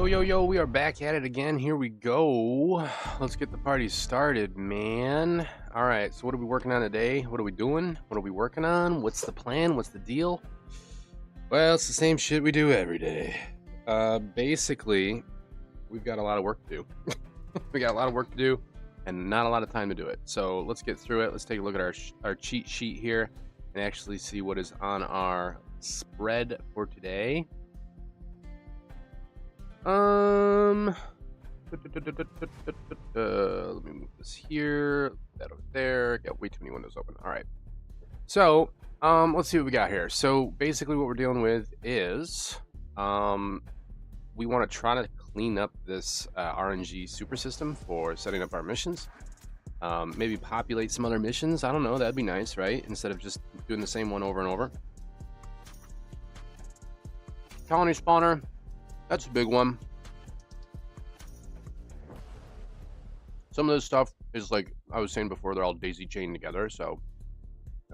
Yo, we are back at it again. Here we go. Let's get the party started, man. All right, so what are we working on today? What are we doing? What are we working on? What's the plan? What's the deal? Well, it's the same shit we do every day. Basically, we've got a lot of work to do. We got a lot of work to do and not a lot of time to do it. So let's get through it. Let's take a look at our cheat sheet here and actually see what is on our spread for today. Let me move this here, that over there. Got way too many windows open. All right. So, let's see what we got here. So basically what we're dealing with is, we want to try to clean up this RNG super system for setting up our missions. Maybe populate some other missions. I don't know. That'd be nice, right? Instead of just doing the same one over and over. Colony spawner. That's a big one. Some of this stuff is like I was saying before, they're all daisy chained together. So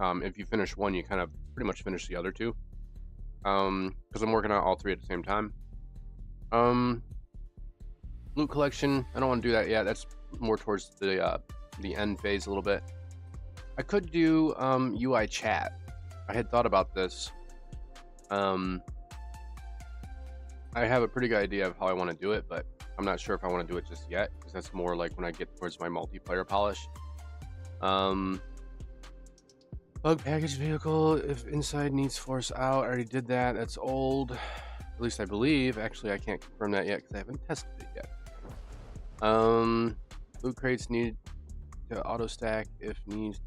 if you finish one, you kind of pretty much finish the other two. Because I'm working on all three at the same time. Loot collection. I don't want to do that yet. That's more towards the end phase a little bit. I could do UI chat. I had thought about this. I have a pretty good idea of how I want to do it, but I'm not sure if I want to do it just yet, because that's more like when I get towards my multiplayer polish. Bug package vehicle, if inside needs force out. I already did that. That's old. At least I believe. Actually, I can't confirm that yet because I haven't tested it yet. Loot crates need to auto stack if needs.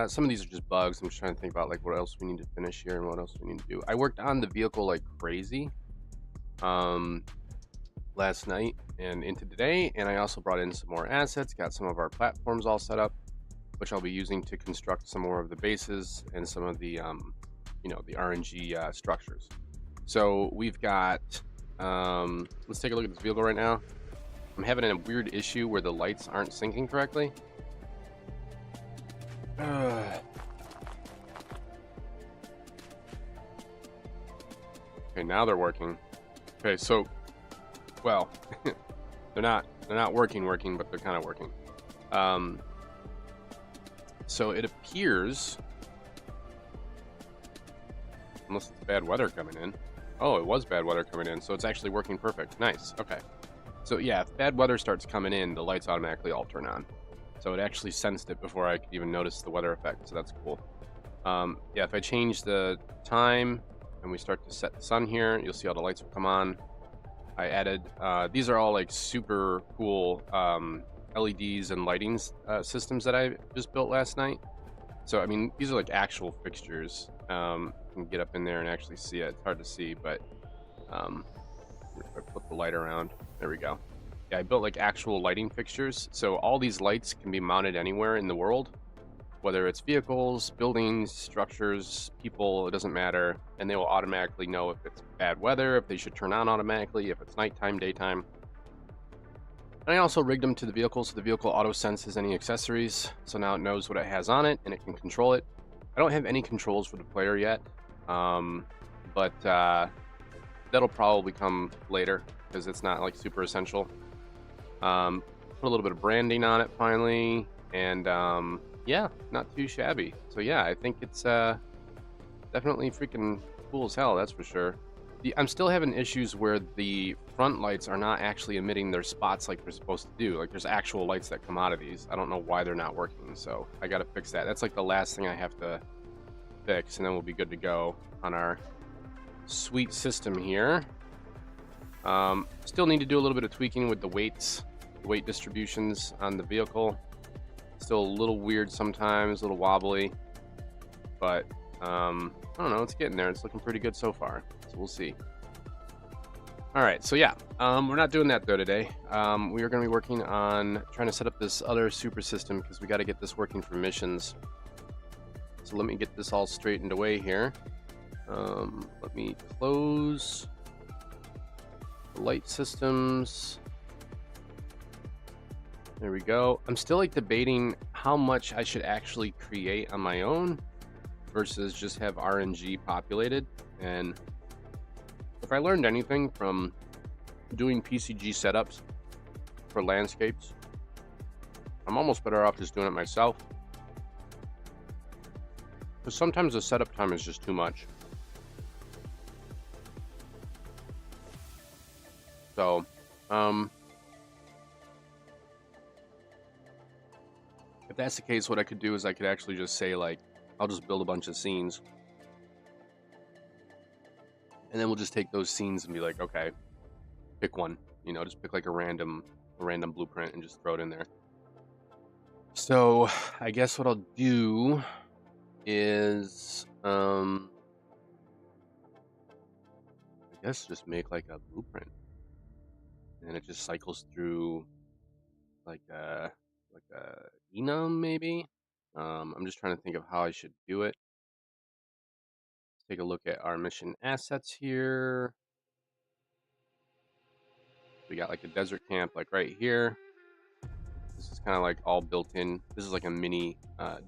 Some of these are just bugs. I'm just trying to think about like what else we need to finish here and what else we need to do. I worked on the vehicle like crazy last night and into today, and I also brought in some more assets, got some of our platforms all set up, which I'll be using to construct some more of the bases and some of the the RNG structures. So we've got let's take a look at this vehicle right now. I'm having a weird issue where the lights aren't syncing correctly. Okay, now they're working. Okay, so, well, they're not working, but they're kind of working. So it appears, unless it's bad weather coming in. Oh, it was bad weather coming in, so it's actually working perfect. Nice. Okay. So yeah, if bad weather starts coming in, the lights automatically all turn on. So it actually sensed it before I could even notice the weather effect. So that's cool. Yeah, if I change the time and we start to set the sun here, you'll see all the lights will come on. I added, these are all like super cool LEDs and lighting systems that I just built last night. So, I mean, these are like actual fixtures. You can get up in there and actually see it. It's hard to see, but if I flip the light around, there we go. Yeah, I built like actual lighting fixtures. So all these lights can be mounted anywhere in the world, whether it's vehicles, buildings, structures, people, it doesn't matter. And they will automatically know if it's bad weather, if they should turn on automatically, if it's nighttime, daytime. And I also rigged them to the vehicle, so the vehicle auto senses any accessories. So now it knows what it has on it and it can control it. I don't have any controls for the player yet, but that'll probably come later because it's not like super essential. Put a little bit of branding on it finally, and yeah, not too shabby. So yeah, I think it's definitely freaking cool as hell, that's for sure. I'm still having issues where the front lights are not actually emitting their spots like they're supposed to do. Like there's actual lights that come out of these. I don't know why they're not working, so I gotta fix that. That's like the last thing I have to fix, and then we'll be good to go on our sweet system here. Still need to do a little bit of tweaking with the weights, weight distributions on the vehicle. Still a little weird sometimes, a little wobbly, but I don't know, it's getting there. It's looking pretty good so far, so we'll see. All right, so yeah, we're not doing that though today. We are going to be working on trying to set up this other super system because we got to get this working for missions. So let me get this all straightened away here. Let me close the light systems. There we go. I'm still like debating how much I should actually create on my own versus just have RNG populated. And if I learned anything from doing PCG setups for landscapes, I'm almost better off just doing it myself. Because sometimes the setup time is just too much. So, if that's the case, what I could do is I could actually just say, like, I'll just build a bunch of scenes. And then we'll just take those scenes and be like, okay, pick one. You know, just pick like a random blueprint and just throw it in there. So I guess what I'll do is, I guess just make like a blueprint, and then it just cycles through like a enum maybe. I'm just trying to think of how I should do it. Let's take a look at our mission assets here. We got like a desert camp like right here. This is kind of like all built in. This is like a mini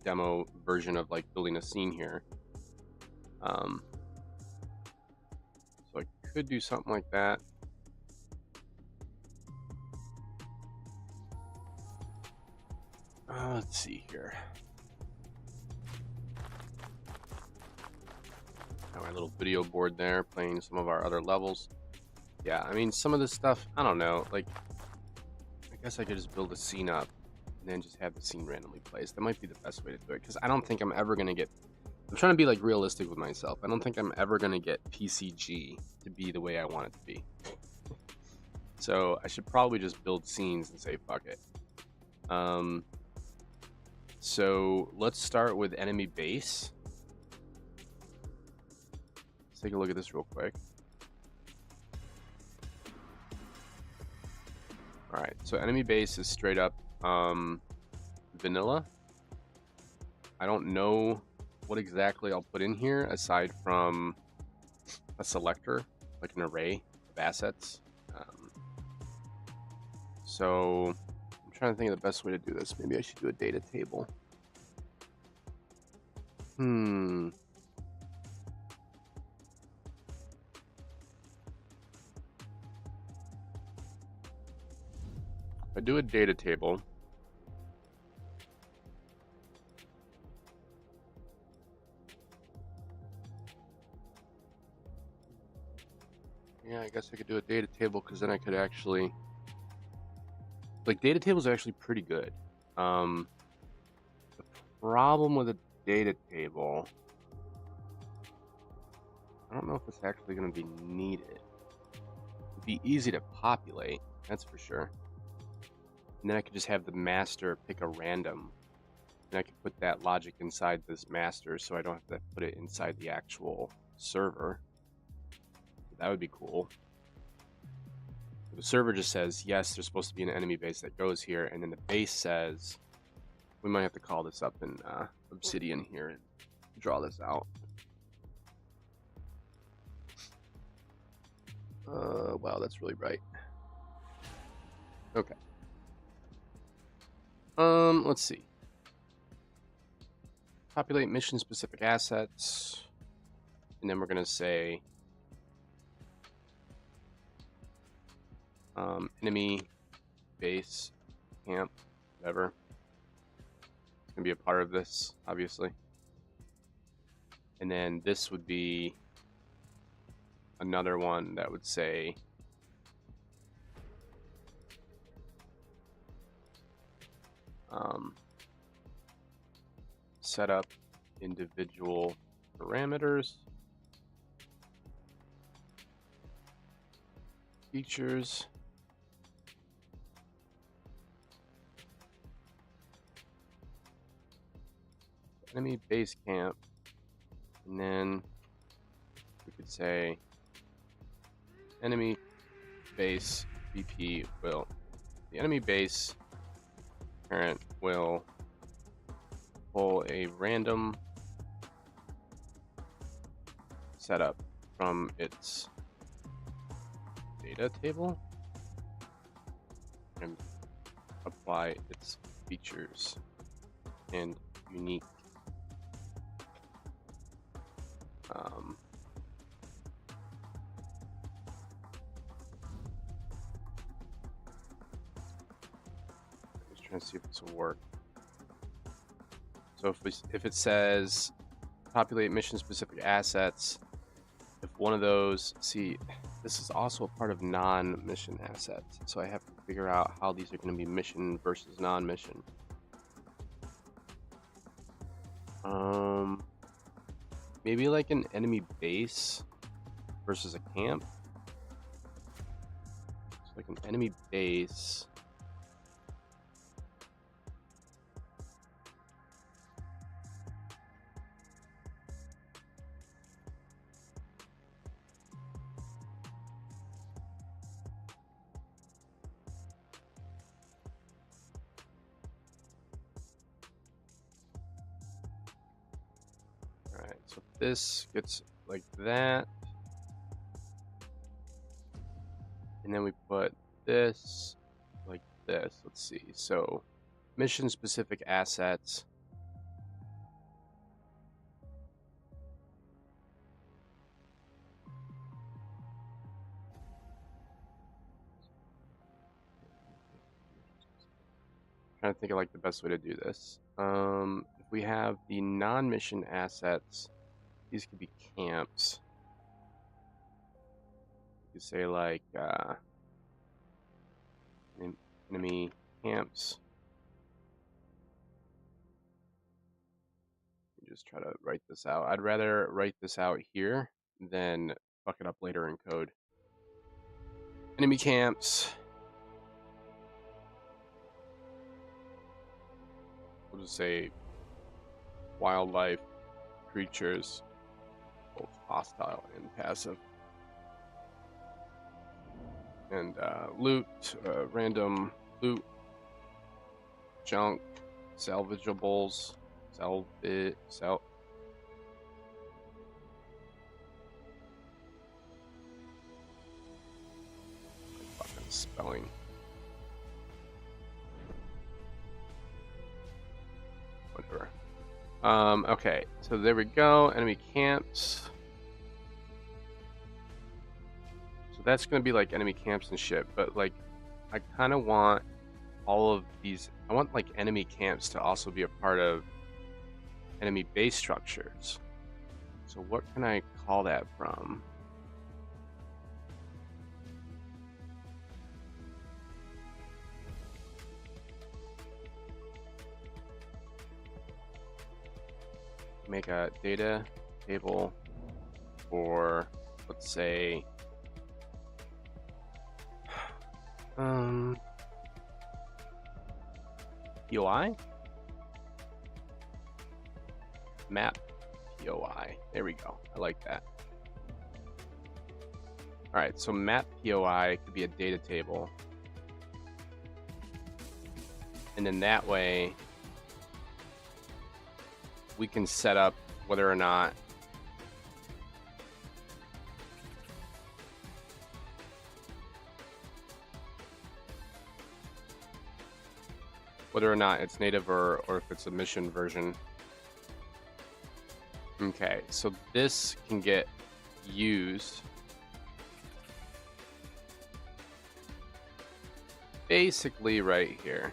demo version of like building a scene here. So I could do something like that. Let's see here. Got my little video board there, playing some of our other levels. Yeah, I mean, some of this stuff, I don't know. Like, I guess I could just build a scene up and then just have the scene randomly placed. That might be the best way to do it, because I don't think I'm ever going to get... I'm trying to be, like, realistic with myself. I don't think I'm ever going to get PCG to be the way I want it to be. So I should probably just build scenes and say, fuck it. So let's start with enemy base. Let's take a look at this real quick. All right, so enemy base is straight up vanilla. I don't know what exactly I'll put in here aside from a selector, like an array of assets. So I'm trying to think of the best way to do this. Maybe I should do a data table. If I do a data table, yeah, I guess I could do a data table, because then I could actually, like, data tables are actually pretty good. The problem with a data table, I don't know if it's actually going to be needed. It'd be easy to populate, that's for sure. And then I could just have the master pick a random, and I could put that logic inside this master, so I don't have to put it inside the actual server. That would be cool. The server just says, yes, there's supposed to be an enemy base that goes here, and then the base says, we might have to call this up in Obsidian here and draw this out. Wow, that's really bright. Okay. Let's see. Populate mission-specific assets, and then we're gonna say enemy base camp, whatever. It's gonna be a part of this, obviously. And then this would be another one that would say set up individual parameters, features, enemy base camp, and then we could say enemy base VP will, the enemy base parent will pull a random setup from its data table and apply its features and unique Trying to see if this will work. So if it says populate mission specific assets, if one of those, see, this is also a part of non-mission assets, so I have to figure out how these are going to be mission versus non-mission. Maybe like an enemy base versus a camp. So like an enemy base. Alright, so this gets like that. And then we put this like this. Let's see. So mission specific assets. Trying to think of like the best way to do this. If we have the non-mission assets, these could be camps. You could say like enemy camps. Just try to write this out. I'd rather write this out here than fuck it up later in code. Enemy camps. We'll just say wildlife creatures, both hostile and passive. And loot, random loot, junk, salvageables, fucking spelling. Whatever. Okay, so there we go. Enemy camps. So that's gonna be like enemy camps and shit, but like I kind of want all of these. I want like enemy camps to also be a part of enemy base structures. So what can I call that from? Make a data table for, let's say, POI? Map POI. There we go. I like that. All right, so map POI could be a data table. And then that way we can set up whether or not it's native or if it's a mission version. Okay, so this can get used basically right here.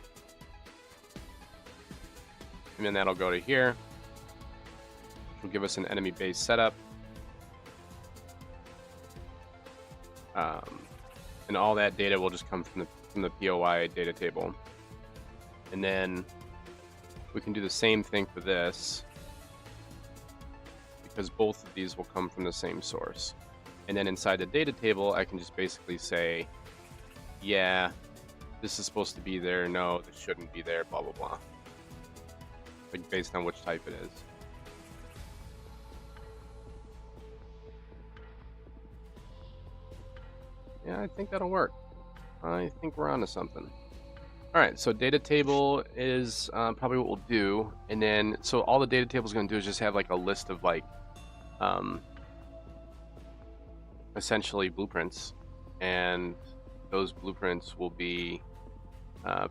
And then that'll go to here, which will give us an enemy base setup. And all that data will just come from the POI data table. And then we can do the same thing for this, because both of these will come from the same source. And then inside the data table, I can just basically say, yeah, this is supposed to be there. No, this shouldn't be there, blah, blah, blah. Like based on which type it is. Yeah, I think that'll work. I think we're onto something. All right, so data table is probably what we'll do. And then, so all the data table is going to do is just have like a list of like, essentially blueprints. And those blueprints will be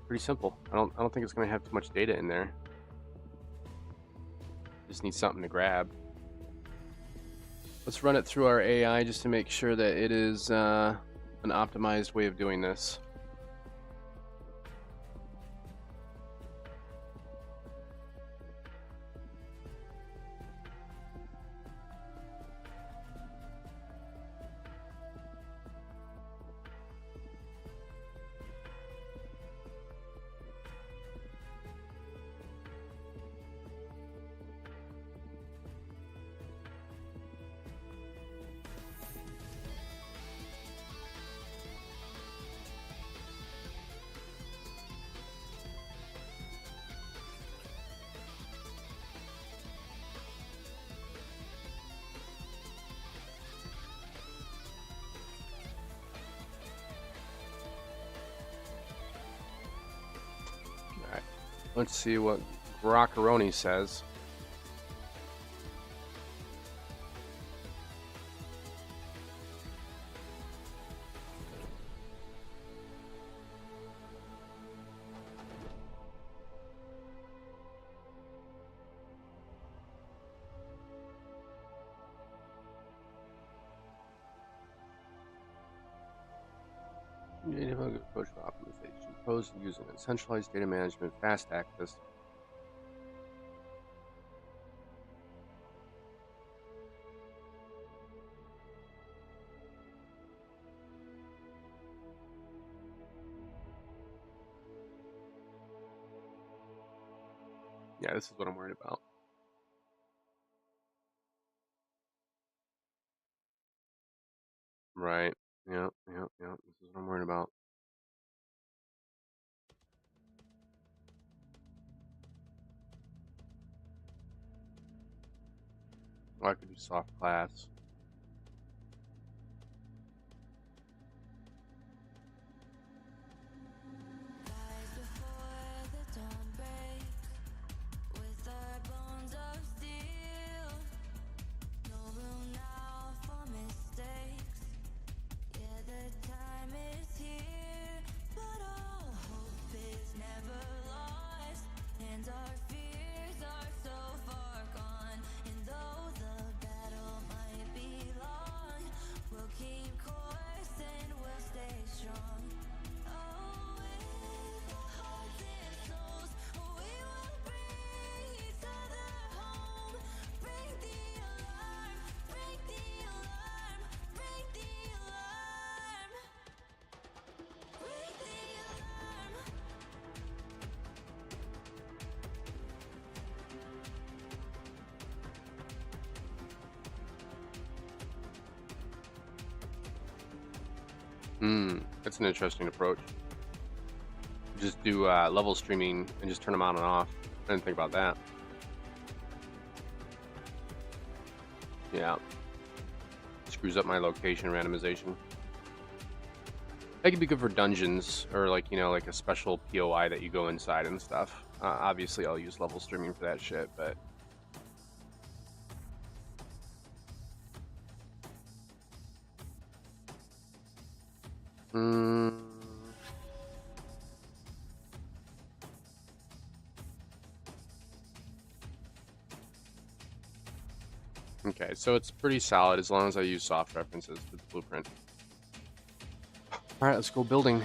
pretty simple. I don't think it's going to have too much data in there. Just need something to grab. Let's run it through our AI just to make sure that it is an optimized way of doing this. Let's see what Grockeroni says. Native approach to optimization. Pros using a centralized data management, fast access. Yeah, this is what I'm worried about. Right. Yeah. This is what I'm worried about. Oh, I could do soft class. That's an interesting approach. Just do level streaming and just turn them on and off. I didn't think about that. Yeah. Screws up my location randomization. That could be good for dungeons or like, you know, like a special POI that you go inside and stuff. Obviously, I'll use level streaming for that shit, but... Okay, so it's pretty solid as long as I use soft references for the blueprint. Alright, let's go building.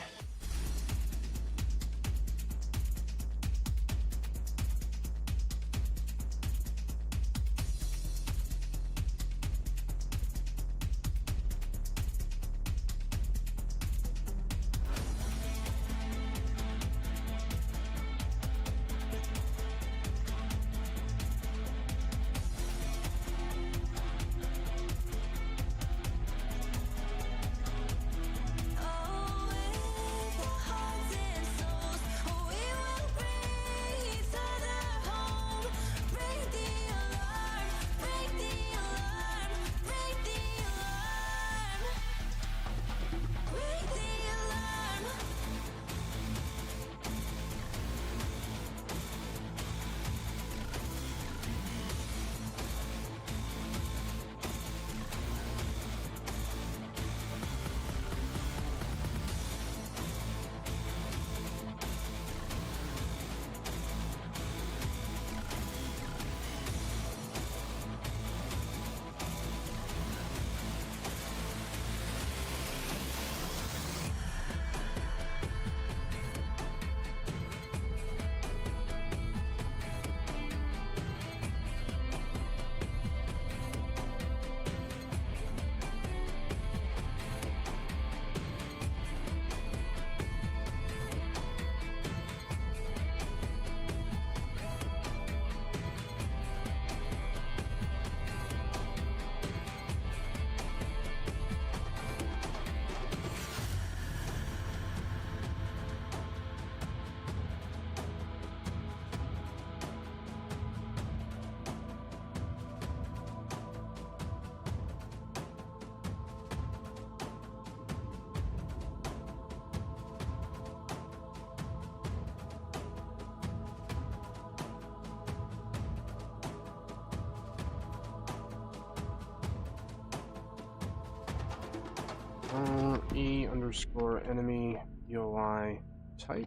E underscore enemy DOI type.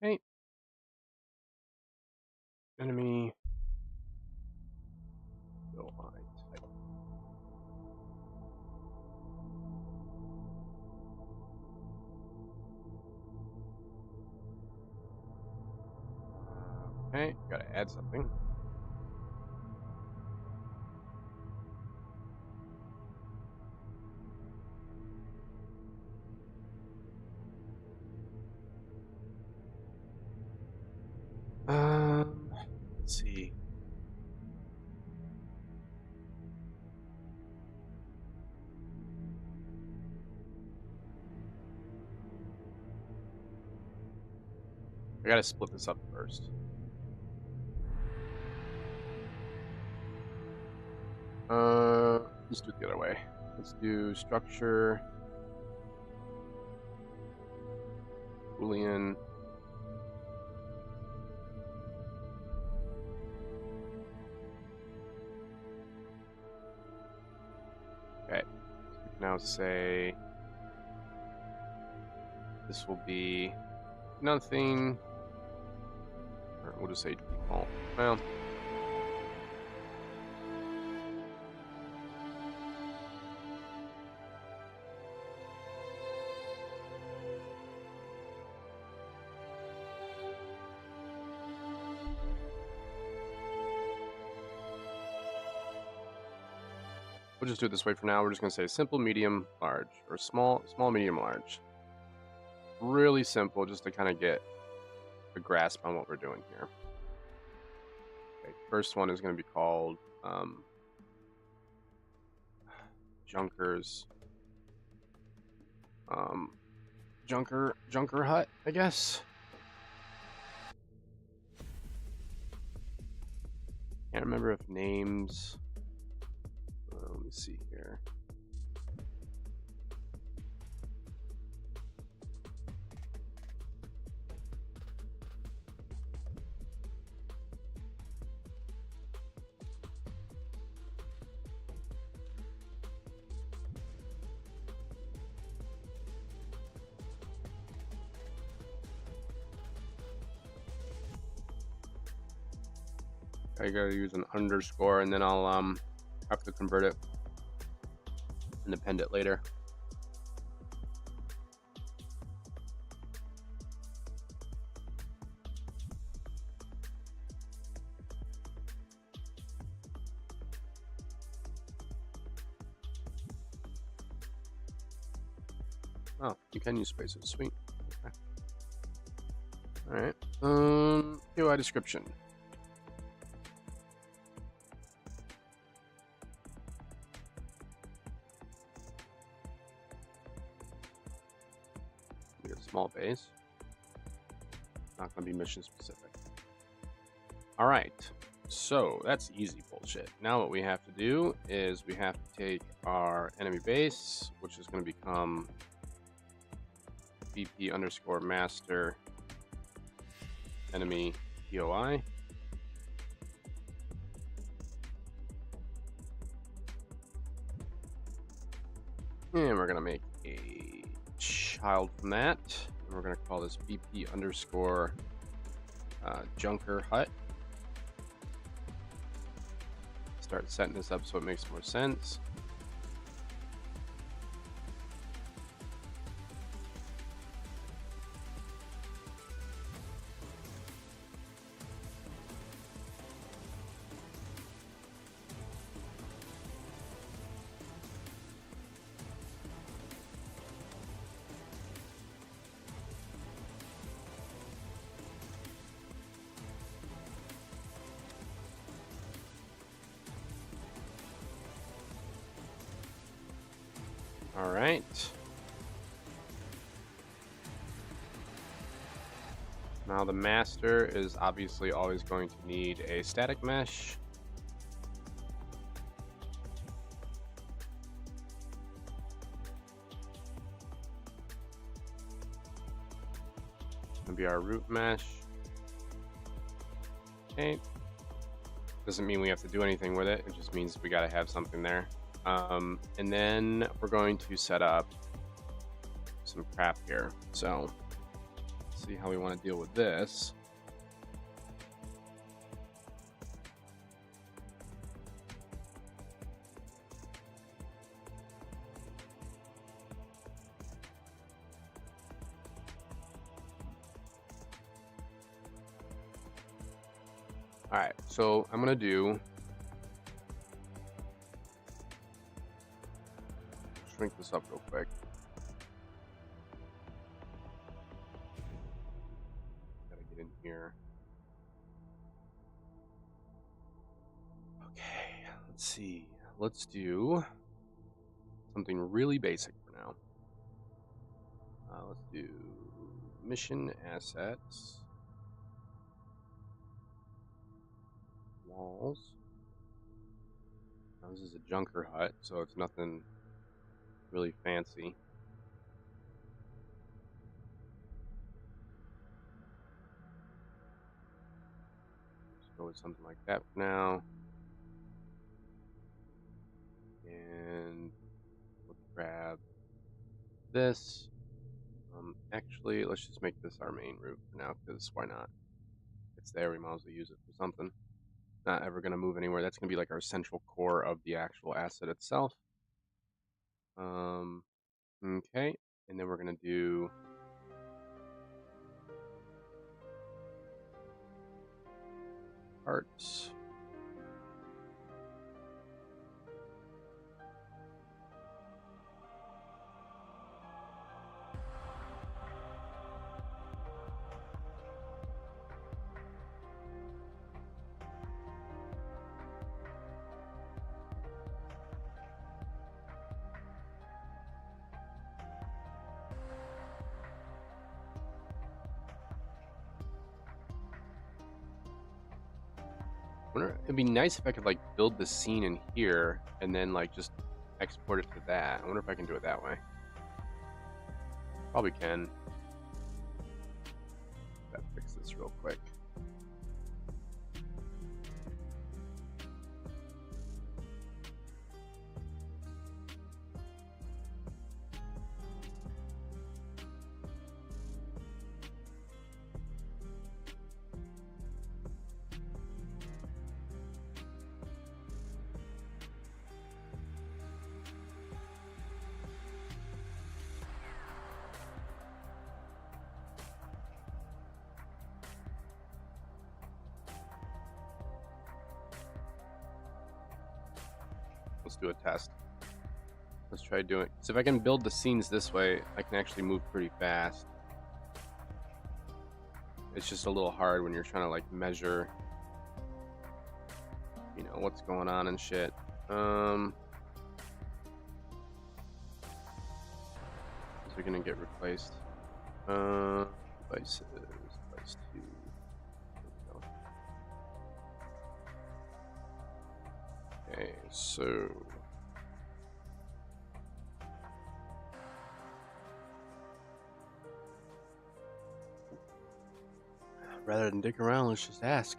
Okay. Enemy DOI type. Okay, gotta add something. Let's see. I gotta split this up first. Let's do it the other way. Let's do structure, Boolean. Okay. So we can now say this will be nothing. Or we'll just say default. Well, we'll just do it this way for now. We're just gonna say simple, medium, large, or small, medium, large. Really simple, just to kind of get a grasp on what we're doing here. Okay, first one is going to be called Junker's Junker Hut, I guess. Can't remember if names. Let me see here. I gotta use an underscore, and then I'll have to convert it and append it later. Oh, you can use spaces. Sweet. Okay. All right. UI description. Small base. Not going to be mission specific. All right. So that's easy bullshit. Now what we have to do is we have to take our enemy base, which is going to become VP underscore master enemy POI. And we're going to make a child from that. And we're going to call this VP underscore Junker Hut. Start setting this up so it makes more sense. All right. Now the master is obviously always going to need a static mesh. It's going to be our root mesh. Okay. Doesn't mean we have to do anything with it. It just means we got to have something there. And then we're going to set up some crap here. So let's see how we want to deal with this. All right, so I'm gonna shrink this up real quick. Gotta get in here. Okay, let's see. Let's do something really basic for now. Let's do mission assets. Walls. Now this is a junker hut, so it's nothing really fancy. Just go with something like that for now. And we'll grab this. Actually, let's just make this our main route for now, because why not? It's there, we might as well use it for something. Not ever going to move anywhere. That's going to be like our central core of the actual asset itself. Okay, and then we're going to do parts. It'd be nice if I could like build the scene in here and then like just export it to that. I wonder if I can do it that way. Probably can. Gotta fix this real quick. Let's do a test. Let's try doing it. So if I can build the scenes this way, I can actually move pretty fast. It's just a little hard when you're trying to like measure, you know, what's going on and shit. These are gonna get replaced. Devices, device 2. There we go. Okay, so rather than dick around, let's just ask.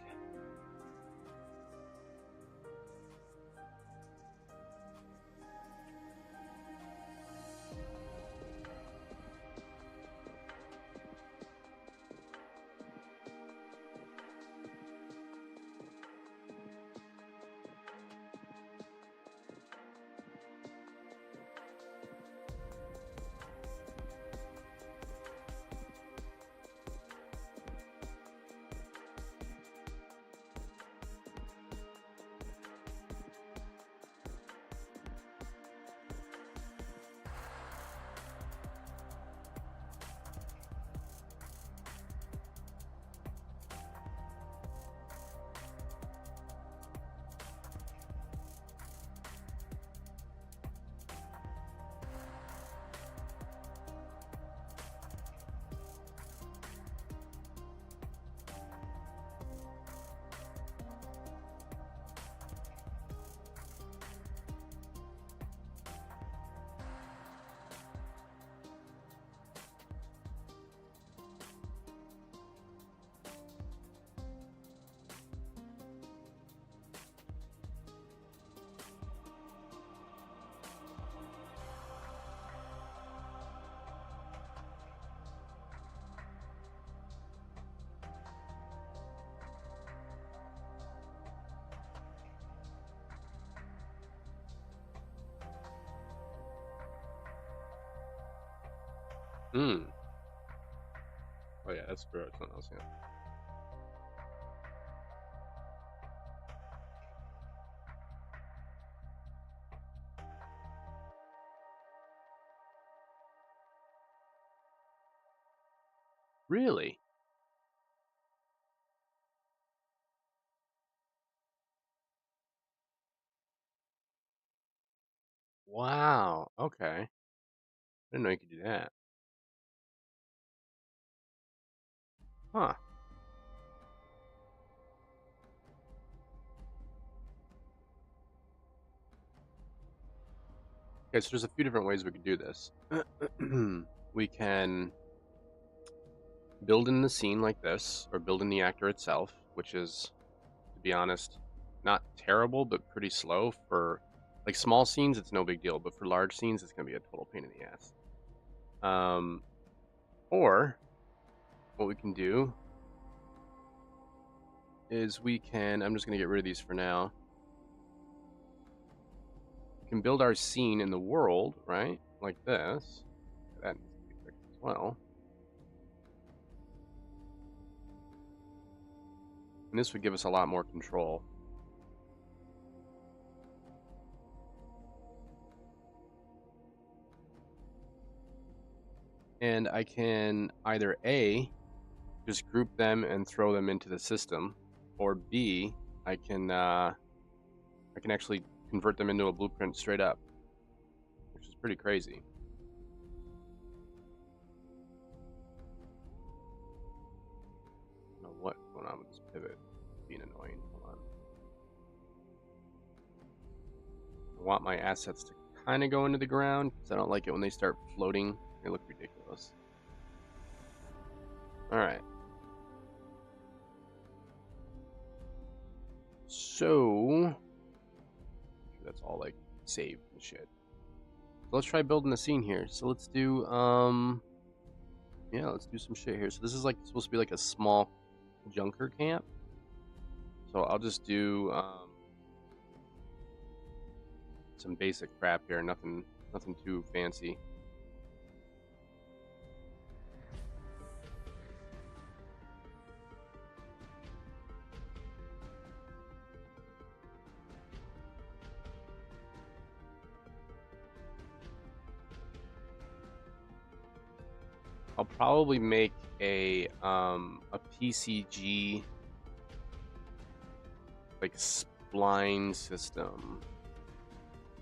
Hmm. Oh yeah, that's for something else. Yeah. Really? Wow. Okay. I didn't know you could do that. Huh. Okay, so there's a few different ways we could do this. We can build in the scene like this, or build in the actor itself, which is, to be honest, not terrible, but pretty slow for like small scenes. It's no big deal, but for large scenes, it's gonna be a total pain in the ass. Um, or what we can do is we can. I'm just gonna get rid of these for now. We can build our scene in the world, right? Like this. That needs to be fixed as well. And this would give us a lot more control. And I can either A, just group them and throw them into the system, or B, I can actually convert them into a blueprint straight up, which is pretty crazy. I don't know what's going on with this pivot. It's being annoying. Hold on. I want my assets to kind of go into the ground because I don't like it when they start floating. They look ridiculous. All right. So that's all like saved and shit. So let's try building the scene here. So let's do yeah, let's do some shit here. So this is like supposed to be like a small junker camp. So I'll just do some basic crap here, nothing too fancy. I'll probably make a PCG like spline system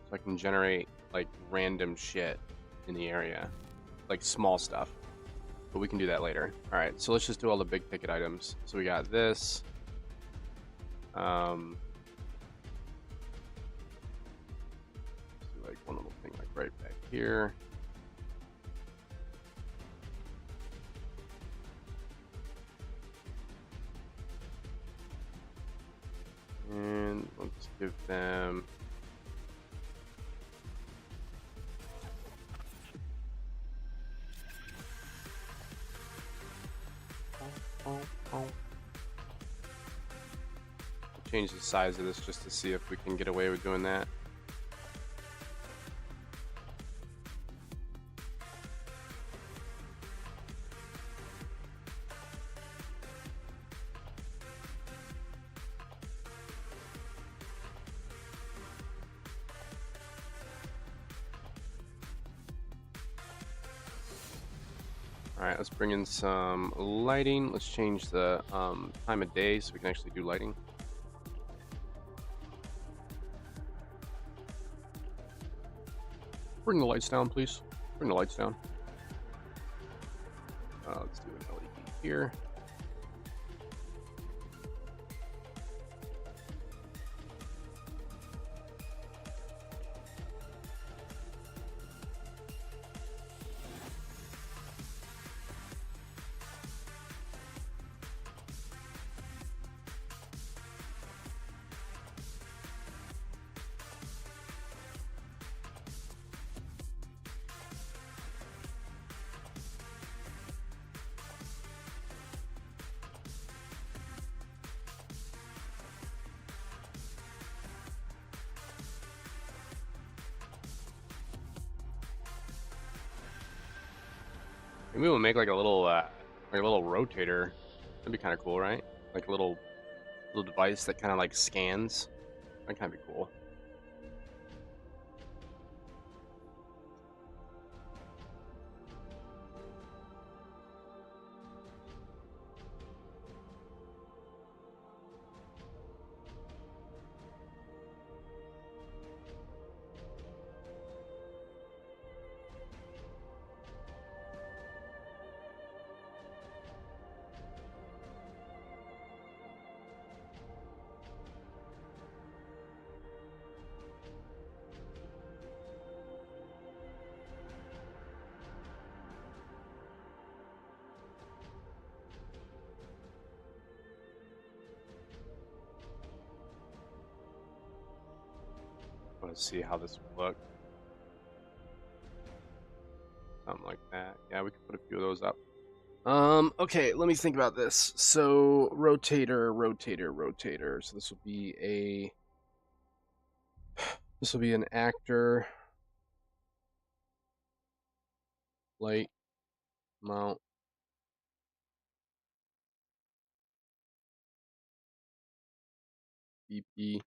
so I can generate like random shit in the area, like small stuff. But we can do that later. All right, so let's just do all the big ticket items. So we got this. Let's do like one little thing like right back here. And let's give them change the size of this just to see if we can get away with doing that. All right, let's bring in some lighting. Let's change the time of day so we can actually do lighting. Bring the lights down, please. Bring the lights down. Let's do an LED here. Maybe we'll make like a little rotator. That'd be kind of cool, right? Like a little device that kind of like scans. That kind of be cool. Let's see how this will look. Something like that. Yeah, we could put a few of those up. Okay, let me think about this. So, rotator. So this will be an actor light mount BP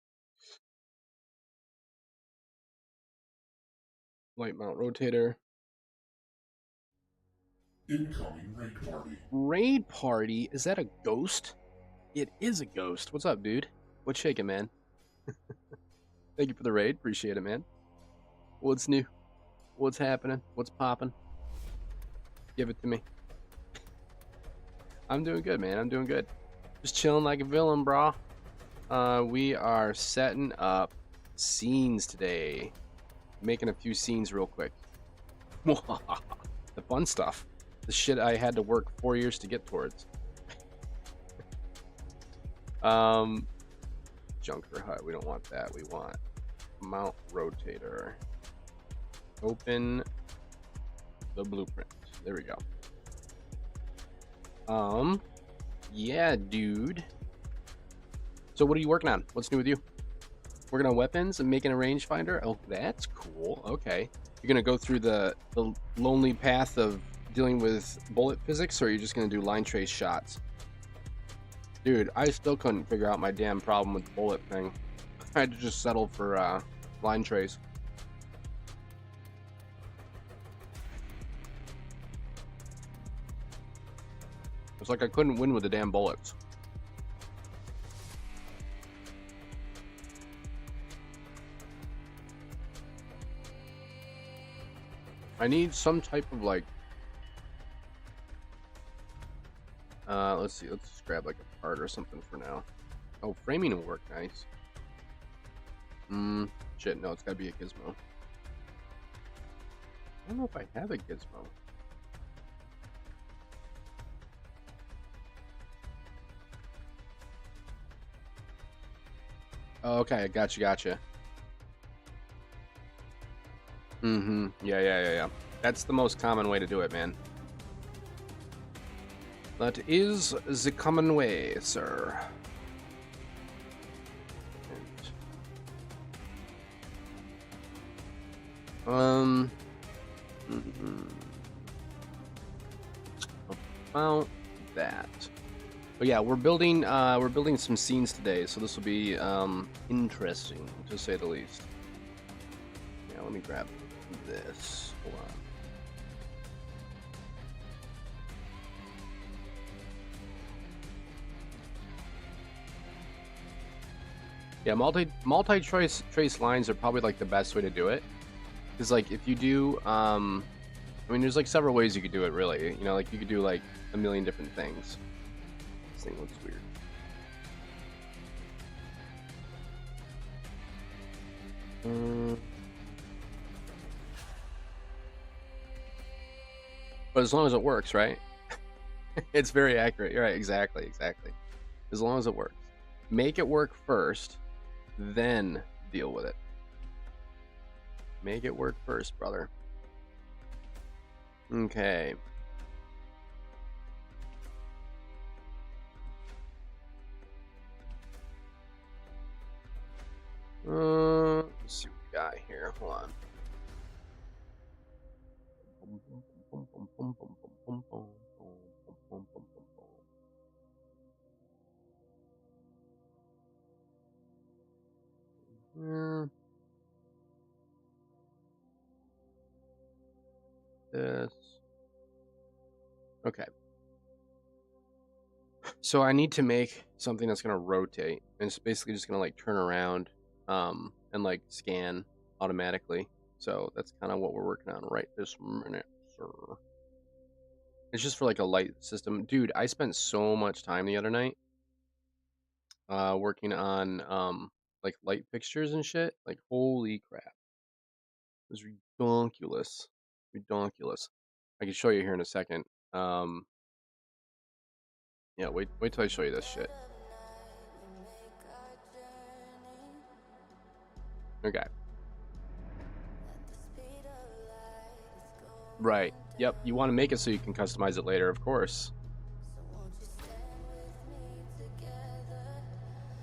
light mount rotator. Incoming raid party. Raid party? Is that a ghost? It is a ghost. What's up, dude? What's shaking, man? Thank you for the raid. Appreciate it, man. What's new? What's happening? What's popping? Give it to me. I'm doing good, man. I'm doing good. Just chilling like a villain, brah. We are setting up scenes today. Making a few scenes real quick. The fun stuff. The shit I had to work 4 years to get towards. Junker hut. We don't want that. We want mount rotator. Open the blueprint. There we go. Yeah, dude. So what are you working on? What's new with you? Working on weapons and making a rangefinder? Oh, that's cool. Okay. You're gonna go through the lonely path of dealing with bullet physics, or are you just gonna do line trace shots? Dude, I still couldn't figure out my damn problem with the bullet thing. I had to just settle for line trace. It's like I couldn't win with the damn bullets. I need some type of like let's see, let's just grab like a part or something for now. Oh, framing will work nice. Shit, no, it's gotta be a gizmo. I don't know if I have a gizmo. Oh, okay, gotcha. Yeah. That's the most common way to do it, man. That is the common way, sir. About that. But yeah, we're building some scenes today, so this will be interesting to say the least. Yeah, let me grab this. Hold on. Yeah, multi-trace lines are probably like the best way to do it. Because like if you do, I mean, there's like several ways you could do it. Really, you know, like you could do like a million different things. This thing looks weird. But as long as it works, right? It's very accurate. You're right. Exactly. As long as it works. Make it work first, then deal with it. Make it work first, brother. Okay. Let's see what we got here. Hold on. This. Okay. So I need to make something that's going to rotate. And it's basically just going to like turn around and like scan automatically. So that's kind of what we're working on right this minute, sir. It's just for like a light system. Dude, I spent so much time the other night working on like light fixtures and shit. Like holy crap. It was redonkulous. Redonkulous. I can show you here in a second. Yeah, wait till I show you this shit. Okay. Right. Yep. You want to make it so you can customize it later, of course.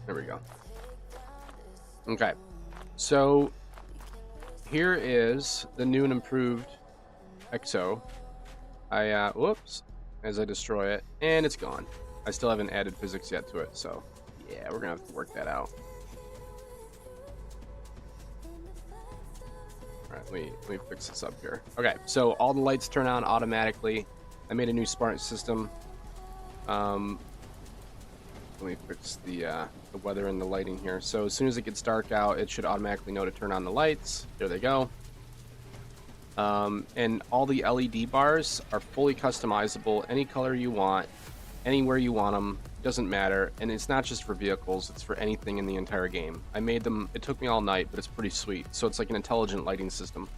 There we go. Okay. So here is the new and improved EXO. Whoops, as I destroy it, and it's gone. I still haven't added physics yet to it, so yeah, we're gonna have to work that out. Alright, let me fix this up here. Okay, so all the lights turn on automatically. I made a new smart system. Let me fix the weather and the lighting here. So as soon as it gets dark out, it should automatically know to turn on the lights. There they go. And all the LED bars are fully customizable, any color you want, anywhere you want them, doesn't matter. And it's not just for vehicles, it's for anything in the entire game. I made them, it took me all night, but it's pretty sweet. So it's like an intelligent lighting system.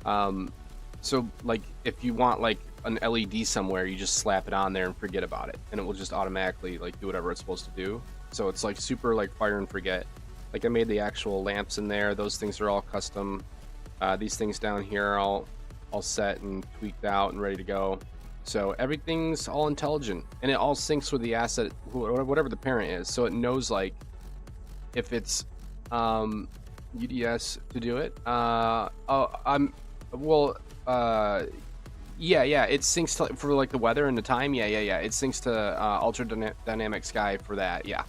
So like if you want like an LED somewhere, you just slap it on there and forget about it, and it will just automatically like do whatever it's supposed to do. So it's like super like fire and forget. Like I made the actual lamps in there, those things are all custom. These things down here are all set and tweaked out and ready to go. So everything's all intelligent, and it all syncs with the asset, whatever the parent is. So it knows like if it's UDS to do it. Yeah, it syncs to, for like the weather and the time. Yeah. It syncs to Ultra Dynamic Sky for that. Yeah.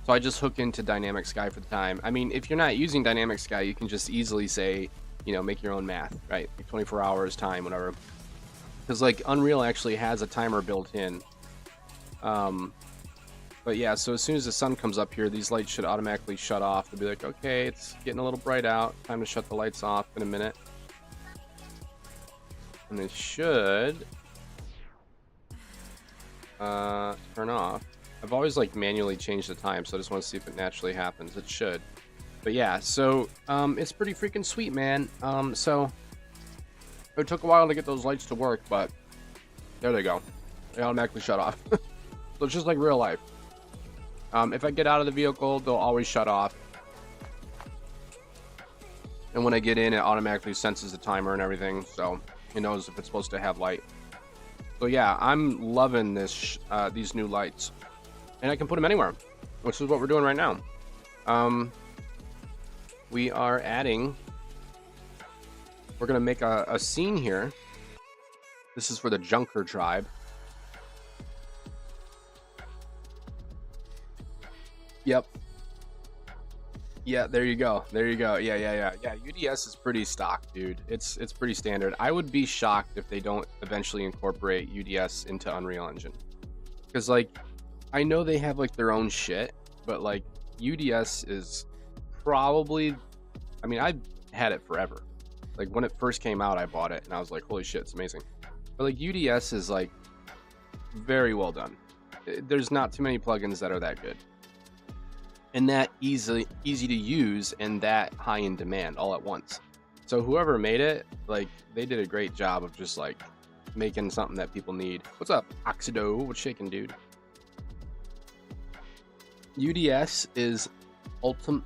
So I just hook into Dynamic Sky for the time. I mean, if you're not using Dynamic Sky, you can just easily say, you know, make your own math, right? Like 24 hours time, whatever. Because like Unreal actually has a timer built in. But yeah, so as soon as the sun comes up here, these lights should automatically shut off. They'll be like, okay, it's getting a little bright out. Time to shut the lights off in a minute. And they should turn off. I've always like manually changed the time, so I just want to see if it naturally happens. It should. But yeah, so it's pretty freaking sweet, man. So it took a while to get those lights to work, but there they go. They automatically shut off. So it's just like real life. If I get out of the vehicle, they'll always shut off. And when I get in, it automatically senses the timer and everything, so it knows if it's supposed to have light. So yeah, I'm loving this these new lights. And I can put them anywhere, which is what we're doing right now. We are adding... We're going to make a scene here. This is for the Junker tribe. Yep. Yeah, there you go. There you go. Yeah. UDS is pretty stock, dude. It's pretty standard. I would be shocked if they don't eventually incorporate UDS into Unreal Engine. Because, like, I know they have, like, their own shit, but, like, UDS is probably... I mean, I've had it forever. Like, when it first came out, I bought it, and I was like, holy shit, it's amazing. But, like, UDS is, like, very well done. There's not too many plugins that are that good. And that easy to use and that high in demand all at once. So whoever made it, like, they did a great job of just, like, making something that people need. What's up, Oxido? What's shaking, dude? UDS is ultimate,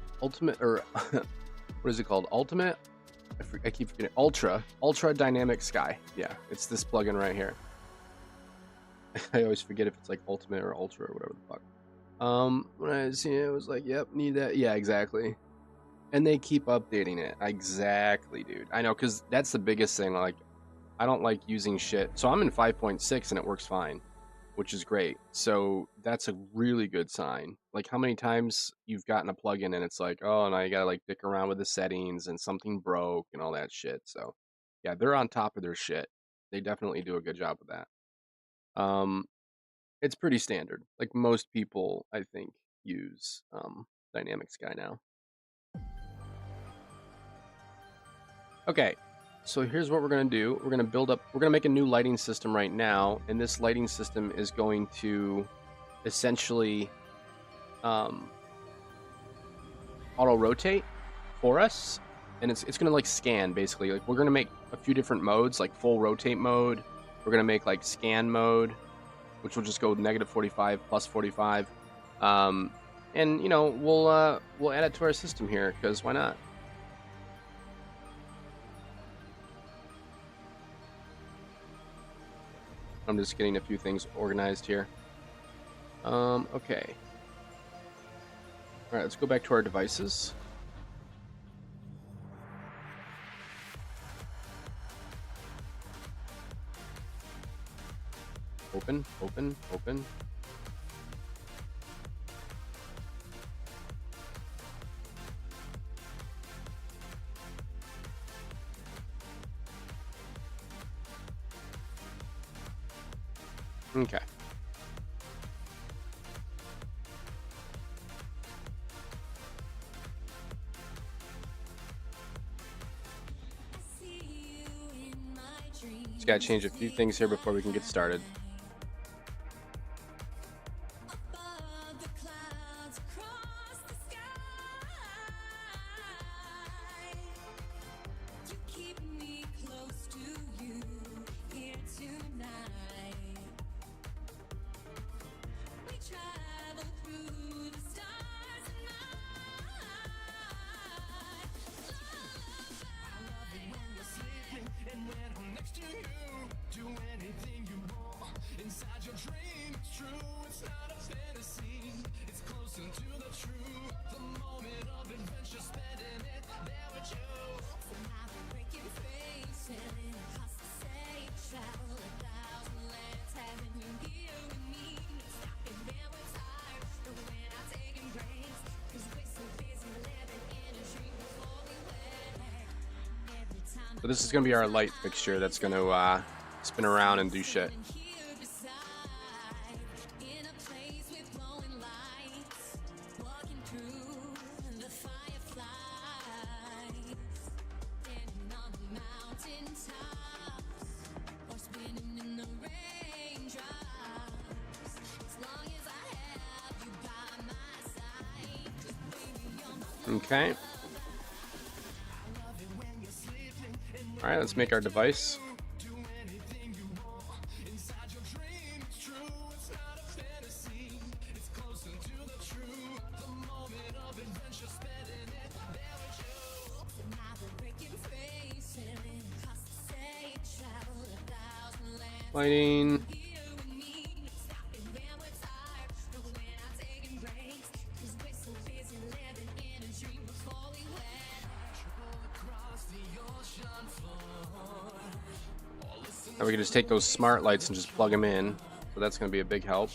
or what is it called? Ultimate? I keep forgetting. Ultra Dynamic Sky. Yeah, it's this plugin right here. I always forget if it's like Ultimate or Ultra or whatever the fuck. When I see it, I was like, yep, need that. Yeah, exactly. And they keep updating it. Exactly, dude. I know, because that's the biggest thing. Like, I don't like using shit. So I'm in 5.6 and it works fine, which is great. So that's a really good sign. Like how many times you've gotten a plugin and it's like, oh, now you gotta like dick around with the settings and something broke and all that shit. So yeah, they're on top of their shit. They definitely do a good job of that. It's pretty standard. Like most people, I think, use Dynamic Sky now. Okay, so here's what we're gonna do. We're gonna make a new lighting system right now, and this lighting system is going to essentially auto rotate for us, and it's gonna like scan basically. Like we're gonna make a few different modes, like full rotate mode. We're gonna make like scan mode, which will just go -45, +45, and you know we'll add it to our system here because why not? I'm just getting a few things organized here. Okay. All right, let's go back to our devices. Open, open, open. Okay. Just gotta change a few things here before we can get started. So this is gonna be our light fixture that's gonna spin around and do shit. Okay. All right, let's make our device. Lighting. Now we can just take those smart lights and just plug them in. So that's going to be a big help.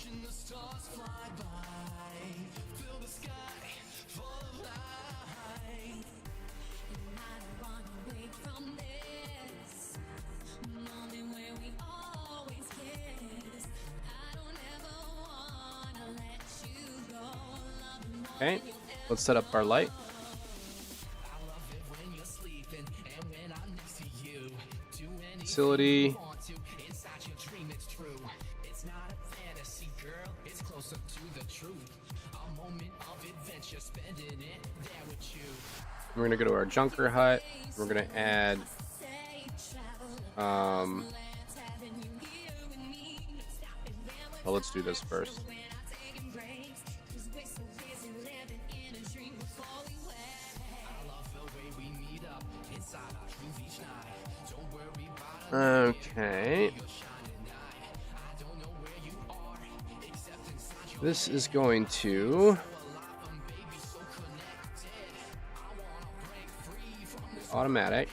Okay, let's set up our light. Facility. We're gonna go to our Junker hut. We're gonna add well, let's do this first. Okay. This is going to automatic.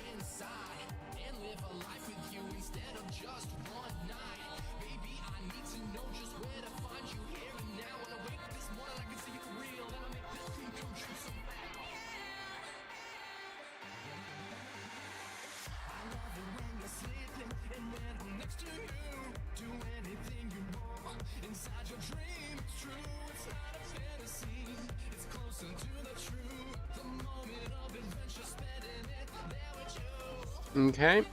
Okay,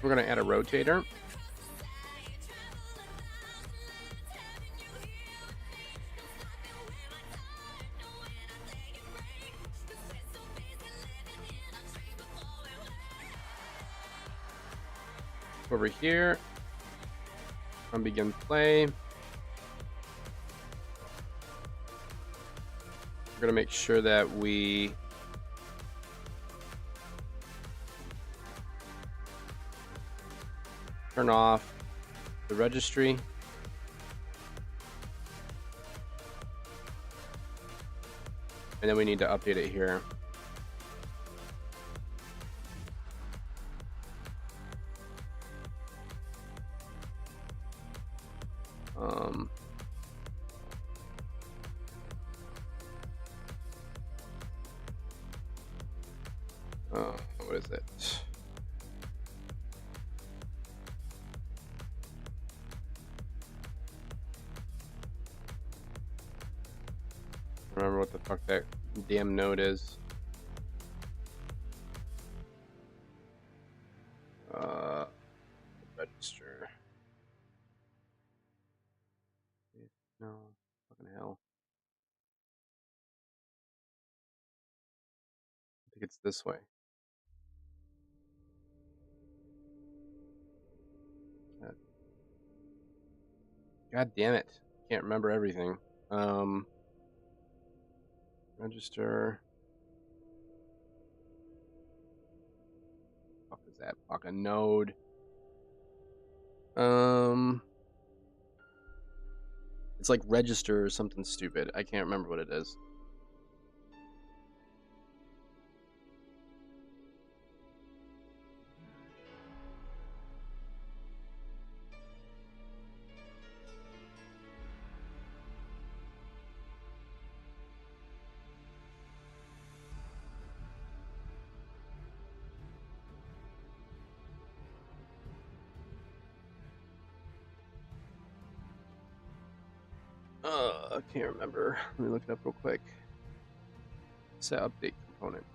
we're gonna add a rotator. Over here, on begin play. We're gonna make sure that we turn off the registry. And then we need to update it here. What is it? Remember what the fuck that damn node is. Register. No, fucking hell. I think it's this way. God damn it. Can't remember everything. Register. Fuck is that fucking node? It's like register or something stupid. I can't remember what it is. I can't remember. Let me look it up real quick. Set update component.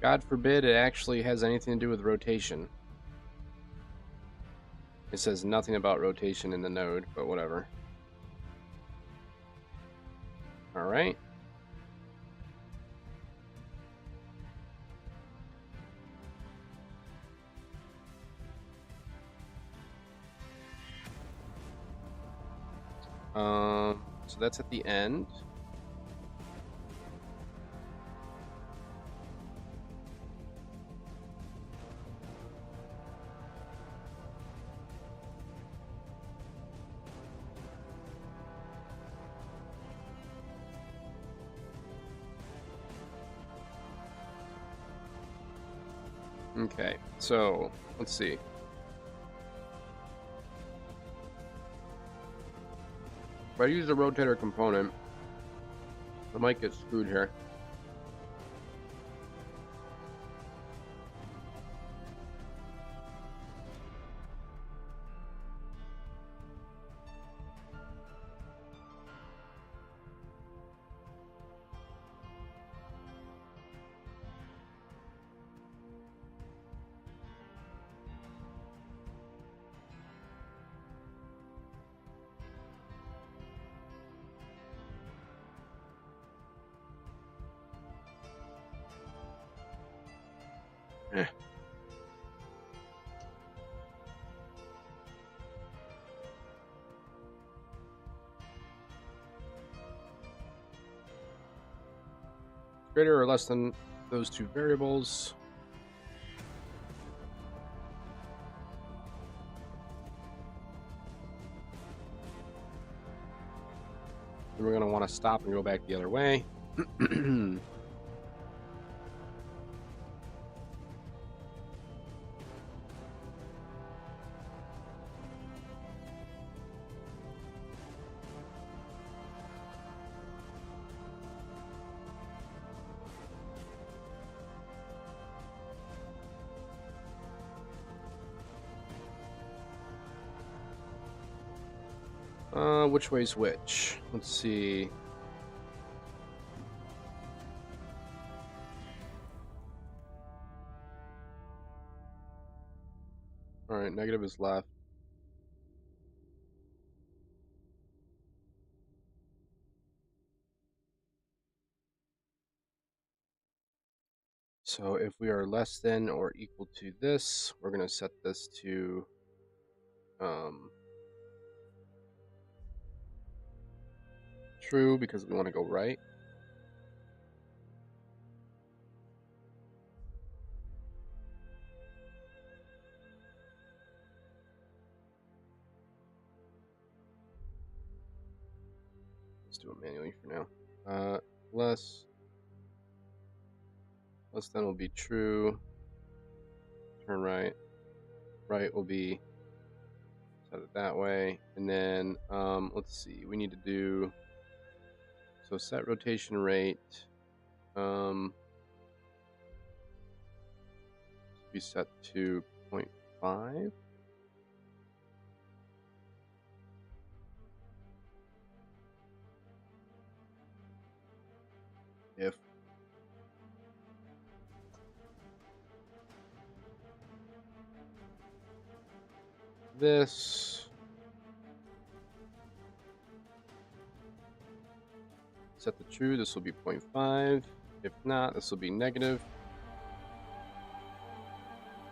God forbid it actually has anything to do with rotation. It says nothing about rotation in the node, but whatever. All right. So that's at the end. Okay, so let's see. If I use the rotator component, I might get screwed here. Eh. Greater or less than those two variables. And we're going to want to stop and go back the other way. Which way's which? Let's see. All right, negative is left. So if we are less than or equal to this, we're going to set this to true because we want to go right. Let's do it manually for now. Less than will be true. Turn right. Right will be set it that way. And then let's see. We need to do so set rotation rate. Be set to 0.5. If this set to true, this will be 0.5. If not, this will be negative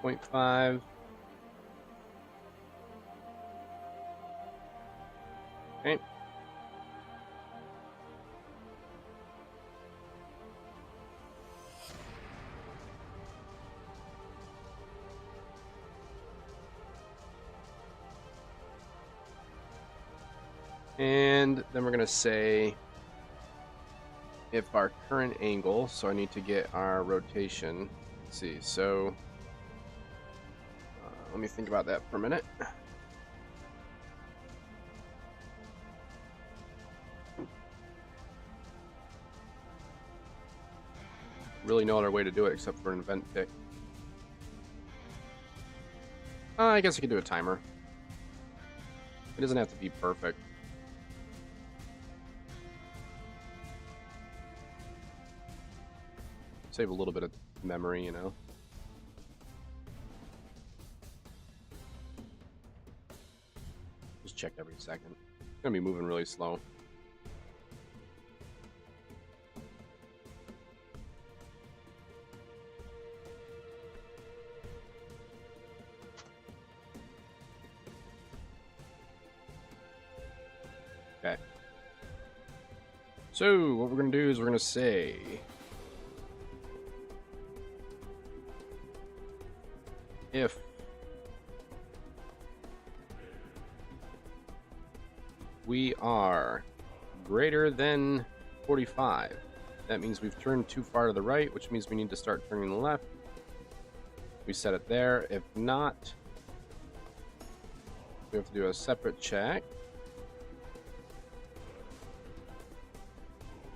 0.5. Okay. And then we're going to say if our current angle, so I need to get our rotation. Let's see, so let me think about that for a minute. Really no other way to do it except for an event pick. I guess I could do a timer. It doesn't have to be perfect. Save a little bit of memory, you know. Just check every second. It's gonna be moving really slow. Okay. So what we're gonna do is we're gonna say if we are greater than 45, that means we've turned too far to the right, which means we need to start turning to the left. We set it there. If not, we have to do a separate check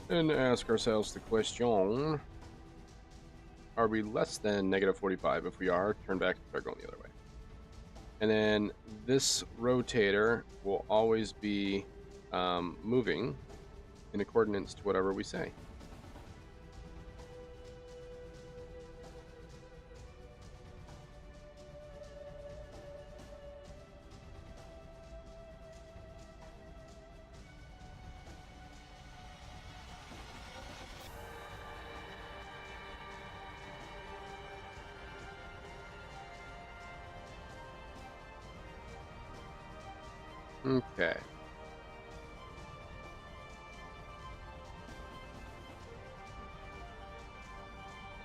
and ask ourselves the question, are we less than negative 45? If we are, turn back and start going the other way. And then this rotator will always be moving in accordance to whatever we say. Okay.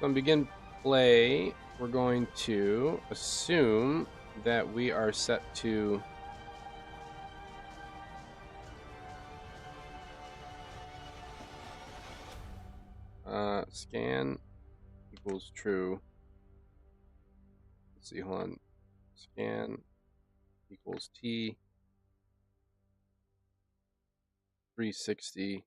So on begin play, we're going to assume that we are set to scan equals true. Let's see, hold on. Scan equals T 360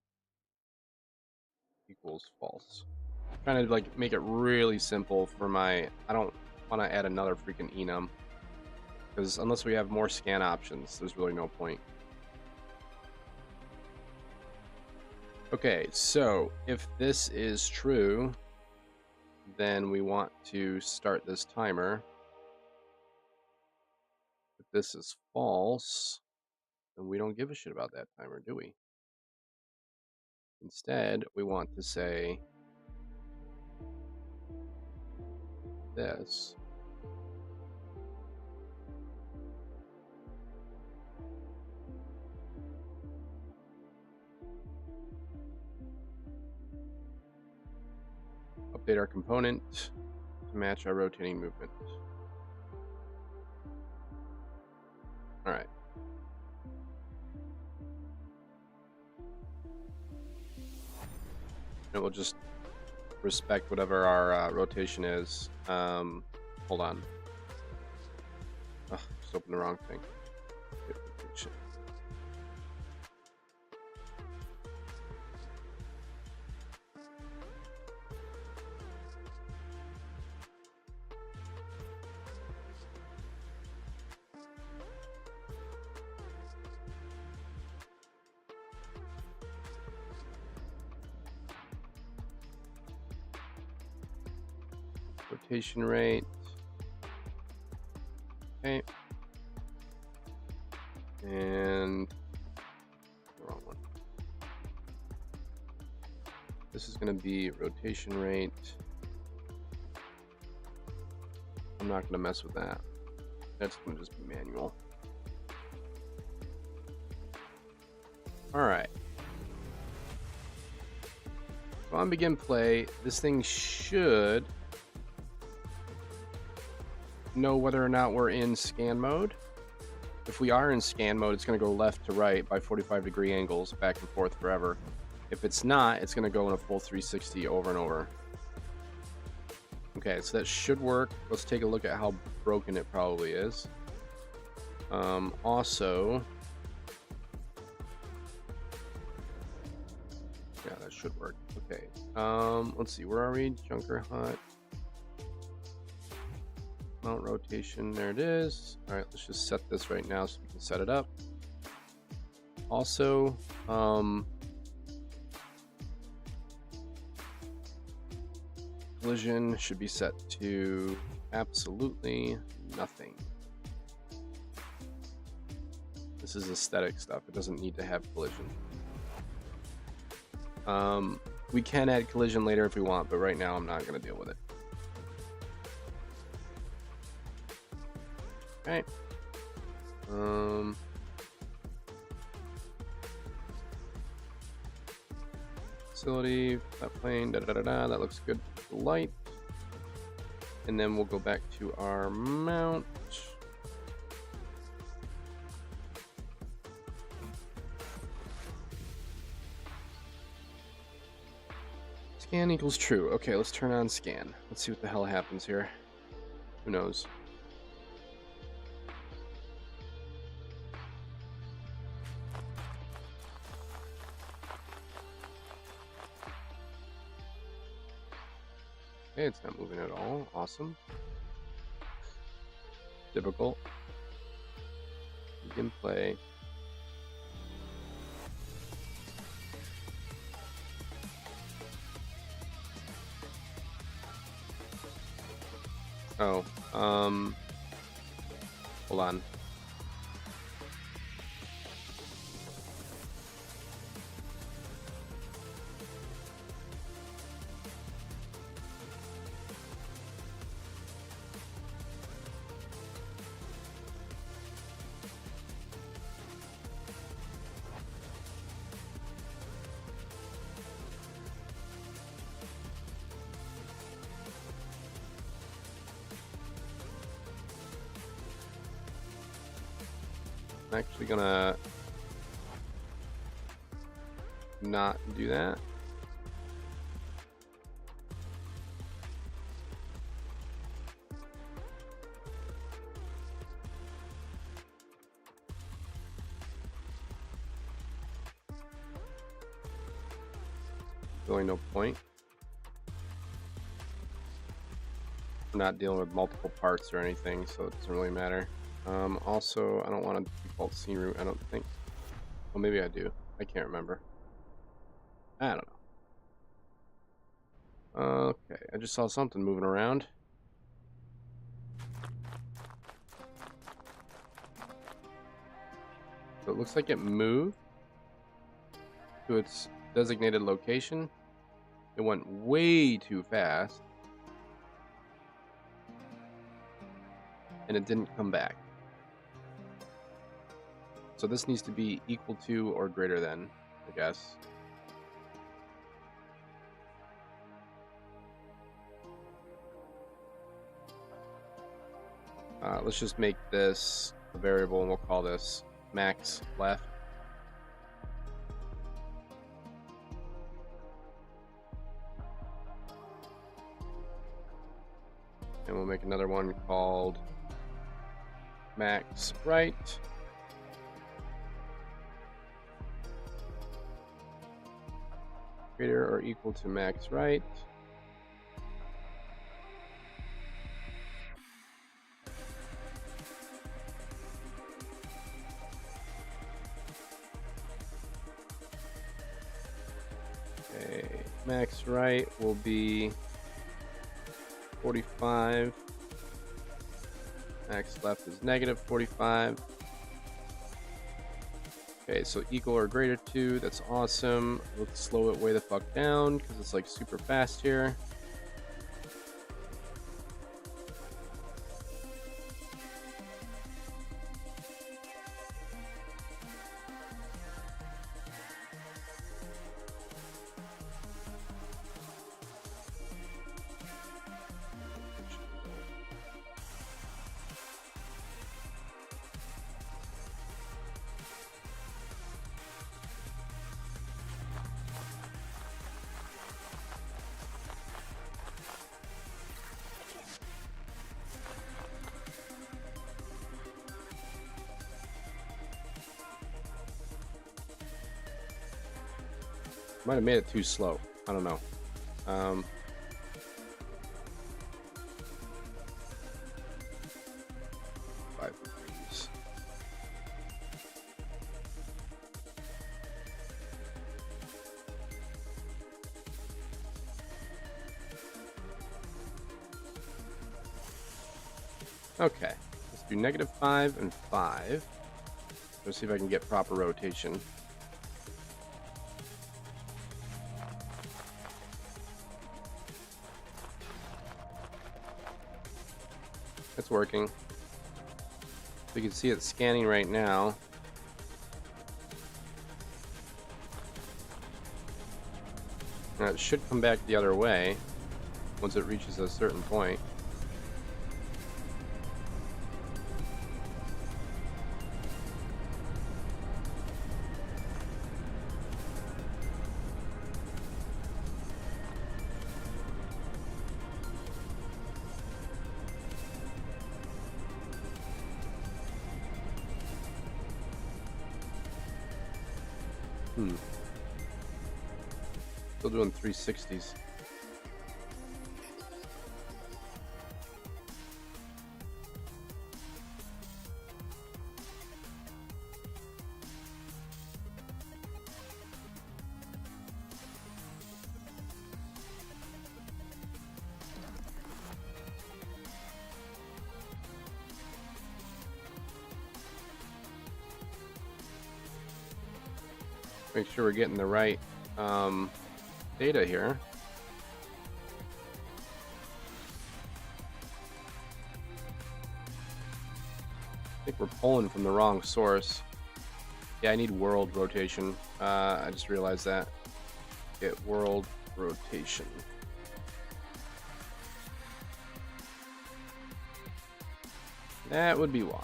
equals false. I'm trying to like make it really simple for my, I don't want to add another freaking enum because unless we have more scan options, there's really no point. Okay, so if this is true, then we want to start this timer. this is false, then we don't give a shit about that timer, do we? Instead, we want to say this. Update our component to match our rotating movement. All right. And we'll just respect whatever our rotation is. Hold on. Oh, just opened the wrong thing. Rotation rate. Okay. And wrong one. This is going to be rotation rate. I'm not going to mess with that. That's going to just be manual. All right. So on begin play, this thing should know whether or not we're in scan mode. If we are in scan mode, it's going to go left to right by 45-degree angles, back and forth forever. If it's not, it's going to go in a full 360 over and over. Okay, so that should work. Let's take a look at how broken it probably is. Also, yeah, that should work. Okay, let's see, where are we? Junker Hut. Mount rotation, there it is. All right, let's just set this right now so we can set it up. Also, collision should be set to absolutely nothing. This is aesthetic stuff. It doesn't need to have collision. We can add collision later if we want, but right now I'm not going to deal with it. Okay. Facility, flat plane, that looks good. Light. And then we'll go back to our mount. Scan equals true. Okay, let's turn on scan. Let's see what the hell happens here. Who knows? Okay, it's not moving at all. Awesome. Typical. Begin play. Oh, hold on. I'm actually gonna not do that. Really no point. I'm not dealing with multiple parts or anything, so it doesn't really matter. Also, I don't want a default scene route, I don't think. Well, maybe I do. I can't remember. I don't know. Okay, I just saw something moving around. So it looks like it moved to its designated location. It went way too fast. And it didn't come back. So this needs to be equal to or greater than, I guess. Let's just make this a variable and we'll call this max left. And we'll make another one called max right. Greater or equal to max right. Okay, max right will be 45. Max left is negative 45. Okay, so equal or greater to, that's awesome. Let's slow it way the fuck down because it's like super fast here. Might have made it too slow. I don't know. 5 degrees. Okay, let's do -5 and 5. Let's see if I can get proper rotation. It's working. You can see it scanning right now. Now it should come back the other way once it reaches a certain point. Still doing 360s. Make sure we're getting the right data here. I think we're pulling from the wrong source. Yeah, I need world rotation. I just realized that. Get world rotation. That would be why.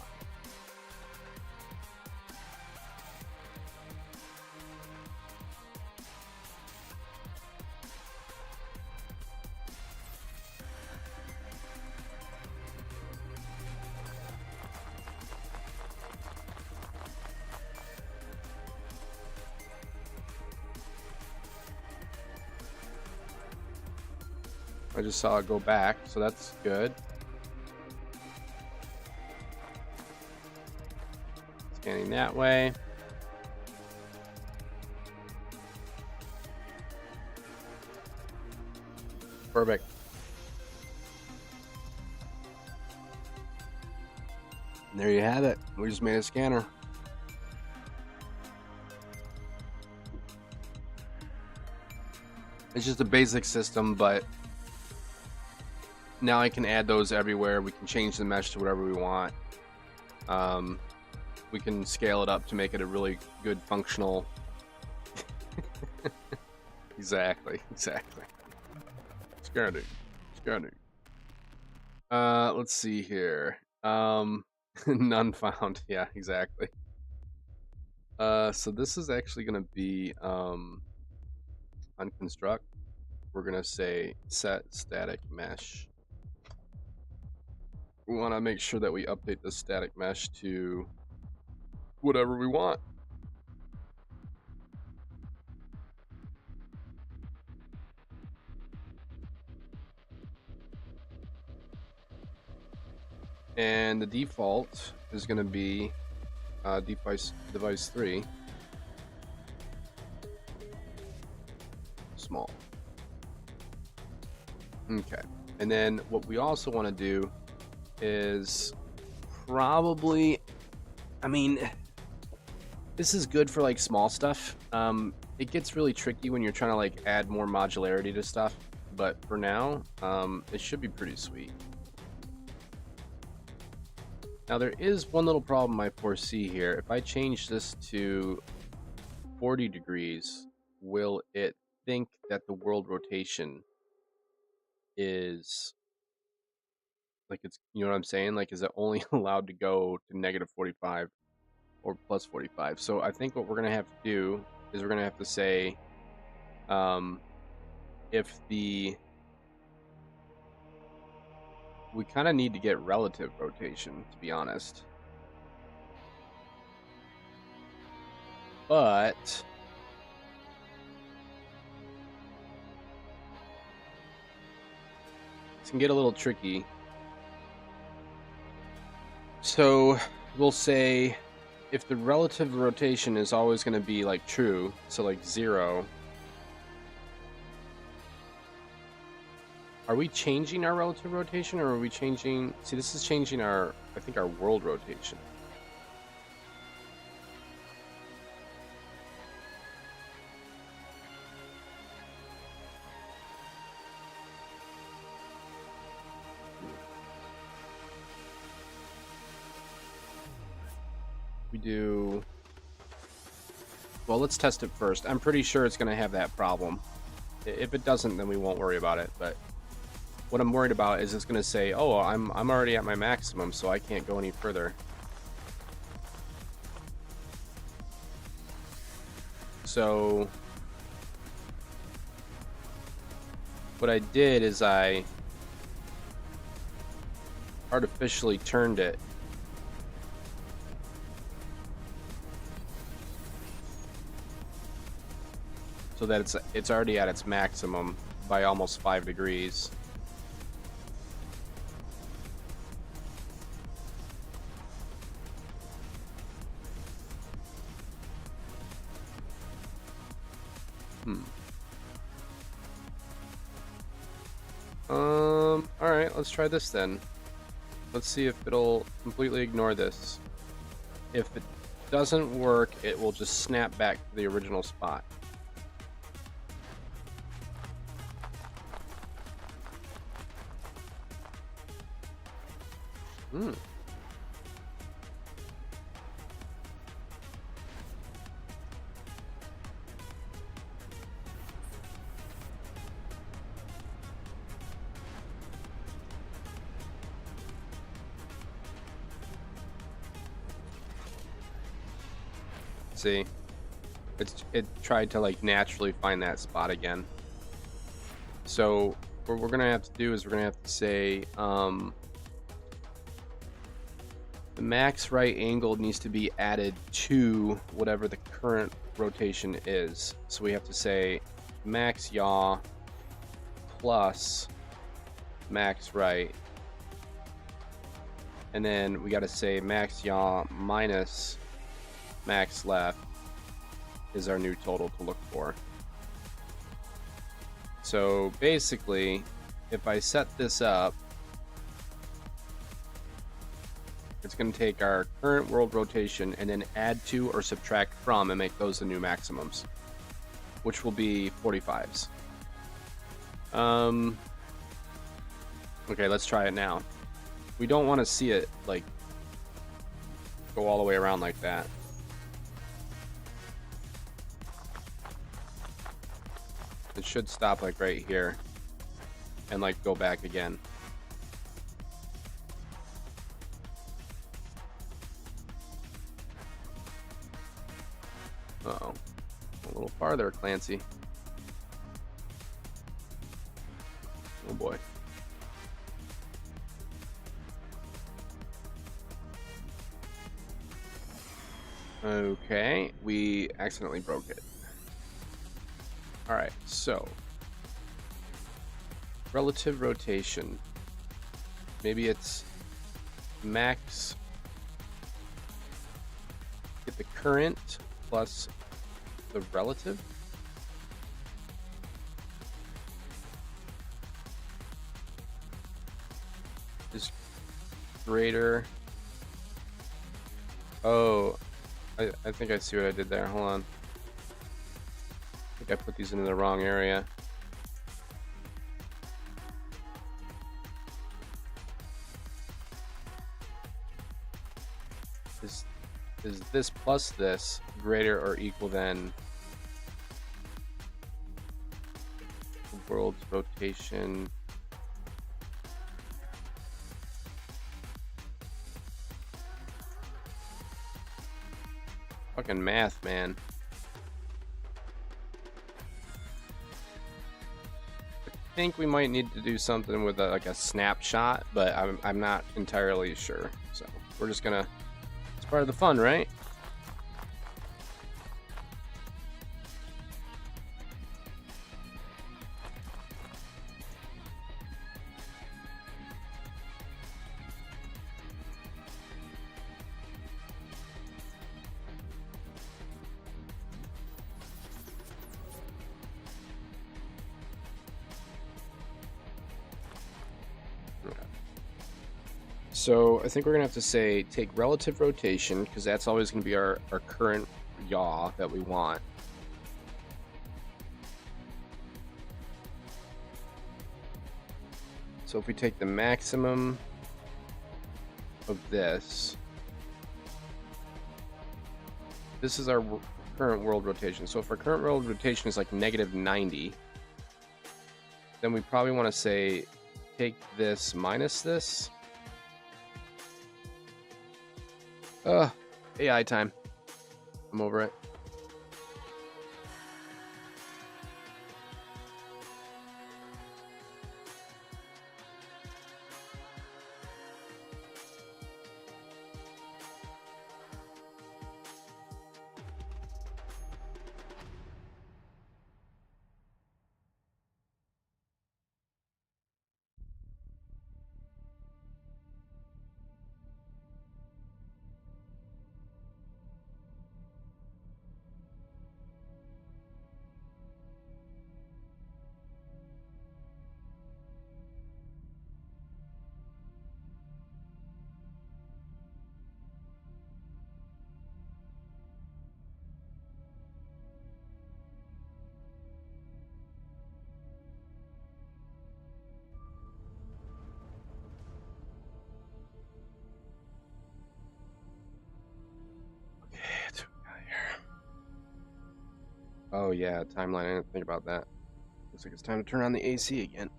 I just saw it go back, so that's good. Scanning that way. Perfect. And there you have it. We just made a scanner. It's just a basic system, but now I can add those everywhere. We can change the mesh to whatever we want. We can scale it up to make it a really good functional. Exactly. Scanning. Let's see here. None found. Yeah, exactly. So this is actually gonna be on construct. We're gonna say set static mesh. We want to make sure that we update the static mesh to whatever we want. And the default is going to be device 3 small. Okay, and then what we also want to do is probably, I mean, this is good for like small stuff. It gets really tricky when you're trying to like add more modularity to stuff, but for now, it should be pretty sweet. Now there is one little problem I foresee here. If I change this to 40 degrees, will it think that the world rotation is like, it's, you know what I'm saying? Like, is it only allowed to go to negative 45 or plus 45? So I think what we're going to have to do is we're going to have to say, if we kind of need to get relative rotation, to be honest. But it can get a little tricky. So we'll say if the relative rotation is always going to be like true, so like 0, are we changing our relative rotation, or are we changing? See, this is changing our, I think, our world rotation. We do. Well, let's test it first. I'm pretty sure it's going to have that problem. If it doesn't, then we won't worry about it. But what I'm worried about is it's going to say, "Oh, I'm already at my maximum, so I can't go any further." So what I did is I artificially turned it so that it's already at its maximum by almost 5 degrees. Alright, let's try this then. Let's see if it'll completely ignore this. If it doesn't work, it will just snap back to the original spot. See, it tried to like naturally find that spot again. So what we're gonna have to do is we're gonna have to say the max right angle needs to be added to whatever the current rotation is. So we have to say max yaw plus max right, and then we got to say max yaw minus max left is our new total to look for. So basically, if I set this up, it's going to take our current world rotation and then add to or subtract from and make those the new maximums, which will be 45s. Okay, let's try it now. We don't want to see it, like, go all the way around like that. It should stop, like, right here. And, like, go back again. Uh-oh. A little farther, Clancy. Oh, boy. Okay, we accidentally broke it. Alright, so relative rotation. Maybe it's max. Get the current plus the relative. Is greater. Oh, I think I see what I did there. Hold on. I think I put these into the wrong area. Is this plus this greater or equal than the world's rotation? Fucking math, man. I think we might need to do something with like a snapshot, but I'm not entirely sure. So we're just gonna. It's part of the fun, right? So I think we're gonna have to say take relative rotation because that's always gonna be our current yaw that we want. So if we take the maximum of this, this is our current world rotation. So if our current world rotation is like -90, then we probably want to say take this minus this. AI time. I'm over it. Oh yeah, timeline. I didn't think about that. Looks like it's time to turn on the AC again.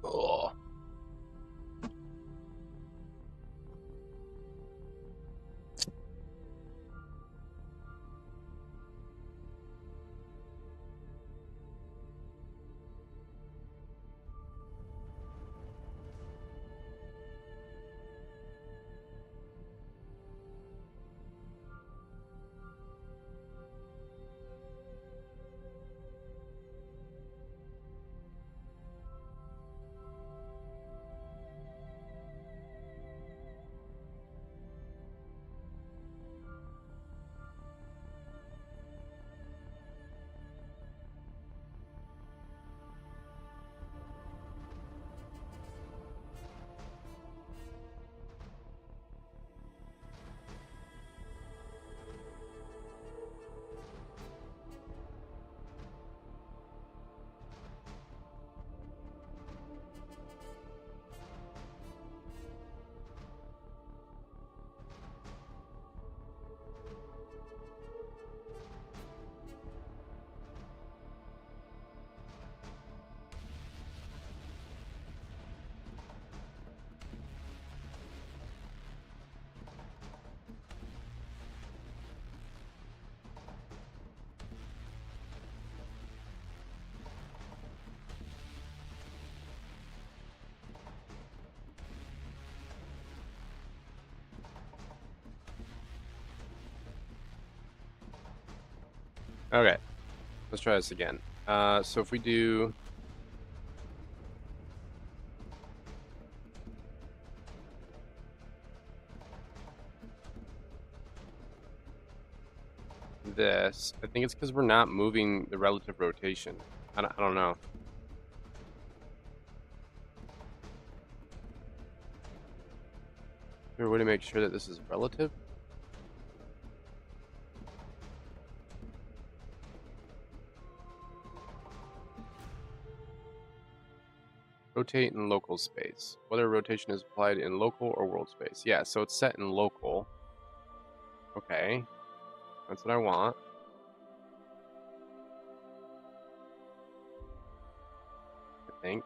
Oh. Okay, let's try this again. So if we do this, I think it's because we're not moving the relative rotation. I don't know. Is there a way to make sure that this is relative? Rotate in local space. Whether rotation is applied in local or world space. Yeah, so it's set in local. Okay, that's what I want. I think.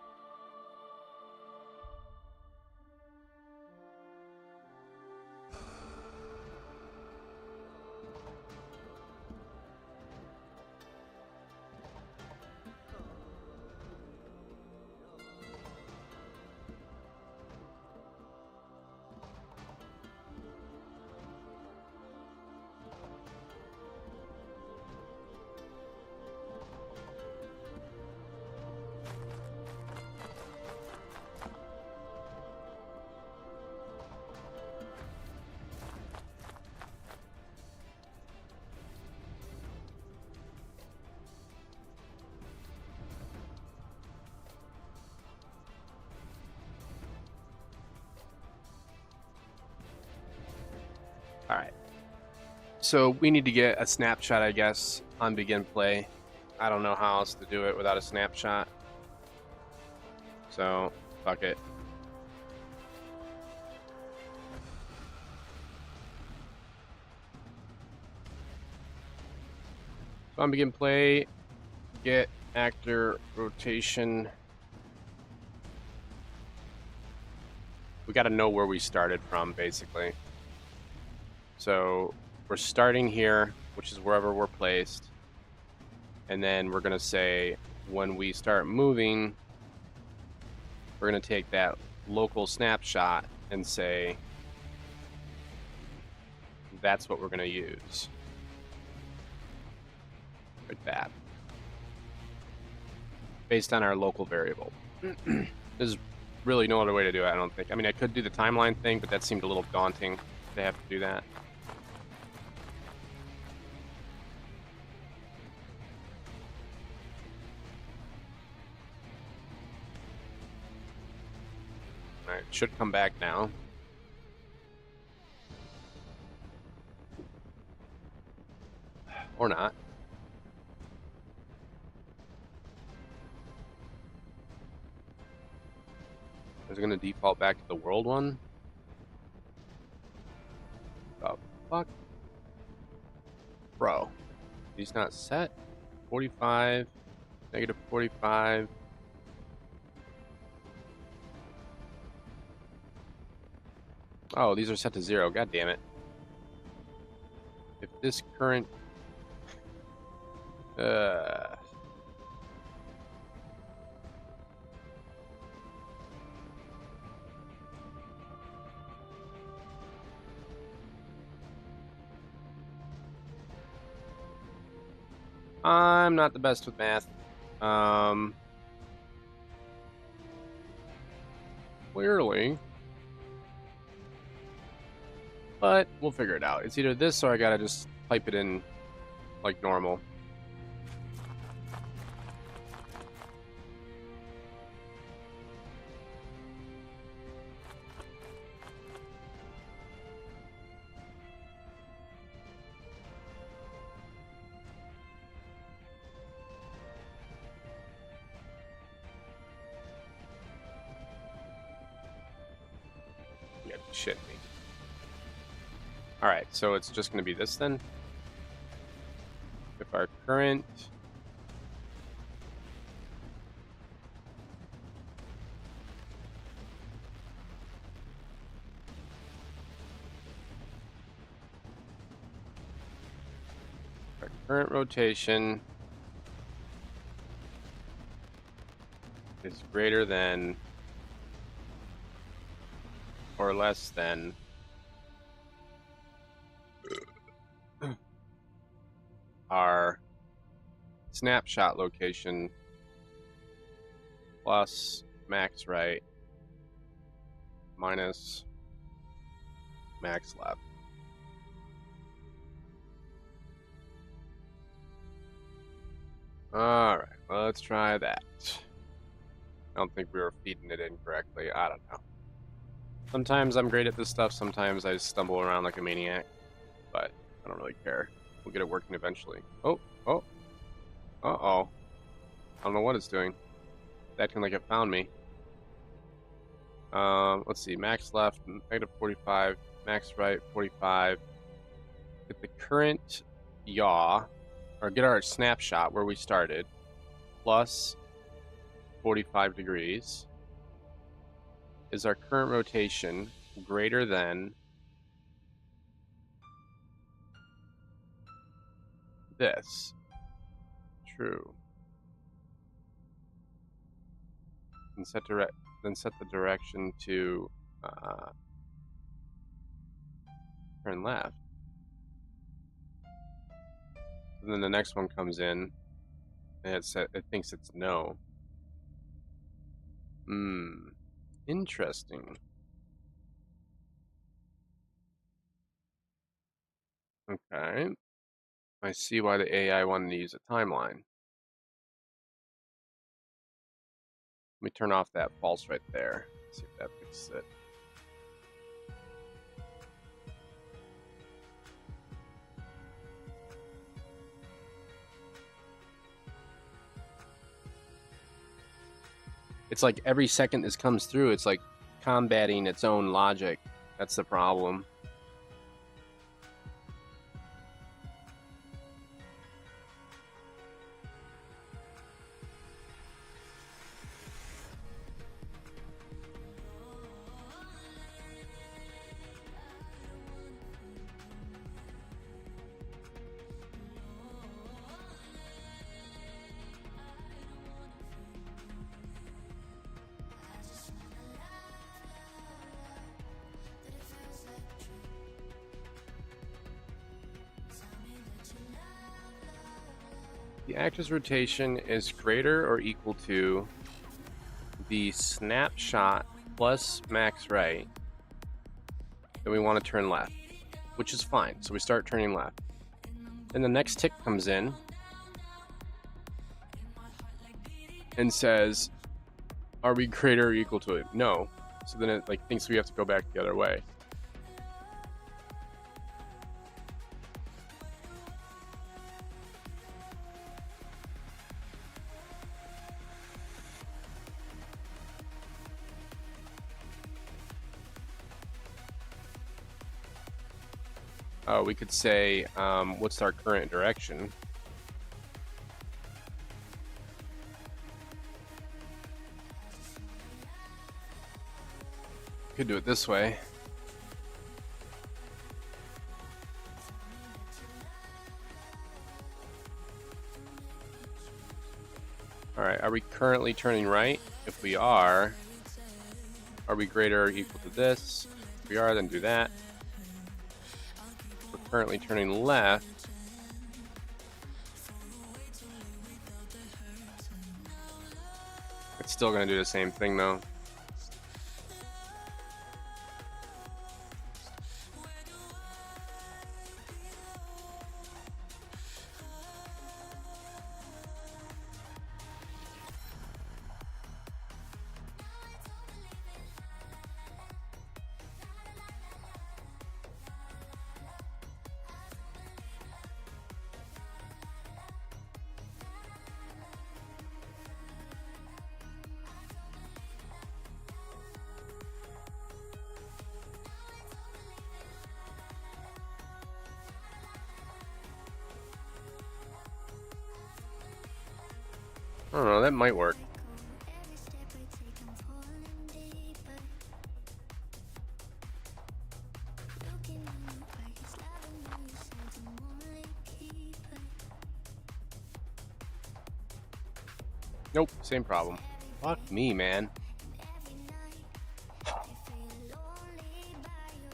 All right. So we need to get a snapshot, I guess, on begin play. I don't know how else to do it without a snapshot. So, fuck it. So on begin play, get actor rotation. We got to know where we started from, basically. So we're starting here, which is wherever we're placed. And then we're going to say when we start moving, we're going to take that local snapshot and say that's what we're going to use. Like that. Based on our local variable. There's really no other way to do it, I don't think. I mean, I could do the timeline thing, but that seemed a little daunting to have to do that. Alright, should come back now. Or not. Is it going to default back to the world one? The fuck? Bro. He's not set? 45, negative 45. Oh, these are set to 0. God damn it. If this current... I'm not the best with math. Clearly. But we'll figure it out. It's either this or I gotta just type it in like normal. Yeah, shit me. Alright, so it's just going to be this then. If our current... Our current rotation is greater than or less than our snapshot location plus max right minus max left. All right, let's try that. I don't think we were feeding it in correctly. I don't know. Sometimes I'm great at this stuff. Sometimes I stumble around like a maniac, but I don't really care. We'll get it working eventually. Oh. Uh-oh. I don't know what it's doing. It's acting like it found me. Let's see. Max left, negative 45. Max right, 45. Get the current yaw, or get our snapshot where we started, plus 45 degrees. Is our current rotation greater than this? True. And set the direction to turn left. And then the next one comes in, and it thinks it's no. Interesting. Okay. I see why the AI wanted to use a timeline. Let me turn off that false right there. See if that fixes it. It's like every second this comes through, it's like combating its own logic. That's the problem. The actor's rotation is greater or equal to the snapshot plus max right. Then we want to turn left, which is fine. So we start turning left. Then the next tick comes in and says, are we greater or equal to it? No. So then it like thinks we have to go back the other way. We could say, what's our current direction? Could do it this way. All right, are we currently turning right? If we are we greater or equal to this? If we are, then do that. We're currently turning left. It's still going to do the same thing though. I don't know, that might work. Nope, same problem. Fuck me, man.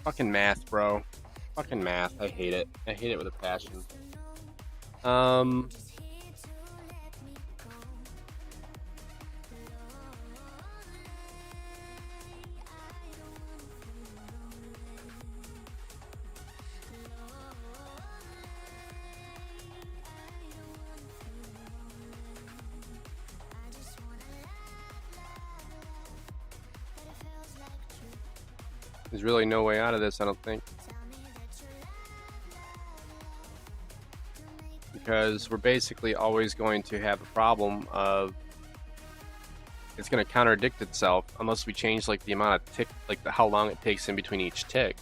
Fucking math, bro. Fucking math. I hate it. I hate it with a passion. There's really no way out of this, I don't think. Because we're basically always going to have a problem of it's going to contradict itself unless we change like the amount of tick, like how long it takes in between each tick.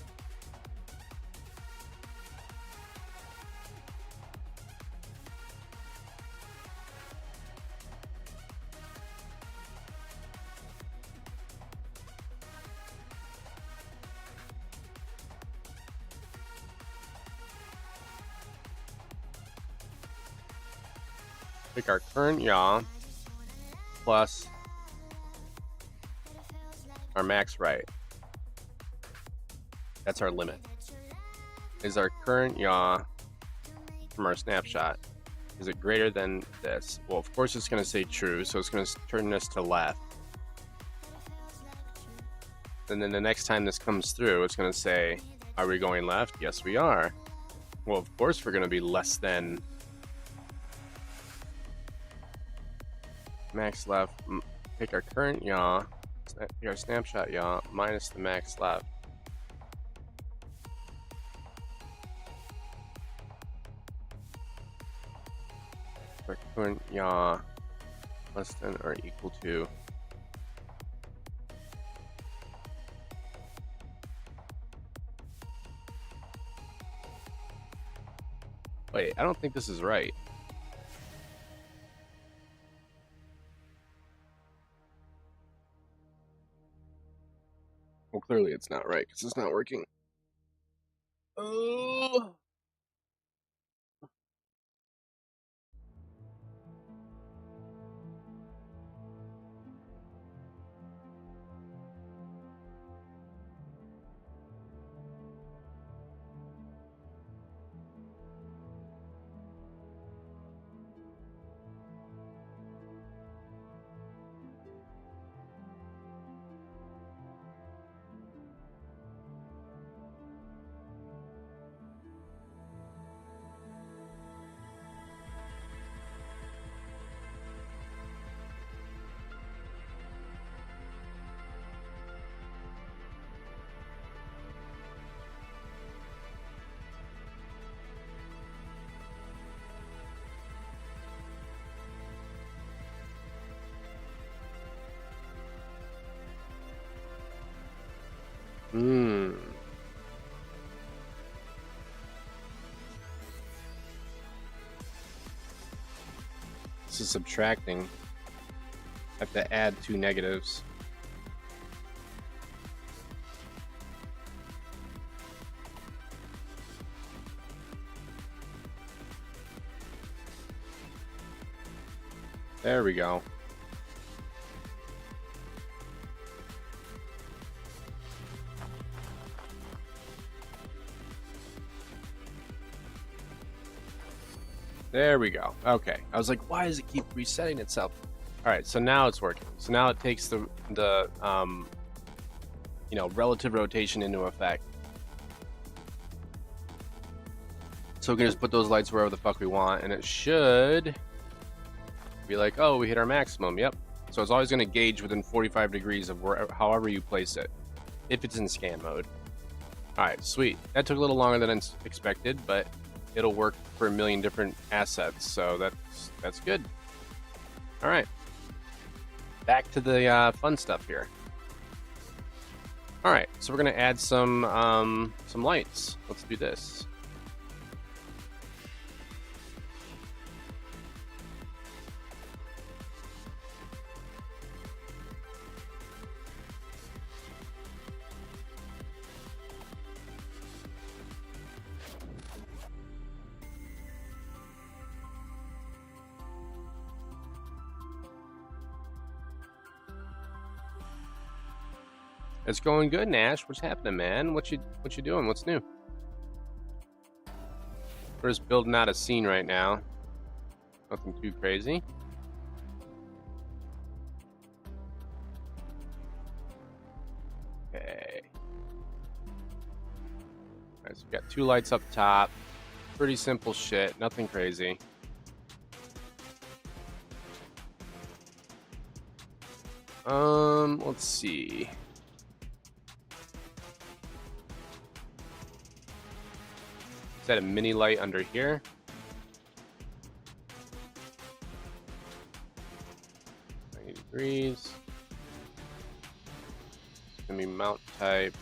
Pick our current yaw plus our max right. That's our limit. Is our current yaw from our snapshot, is it greater than this? Well, of course it's going to say true, so it's going to turn this to left. And then the next time this comes through, it's going to say, are we going left? Yes, we are. Well, of course we're going to be less than max left. Pick our current yaw, pick our snapshot yaw, minus the max left. Our current yaw less than or equal to wait, I don't think this is right. Well, clearly it's not right because it's not working. Oh. This is subtracting. I have to add 2 negatives. There we go. There we go. Okay. I was like, why does it keep resetting itself? All right, so now it's working. So now it takes the relative rotation into effect. So we can just put those lights wherever the fuck we want, and it should be like, oh, we hit our maximum. Yep. So it's always going to gauge within 45 degrees of wherever, however you place it, if it's in scan mode. All right, sweet. That took a little longer than expected, but it'll work for a million different assets, so that's good. All right, back to the fun stuff here. All right, so we're gonna add some lights. Let's do this. It's going good, Nash. What's happening, man? What you doing? What's new? We're just building out a scene right now. Nothing too crazy. Okay. All right, so we got 2 lights up top. Pretty simple shit. Nothing crazy. Let's see. Set a mini light under here. Degrees. It's gonna be mount type.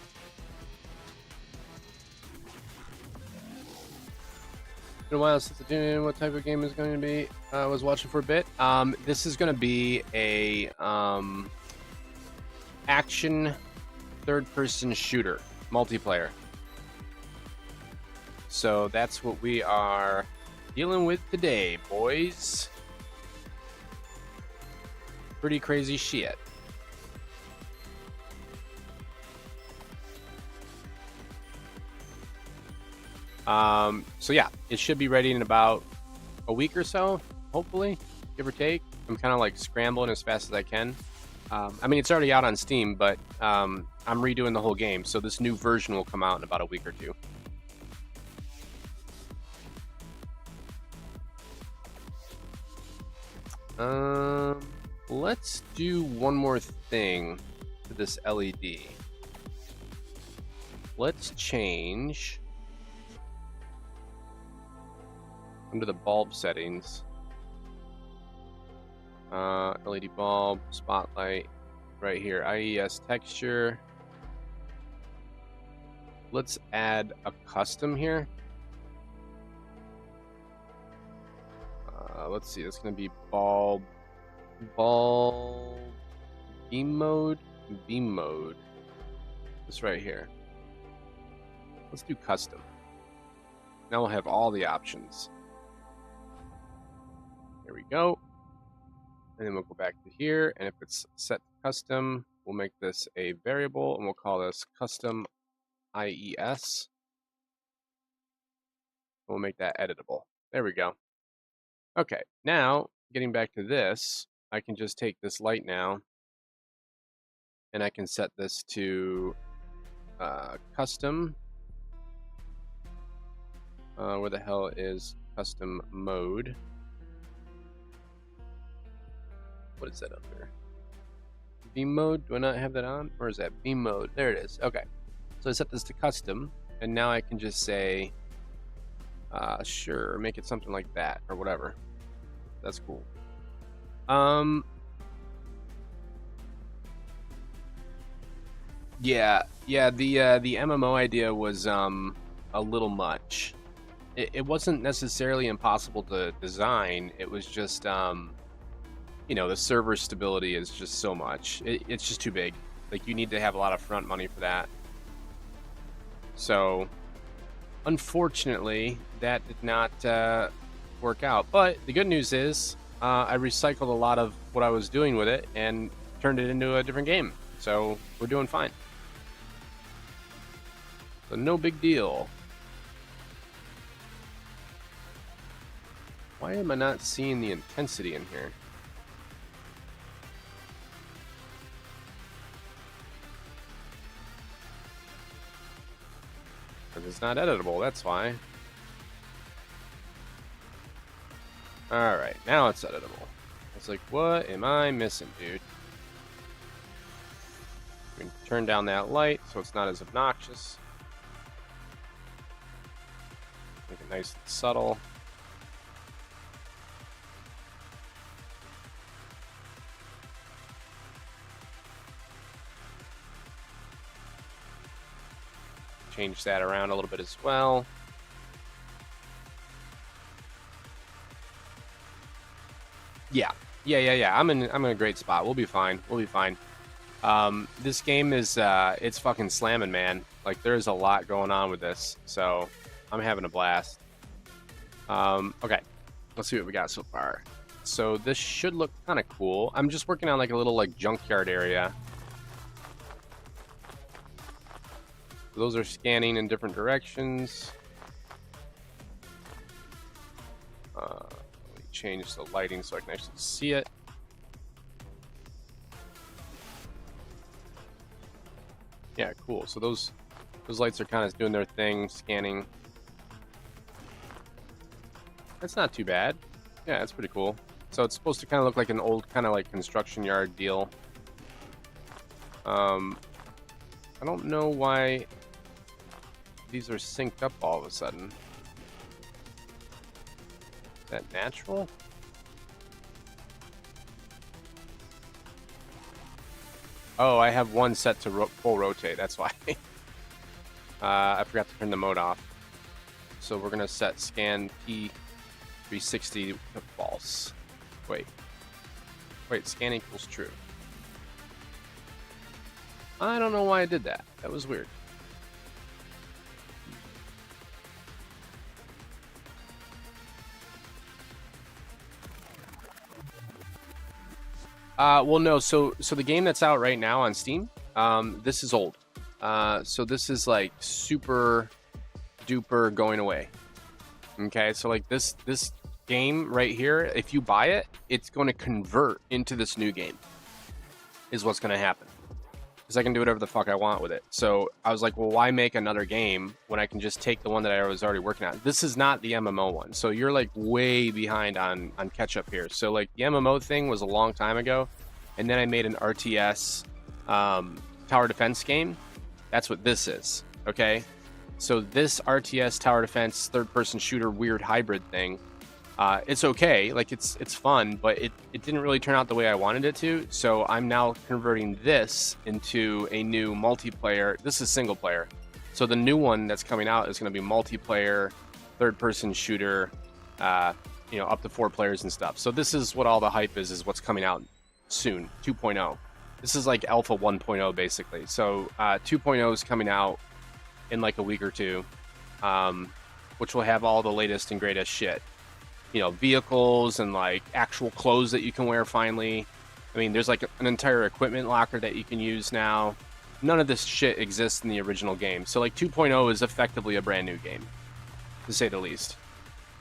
It's been a while since I did what type of game is going to be. I was watching for a bit. This is going to be a action third-person shooter multiplayer. So that's what we are dealing with today, boys. Pretty crazy shit. So yeah, it should be ready in about a week or so, hopefully, give or take. I'm kind of like scrambling as fast as I can. I mean, it's already out on Steam, but I'm redoing the whole game, so this new version will come out in about a week or two. Let's do one more thing to this LED. Let's change under the bulb settings. LED bulb, spotlight, right here, IES texture. Let's add a custom here. Let's see, it's gonna be bulb, beam mode. This right here. Let's do custom. Now we'll have all the options. There we go. And then we'll go back to here, and if it's set to custom, we'll make this a variable, and we'll call this custom IES. We'll make that editable. There we go. Okay, now getting back to this, I can just take this light now, and I can set this to custom. Where the hell is custom mode? What is that under? Beam mode? Do I not have that on? Or is that beam mode? There it is. Okay. So I set this to custom, and now I can just say, sure, make it something like that, or whatever. That's cool. Yeah, the MMO idea was a little much. It wasn't necessarily impossible to design. It was just you know, the server stability is just so much. It's just too big. Like, you need to have a lot of front money for that. So, unfortunately, that did not work out. But the good news is, I recycled a lot of what I was doing with it and turned it into a different game. So, we're doing fine. So, no big deal. Why am I not seeing the intensity in here? Because it's not editable, that's why. Alright, now it's editable. It's like, what am I missing, dude? We can turn down that light so it's not as obnoxious. Make it nice and subtle. Change that around a little bit as well. Yeah. I'm in a great spot. We'll be fine. This game is it's fucking slamming, man. Like, there's a lot going on with this, so I'm having a blast. Okay, let's see what we got so far. So this should look kind of cool. I'm just working on like a little like junkyard area. Those are scanning in different directions. Let me change the lighting so I can actually see it. Yeah, cool. So those lights are kind of doing their thing, scanning. That's not too bad. Yeah, that's pretty cool. So it's supposed to kind of look like an old kind of like construction yard deal. I don't know why these are synced up all of a sudden. Is that natural? Oh, I have one set to full rotate. That's why. I forgot to turn the mode off. So we're gonna set scan P360 to false. Wait, scan equals true. I don't know why I did that. That was weird. Well, no. So the game that's out right now on Steam, this is old. So this is like super duper going away. Okay, so like this game right here, if you buy it, it's going to convert into this new game. Is what's going to happen. Because I can do whatever the fuck I want with it. So I was like, well, why make another game when I can just take the one that I was already working on? This is not the MMO one. So you're like way behind on catch up here. So like the MMO thing was a long time ago. And then I made an RTS tower defense game. That's what this is. Okay. So this RTS tower defense third person shooter weird hybrid thing, it's okay, like it's fun, but it didn't really turn out the way I wanted it to. So I'm now converting this into a new multiplayer. This is single player. So the new one that's coming out is going to be multiplayer, third person shooter, up to 4 players and stuff. So this is what all the hype is what's coming out soon, 2.0. This is like alpha 1.0 basically. So 2.0 is coming out in like a week or two, which will have all the latest and greatest shit. Vehicles and like actual clothes that you can wear finally. I mean, there's like an entire equipment locker that you can use now. None of this shit exists in the original game. So like 2.0 is effectively a brand new game, to say the least.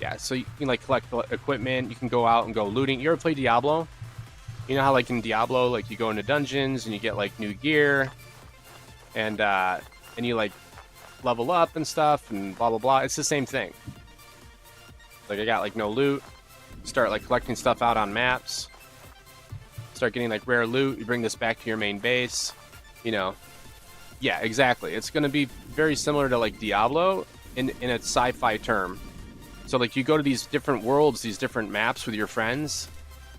Yeah, so you can like collect equipment, you can go out and go looting. You ever play Diablo? You know how like in Diablo, like you go into dungeons and you get like new gear and you like level up and stuff and blah blah blah. It's the same thing. Like I got like no loot, start like collecting stuff out on maps, start getting like rare loot, you bring this back to your main base, yeah, exactly. It's going to be very similar to like Diablo in a sci-fi term. So like you go to these different worlds, these different maps with your friends,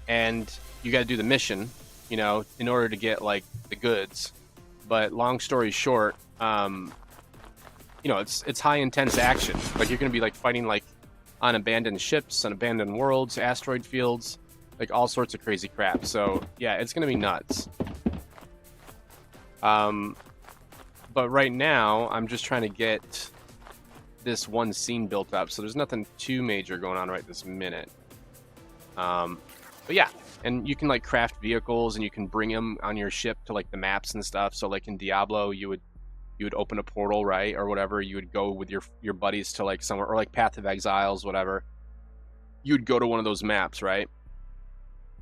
and you got to do the mission, in order to get like the goods. But long story short, it's high intense action. Like you're going to be like fighting like on abandoned ships, on abandoned worlds, asteroid fields, like all sorts of crazy crap. So yeah, it's gonna be nuts. But right now I'm just trying to get this one scene built up. So there's nothing too major going on right this minute. But yeah, and you can like craft vehicles and you can bring them on your ship to like the maps and stuff. So like in Diablo, you would open a portal, right, or whatever. You would go with your buddies to like somewhere, or like Path of Exiles, whatever. You'd go to one of those maps, right?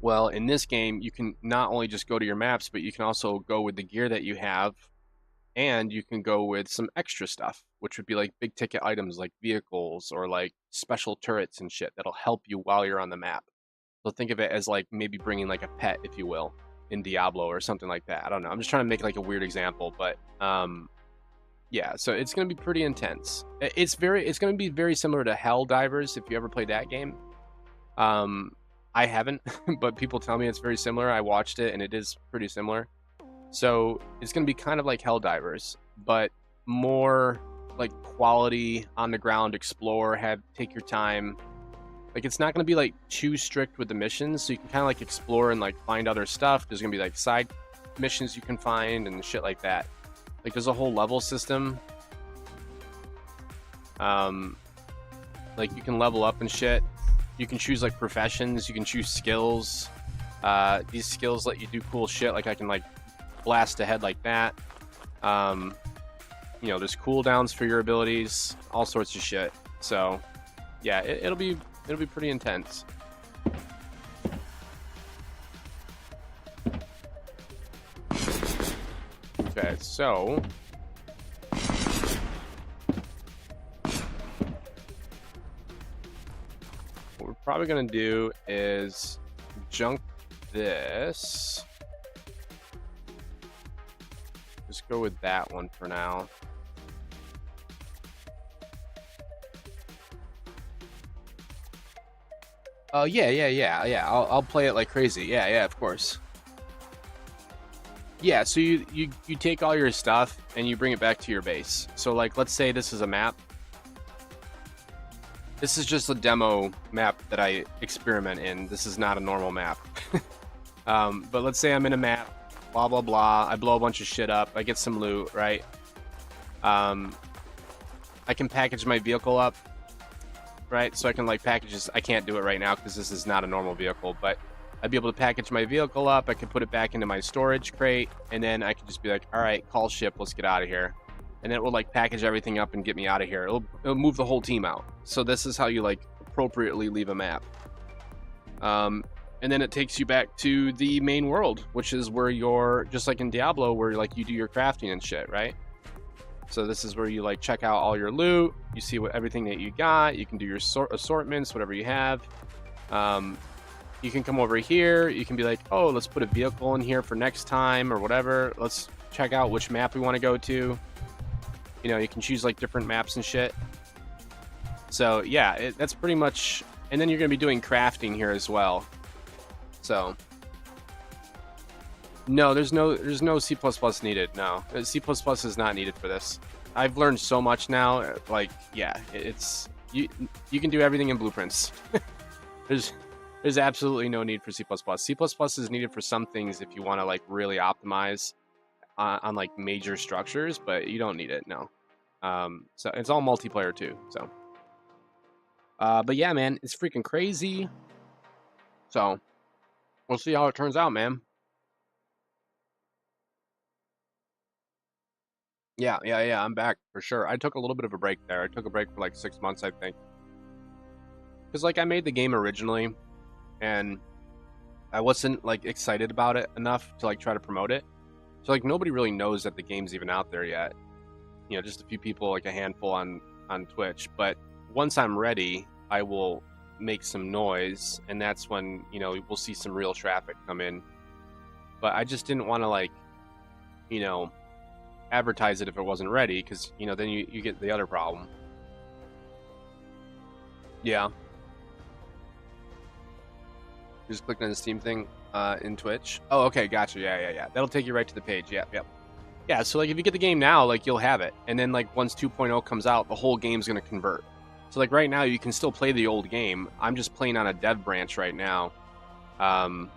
Well, in this game, you can not only just go to your maps, but you can also go with the gear that you have, and you can go with some extra stuff, which would be like big ticket items like vehicles or like special turrets and shit that'll help you while you're on the map. So think of it as like maybe bringing like a pet, if you will, in Diablo or something like that. I don't know. I'm just trying to make like a weird example, but yeah, so it's going to be pretty intense. It's going to be very similar to Helldivers, if you ever played that game. I haven't, but people tell me it's very similar. I watched it, and it is pretty similar. So it's going to be kind of like Helldivers, but more like quality, on the ground, explore, take your time. Like it's not going to be like too strict with the missions, so you can kind of like explore and like find other stuff. There's going to be like side missions you can find and shit like that. Like there's a whole level system. Like you can level up and shit. You can choose like professions. You can choose skills. These skills let you do cool shit. Like I can like blast ahead like that. There's cooldowns for your abilities. All sorts of shit. So yeah, it'll be pretty intense. Okay, so what we're probably going to do is junk this. Just go with that one for now. Oh yeah. I'll play it like crazy. Yeah, of course. Yeah, so you take all your stuff and you bring it back to your base. So like, let's say this is a map. This is just a demo map that I experiment in. This is not a normal map. But let's say I'm in a map, blah blah blah. I blow a bunch of shit up. I get some loot, right? I can package my vehicle up, right? So I can like package this. I can't do it right now because this is not a normal vehicle, but I'd be able to package my vehicle up. I can put it back into my storage crate, and then I can just be like, all right, call ship, let's get out of here. And it will like package everything up and get me out of here. It'll move the whole team out. So this is how you like appropriately leave a map. And then it takes you back to the main world, which is where you're just like in Diablo, where like you do your crafting and shit, right? So this is where you like check out all your loot. You see what everything that you got. You can do your assortments, whatever you have. You can come over here. You can be like, oh, let's put a vehicle in here for next time or whatever. Let's check out which map we want to go to. You know, you can choose like different maps and shit. So yeah, that's pretty much. And then you're going to be doing crafting here as well. So no, there's no C++ needed. No, C++ is not needed for this. I've learned so much now. Like, yeah, it's you can do everything in blueprints. There's absolutely no need for C++. C++ is needed for some things if you want to like really optimize on like major structures, but you don't need it. No. So it's all multiplayer too. So, but yeah, man, it's freaking crazy. So we'll see how it turns out, man. Yeah. I'm back for sure. I took a little bit of a break there. I took a break for like 6 months, I think, because like I made the game originally, and I wasn't like excited about it enough to like try to promote it. So like nobody really knows that the game's even out there yet. You know, just a few people, like a handful on Twitch. But once I'm ready, I will make some noise, and that's when, you know, we'll see some real traffic come in. But I just didn't want to like, you know, advertise it if it wasn't ready, because, you know, then you get the other problem. Yeah. Just click on the Steam thing in Twitch. Oh, okay, gotcha. Yeah. That'll take you right to the page. Yep. Yeah, so like if you get the game now, like you'll have it. And then like once 2.0 comes out, the whole game's going to convert. So like right now you can still play the old game. I'm just playing on a dev branch right now. And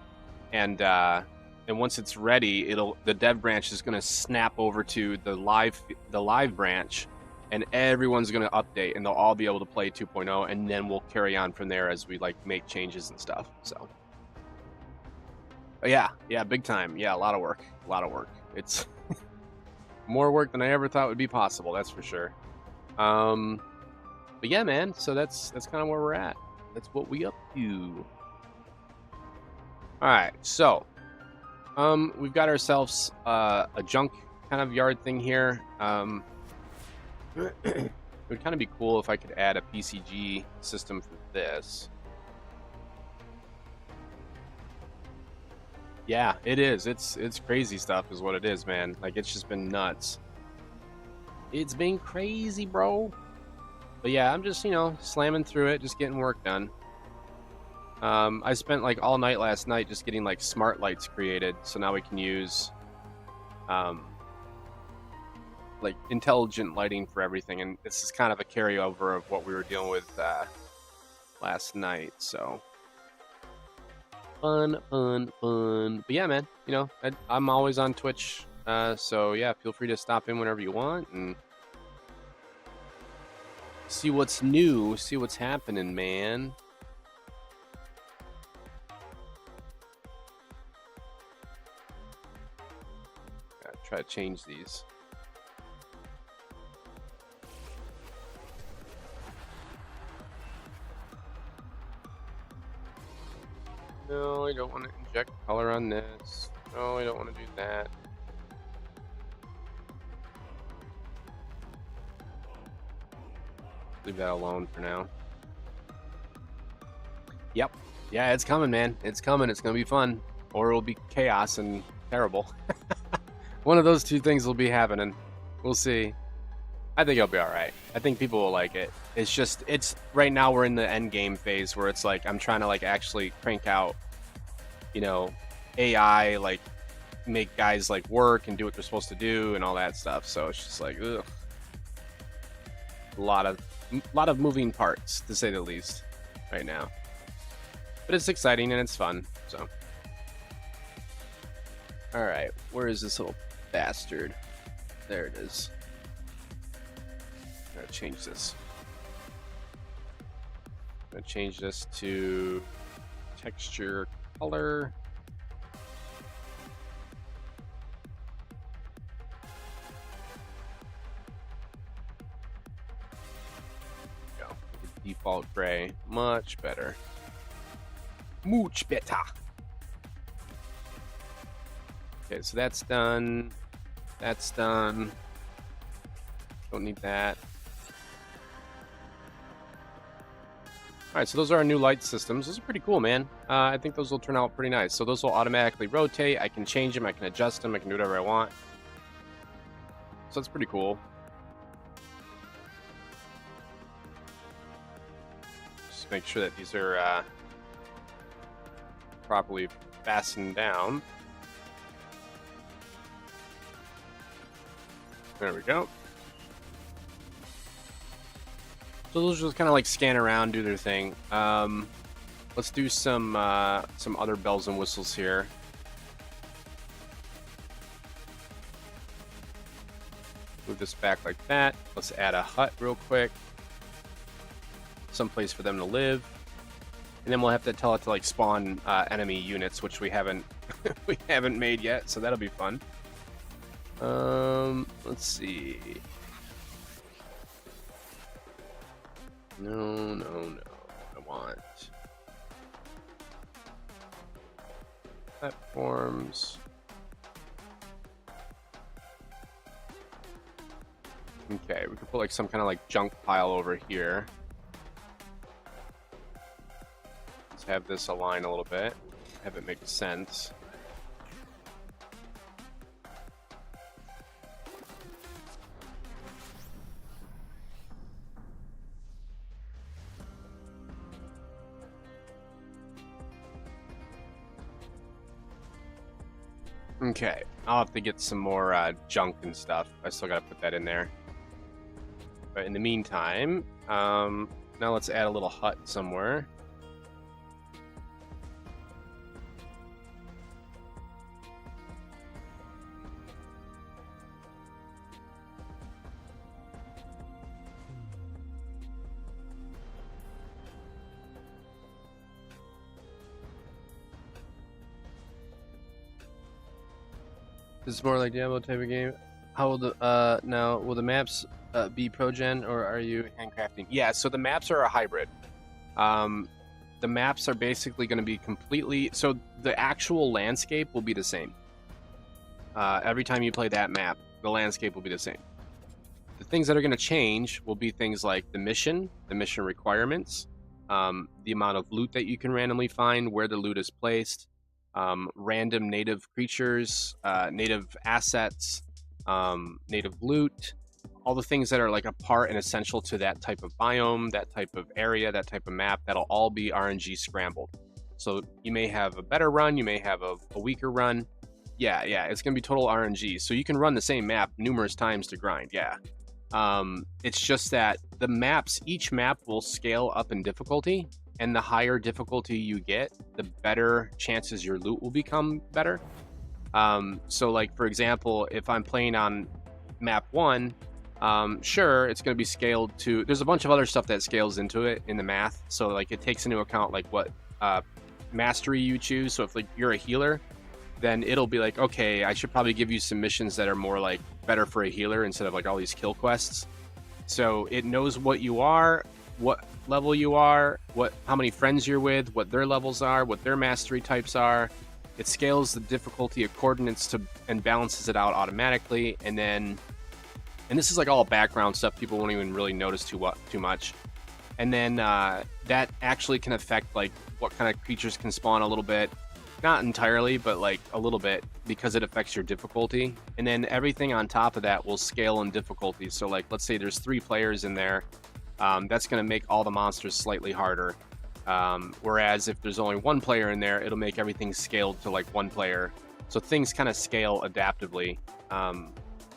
once it's ready, the dev branch is going to snap over to the live branch, and everyone's going to update, and they'll all be able to play 2.0, and then we'll carry on from there as we like make changes and stuff. So yeah, big time. Yeah, a lot of work. It's more work than I ever thought would be possible, that's for sure. But yeah, man, so that's kind of where we're at. That's what we up to. All right, so we've got ourselves a junk kind of yard thing here. It would kind of be cool if I could add a PCG system for this. Yeah, it is. It's crazy stuff is what it is, man. Like, it's just been nuts. It's been crazy, bro. But yeah, I'm just, you know, slamming through it, just getting work done. I spent like all night last night just getting like smart lights created, so now we can use like intelligent lighting for everything, and this is kind of a carryover of what we were dealing with last night. So fun. But yeah, man, you know, I'm always on Twitch, so yeah, feel free to stop in whenever you want and see what's new, see what's happening, man. Gotta try to change these. No, I don't want to inject color on this. No, I don't want to do that. Leave that alone for now. Yep. Yeah, it's coming, man. It's coming. It's going to be fun. Or it'll be chaos and terrible. One of those two things will be happening. We'll see. I think it'll be all right. I think people will like it. It's just, it's right now we're in the end game phase where it's like I'm trying to like actually crank out, you know, AI, like make guys like work and do what they're supposed to do and all that stuff. So it's just like, ugh, a lot of moving parts to say the least right now. But it's exciting and it's fun. So, all right, where is this little bastard? There it is. I'm gonna change this. I'm gonna change this to texture color. Go. Default gray, much better. Much better. Okay, so that's done. That's done. Don't need that. All right, so those are our new light systems. Those are pretty cool, man. I think those will turn out pretty nice. So those will automatically rotate. I can change them. I can adjust them. I can do whatever I want. So that's pretty cool. Just make sure that these are properly fastened down. There we go. So those just kind of like scan around, do their thing. Let's do some other bells and whistles here. Move this back like that. Let's add a hut real quick. Someplace for them to live. And then we'll have to tell it to like spawn enemy units, which we haven't made yet, so that'll be fun. Let's see. No. I want platforms. Okay, we could put like some kind of like junk pile over here. Let's have this align a little bit, have it make sense. Okay, I'll have to get some more junk and stuff. I still gotta put that in there. But in the meantime, now let's add a little hut somewhere. This is more like Diablo type of game. How will the now will the maps be pro-gen or are you handcrafting? Yeah, so the maps are a hybrid. The maps are basically going to be completely, so the actual landscape will be the same. Every time you play that map, the landscape will be the same. The things that are going to change will be things like the mission requirements, the amount of loot that you can randomly find, where the loot is placed, random native creatures, native assets, native loot, all the things that are like a part and essential to that type of biome, that type of area, that type of map, that'll all be RNG scrambled. So you may have a better run, you may have a weaker run. Yeah, it's gonna be total RNG. So you can run the same map numerous times to grind, yeah. It's just that the maps, each map will scale up in difficulty, and the higher difficulty you get, the better chances your loot will become better. So like, for example, if I'm playing on map 1, sure, it's going to be scaled to, there's a bunch of other stuff that scales into it in the math. So like it takes into account like what mastery you choose. So if like you're a healer, then it'll be like, okay, I should probably give you some missions that are more like better for a healer instead of like all these kill quests. So it knows what you are, what level you are, how many friends you're with, what their levels are, what their mastery types are. It scales the difficulty of coordinates to and balances it out automatically. And this is like all background stuff people won't even really notice too much. And then that actually can affect like what kind of creatures can spawn a little bit. Not entirely, but like a little bit, because it affects your difficulty. And then everything on top of that will scale in difficulty. So like, let's say there's 3 players in there, that's going to make all the monsters slightly harder. Whereas if there's only 1 player in there, it'll make everything scaled to like 1 player. So things kind of scale adaptively,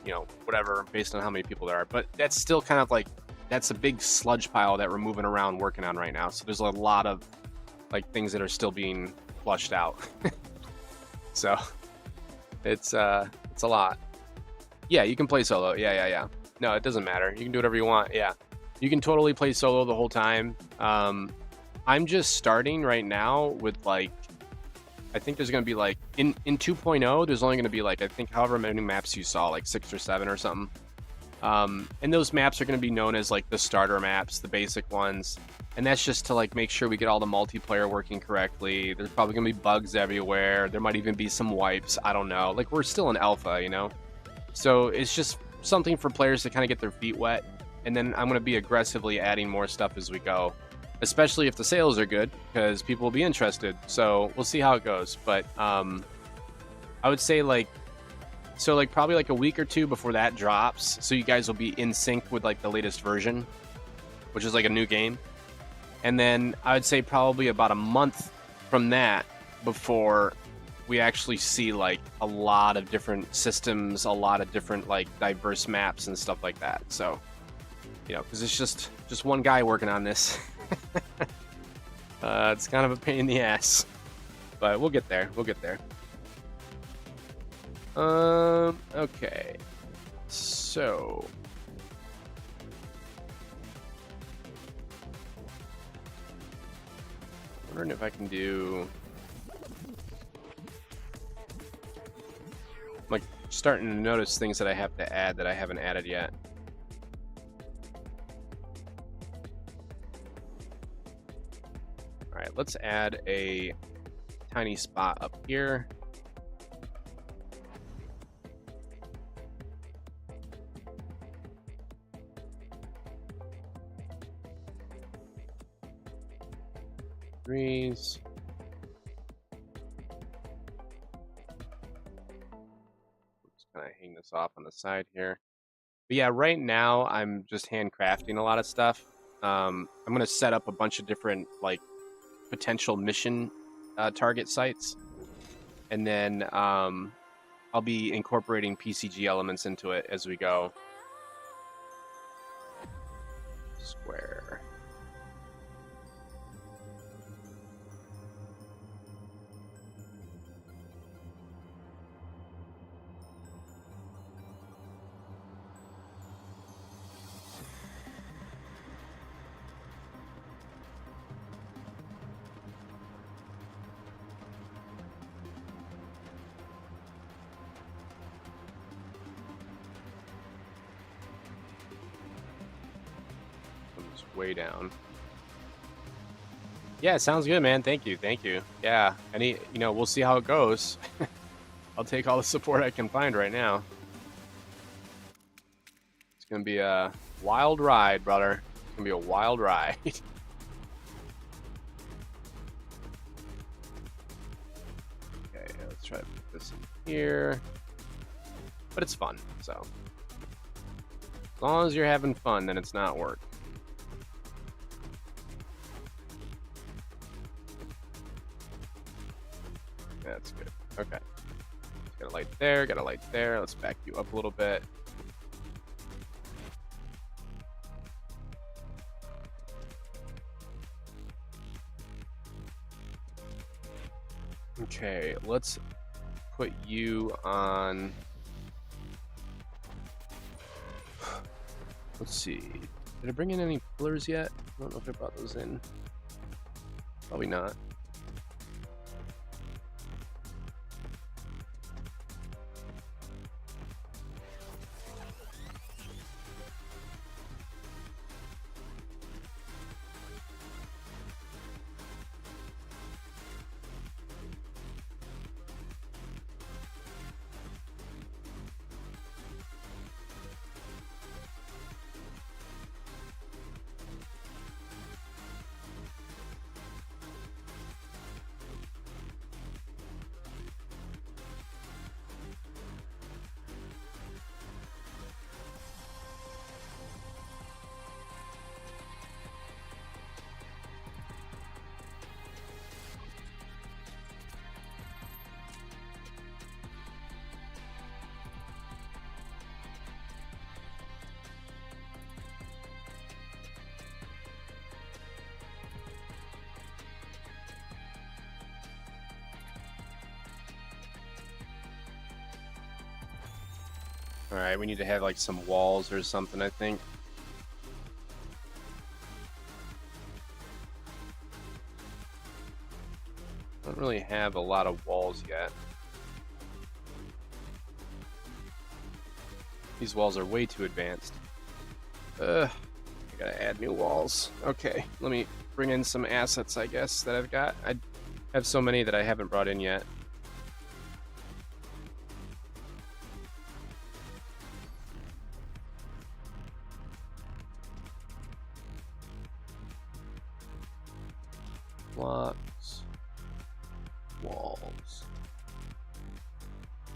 you know, whatever, based on how many people there are. But that's still kind of like, that's a big sludge pile that we're moving around working on right now. So there's a lot of like things that are still being flushed out. So it's a lot. Yeah, you can play solo. Yeah. No, it doesn't matter. You can do whatever you want. Yeah, you can totally play solo the whole time. I'm just starting right now with like, I think there's going to be like in 2.0 there's only going to be like, I think however many maps you saw, like 6 or 7 or something. And those maps are going to be known as like the starter maps, the basic ones. And that's just to like make sure we get all the multiplayer working correctly. There's probably going to be bugs everywhere. There might even be some wipes. I don't know. Like, we're still in alpha, you know? So it's just something for players to kind of get their feet wet. And then I'm going to be aggressively adding more stuff as we go, especially if the sales are good, because people will be interested. So we'll see how it goes. But I would say like, so like probably like a week or 2 before that drops, so you guys will be in sync with like the latest version, which is like a new game. And then I would say probably about a month from that before we actually see like a lot of different systems, a lot of different like diverse maps and stuff like that. So, you know, because it's just one guy working on this. It's kind of a pain in the ass, but we'll get there. We'll get there. Okay. So wondering if I can do, I'm like starting to notice things that I have to add that I haven't added yet. All right, let's add a tiny spot up here. Just kind of hang this off on the side here. But yeah, right now I'm just handcrafting a lot of stuff. I'm gonna set up a bunch of different like potential mission target sites, and then I'll be incorporating PCG elements into it as we go. Square. Way down. Yeah, sounds good, man. Thank you. Yeah, we'll see how it goes. I'll take all the support I can find right now. It's gonna be a wild ride, brother. It's gonna be a wild ride. Okay, let's try to put this in here. But it's fun, so as long as you're having fun, then it's not work. That's good. Okay. Got a light there, got a light there. Let's back you up a little bit. Okay, let's put you on. Let's see. Did I bring in any pillars yet? I don't know if I brought those in. Probably not. All right, we need to have like some walls or something, I think. Don't really have a lot of walls yet. These walls are way too advanced. I gotta add new walls. Okay, let me bring in some assets, I guess, that I've got. I have so many that I haven't brought in yet. Blocks. Walls.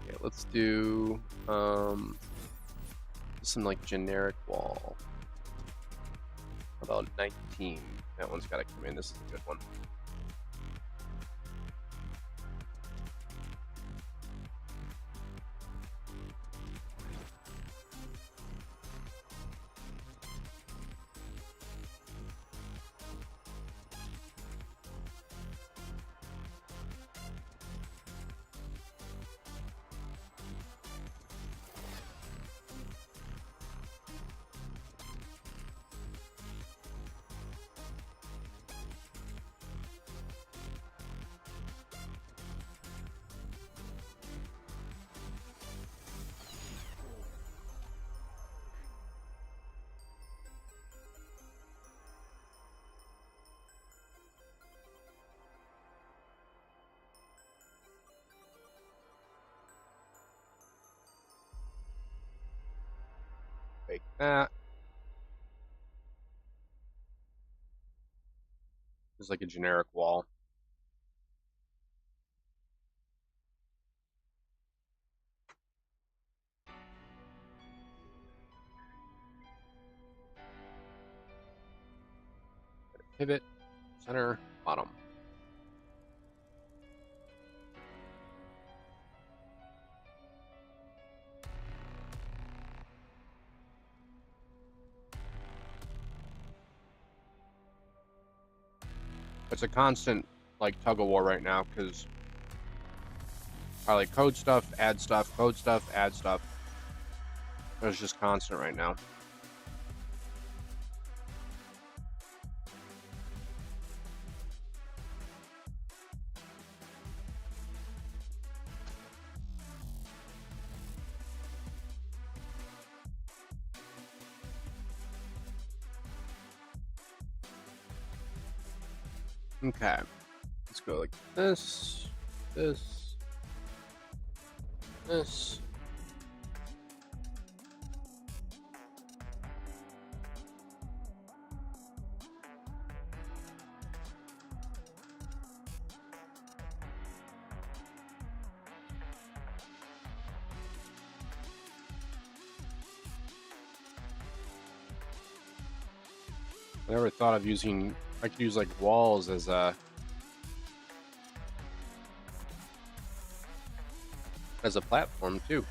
Okay, let's do some like generic wall. About 19. That one's got to come in. This is a good one. Like that. It's like a generic wall. Pivot, center, bottom. It's a constant like tug of war right now because I like code stuff, add stuff, code stuff, add stuff. It's just constant right now. Okay, let's go like this, this, this. I never thought of using. I could use like walls as a platform too.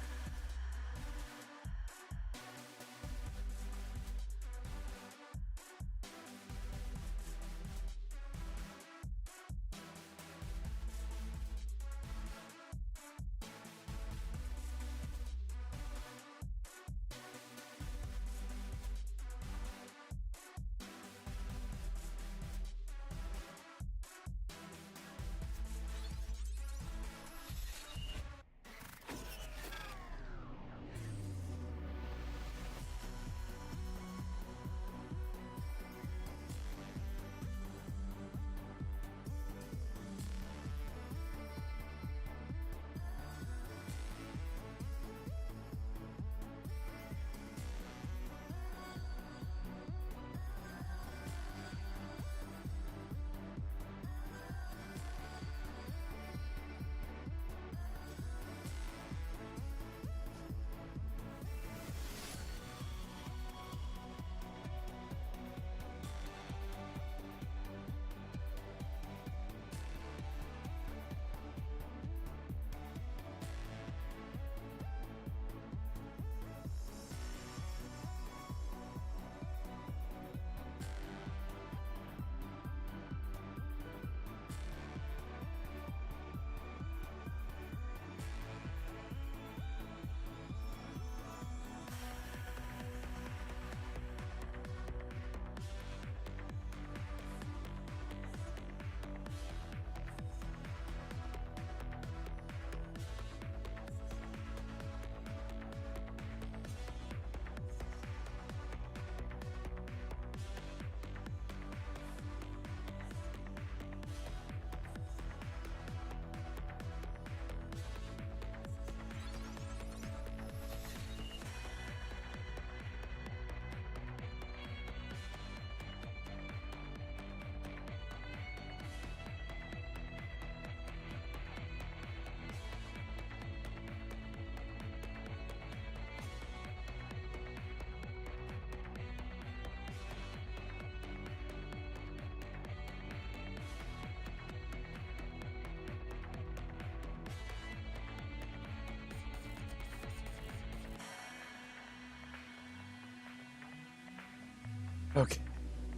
Okay,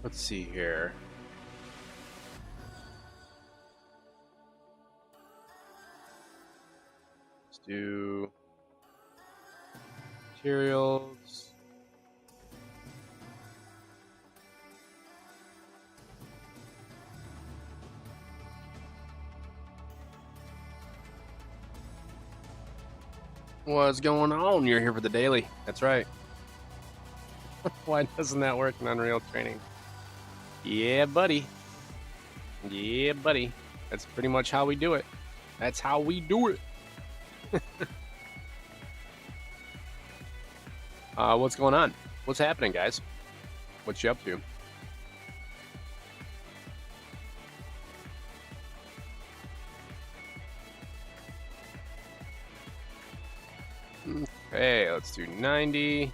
let's see here. Let's do materials. What's going on? You're here for the daily. That's right. Why doesn't that work in Unreal Training? Yeah, buddy. Yeah, buddy. That's pretty much how we do it. That's how we do it. What's going on? What's happening, guys? What you up to? Okay, let's do 90.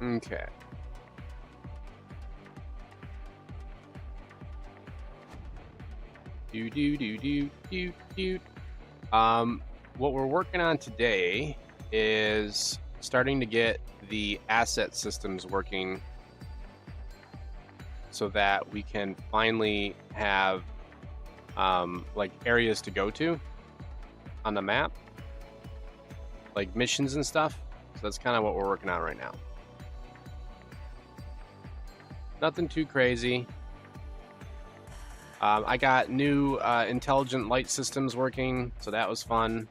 Okay. What we're working on today is starting to get the asset systems working so that we can finally have like areas to go to on the map, like missions and stuff. So that's kind of what we're working on right now. Nothing too crazy. I got new intelligent light systems working, so that was fun.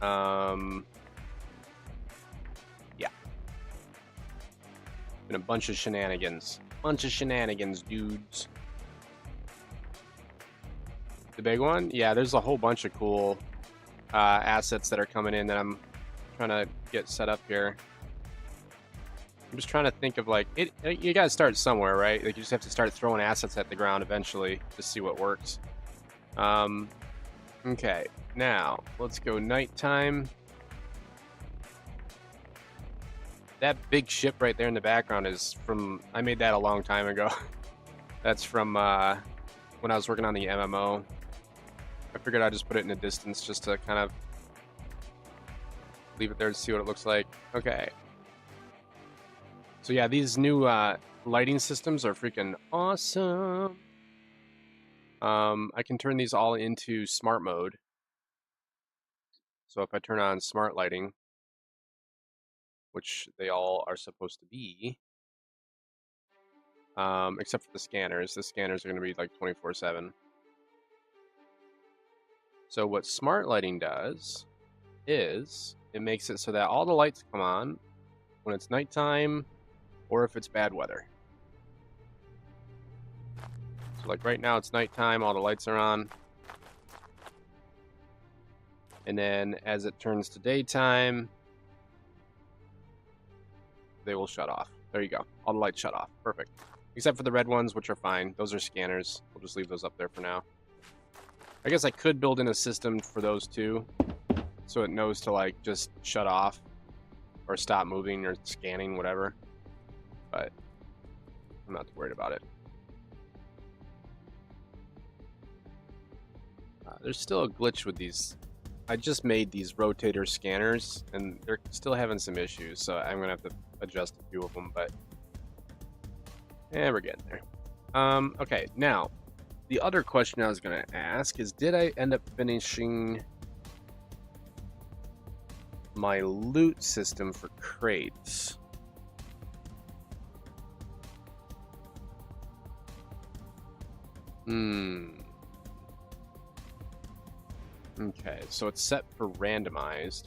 Yeah. Been a bunch of shenanigans. Dudes. The big one? Yeah, there's a whole bunch of cool assets that are coming in that I'm trying to get set up here. I'm just trying to think of like it. You gotta start somewhere, right? Like you just have to start throwing assets at the ground eventually to see what works. Okay, now let's go nighttime. That big ship right there in the background is from. I made that a long time ago. That's from when I was working on the MMO. I figured I'd just put it in the distance just to kind of leave it there to see what it looks like. Okay. So yeah, these new lighting systems are freaking awesome. I can turn these all into smart mode. So if I turn on smart lighting, which they all are supposed to be, except for the scanners. The scanners are going to be like 24/7. So what smart lighting does is it makes it so that all the lights come on when it's nighttime or if it's bad weather. So like right now it's nighttime, all the lights are on. And then as it turns to daytime, they will shut off. There you go. All the lights shut off. Perfect. Except for the red ones, which are fine. Those are scanners. We'll just leave those up there for now. I guess I could build in a system for those too, so it knows to like just shut off or stop moving or scanning, whatever. But I'm not too worried about it. There's still a glitch with these. I just made these rotator scanners, and they're still having some issues, so I'm gonna have to adjust a few of them. But we're getting there. Okay, now the other question I was gonna ask is, did I end up finishing my loot system for crates? Okay, so it's set for randomized.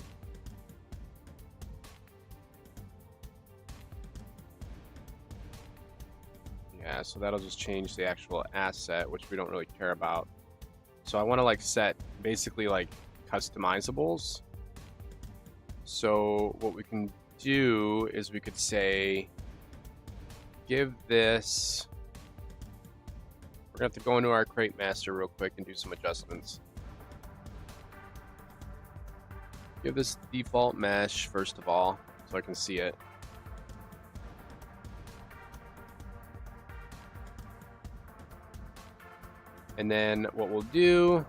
Yeah, so that'll just change the actual asset, which we don't really care about. So I want to like set basically like customizables. So what we can do is we could say give this... We're going to have to go into our crate master real quick and do some adjustments. Give this default mesh, first of all, so I can see it. And then what we'll do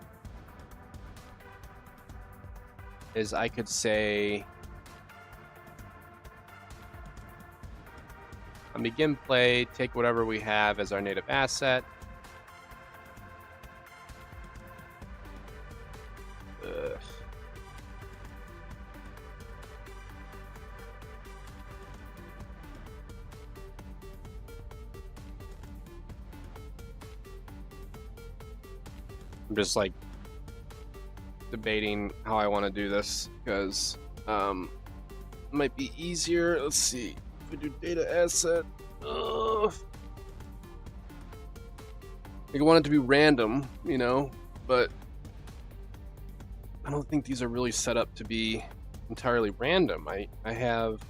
is I could say on begin play, take whatever we have as our native asset. I'm just like debating how I want to do this because it might be easier. Let's see if we do data asset. I want it to be random, you know, but I don't think these are really set up to be entirely random. I have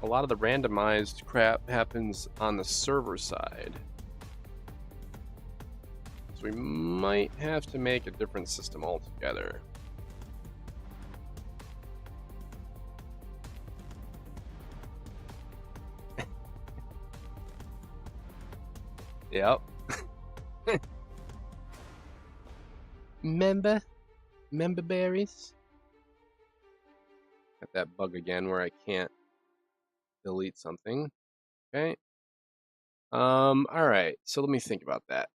a lot of the randomized crap happens on the server side. So we might have to make a different system altogether. Yep. Member berries. Got that bug again where I can't delete something. Okay. All right. So let me think about that.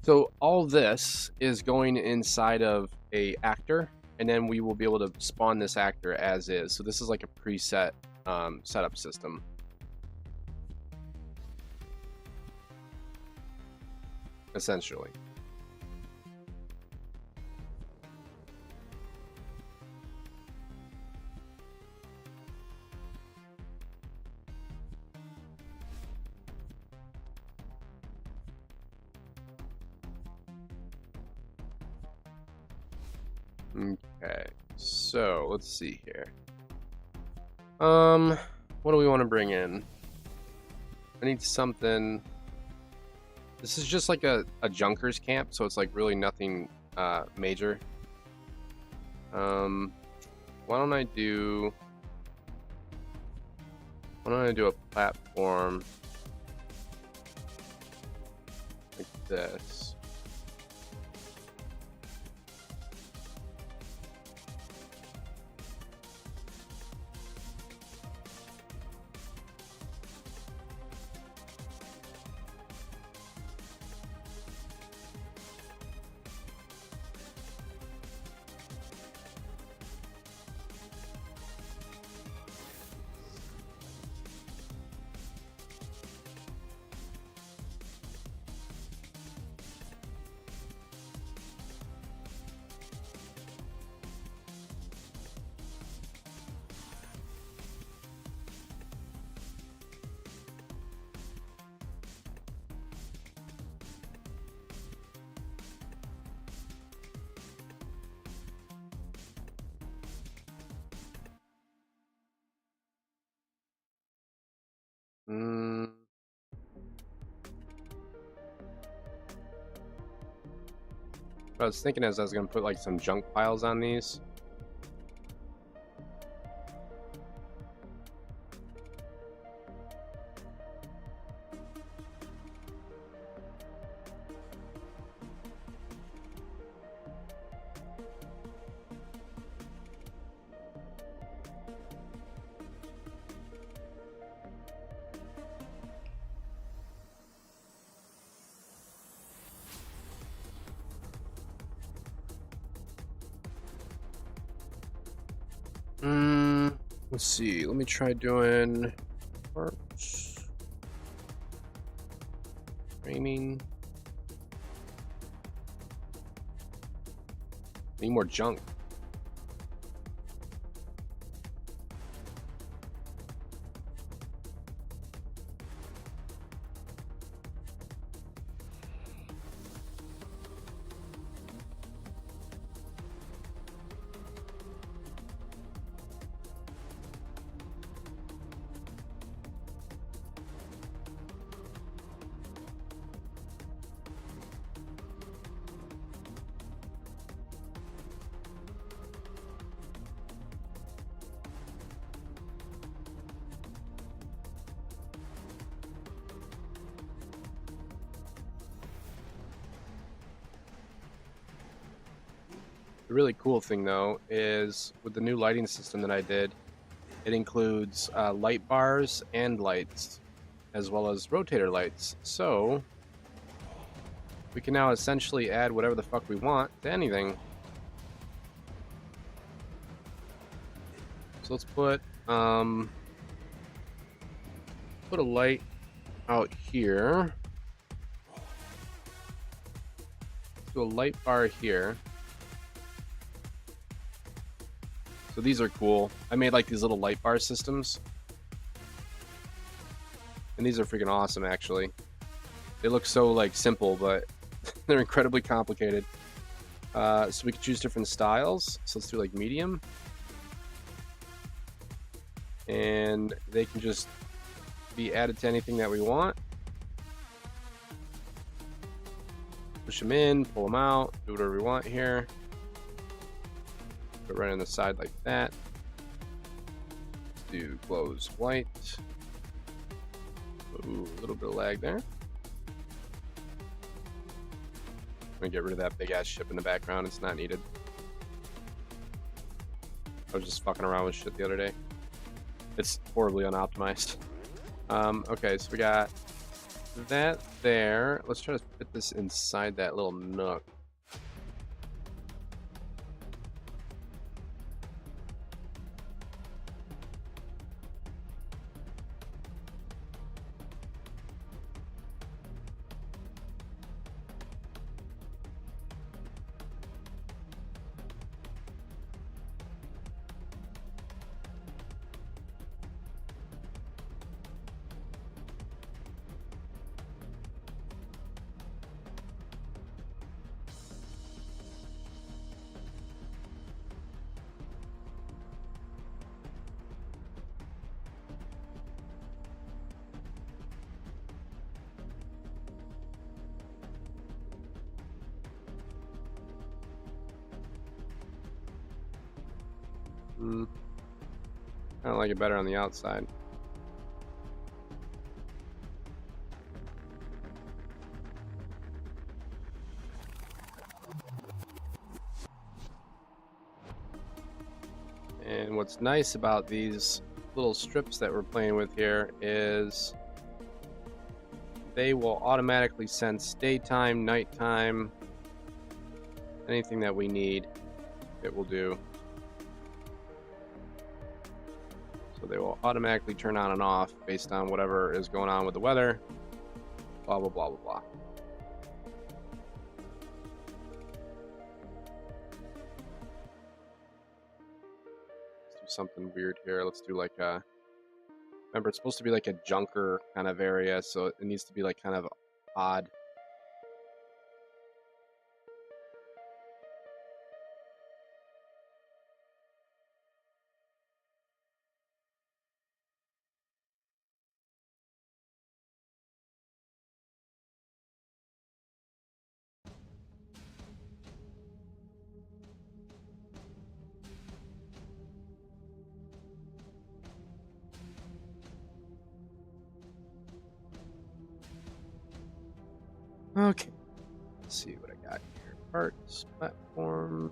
So all this is going inside of a actor, and then we will be able to spawn this actor as is. So this is like a preset setup system. Essentially. Okay, so let's see here. What do we want to bring in? I need something. This is just like a junkers camp, so it's like really nothing major. Why don't I do a platform like this? I was thinking as I was going to put like some junk piles on these. Let's see. Let me try doing parts, framing. Need more junk. The really cool thing, though, is with the new lighting system that I did, it includes light bars and lights, as well as rotator lights. So we can now essentially add whatever the fuck we want to anything. So let's put a light out here. Let's do a light bar here. So these are cool. I made like these little light bar systems. And these are freaking awesome, actually. They look so like simple, but they're incredibly complicated. So we can choose different styles. So let's do like medium. And they can just be added to anything that we want. Push them in, pull them out, do whatever we want here. Put it right on the side like that. Do close white. Ooh, a little bit of lag there. I'm gonna get rid of that big ass ship in the background. It's not needed. I was just fucking around with shit the other day. It's horribly unoptimized. Okay, so we got that there. Let's try to fit this inside that little nook. I don't like it better on the outside. And what's nice about these little strips that we're playing with here is they will automatically sense daytime, nighttime, anything that we need, it will do. So they will automatically turn on and off based on whatever is going on with the weather. Blah, blah, blah, blah, blah. Let's do something weird here. Let's do like a... Remember, it's supposed to be like a junker kind of area, so it needs to be like kind of odd. Okay, let's see what I got here. Parts, platforms.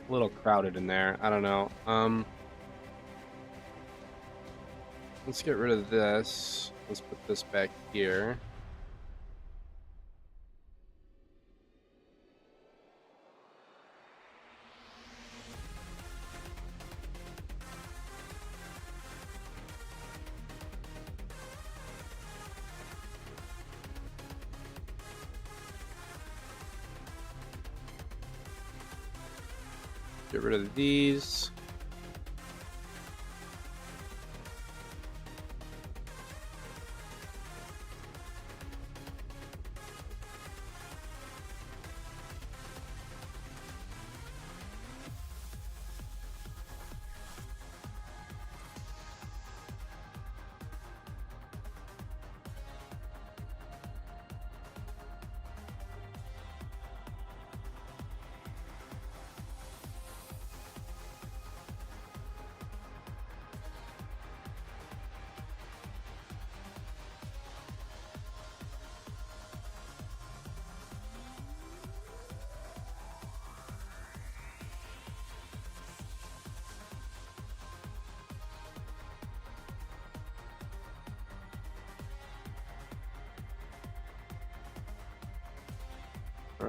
A little crowded in there. I don't know. Let's get rid of this. Let's put this back here. Get rid of these.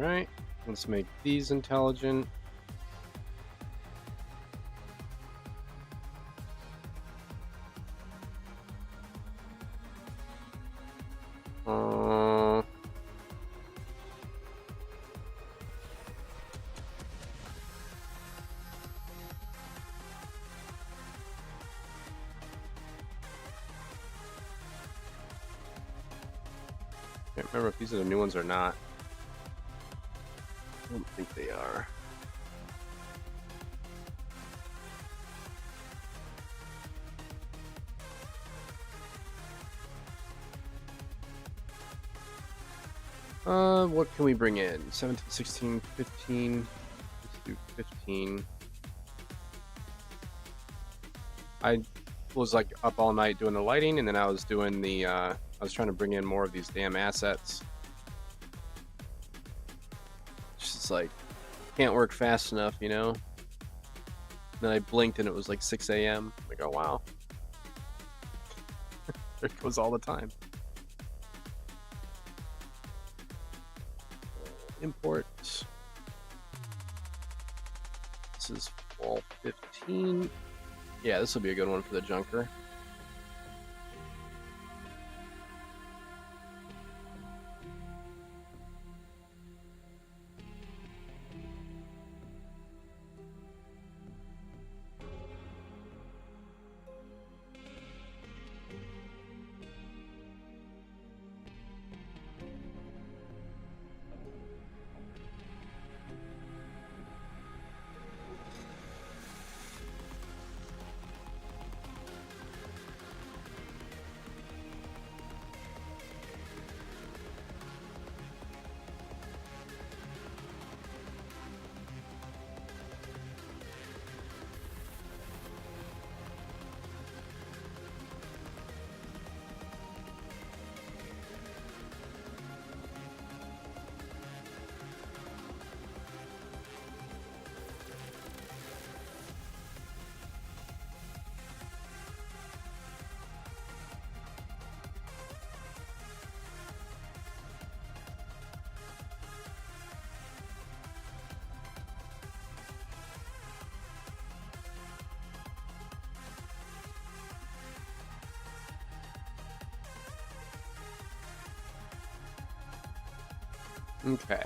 Alright, let's make these intelligent. Can't remember if these are the new ones or not. I don't think they are. What can we bring in? 17, 16, 15. Let's do 15. I was like up all night doing the lighting, and then I was doing the, I was trying to bring in more of these damn assets. It's just like, can't work fast enough, you know? Then I blinked and it was like 6 a.m. Like, oh wow. There it goes all the time. Import. This is fall 15. Yeah, this will be a good one for the junker. Okay.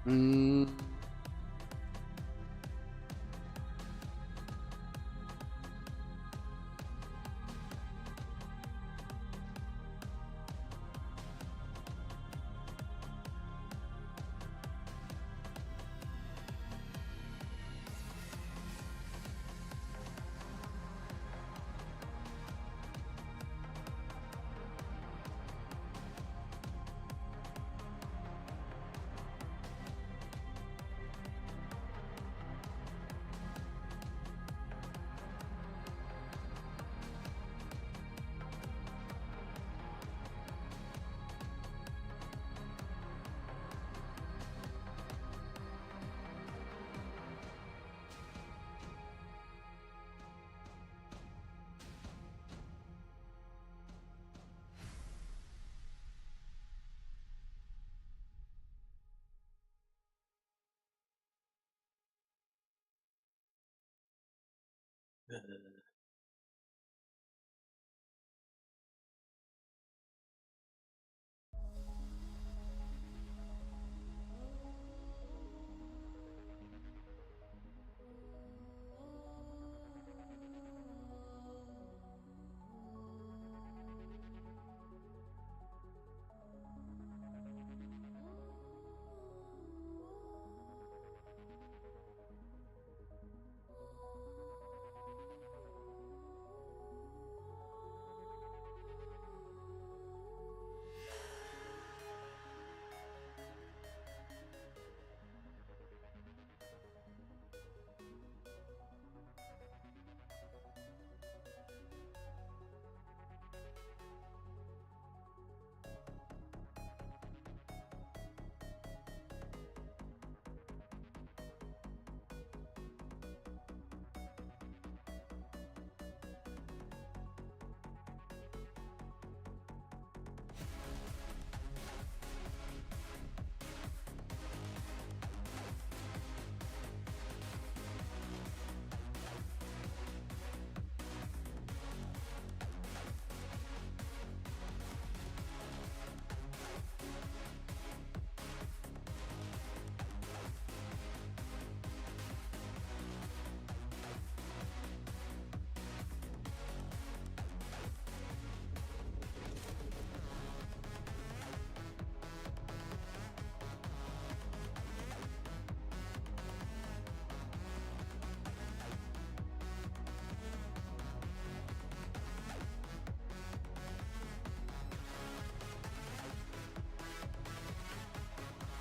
Mm.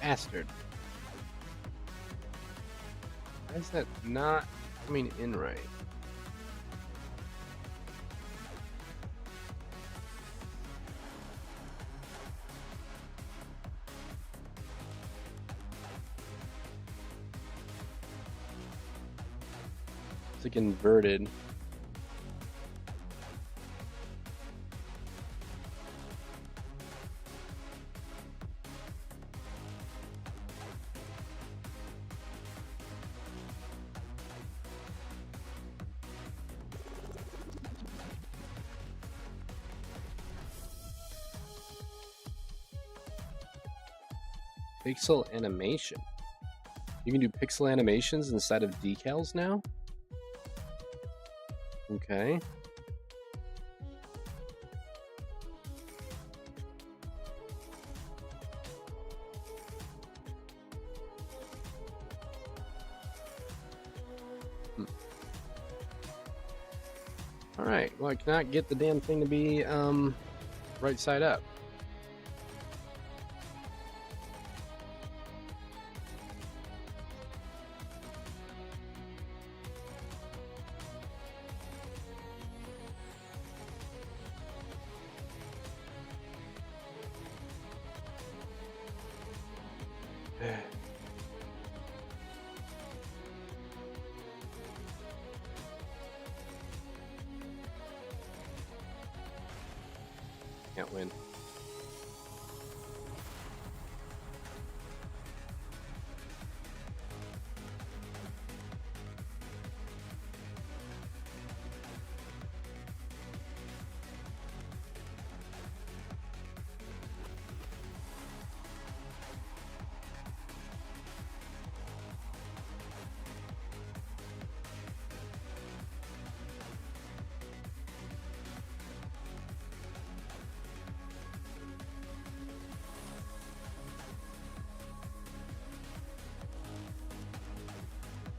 Bastard. Why is that not coming in right? It's like inverted. Pixel animation. You can do pixel animations inside of decals now? Okay. Alright, well I cannot get the damn thing to be right side up. Can't win.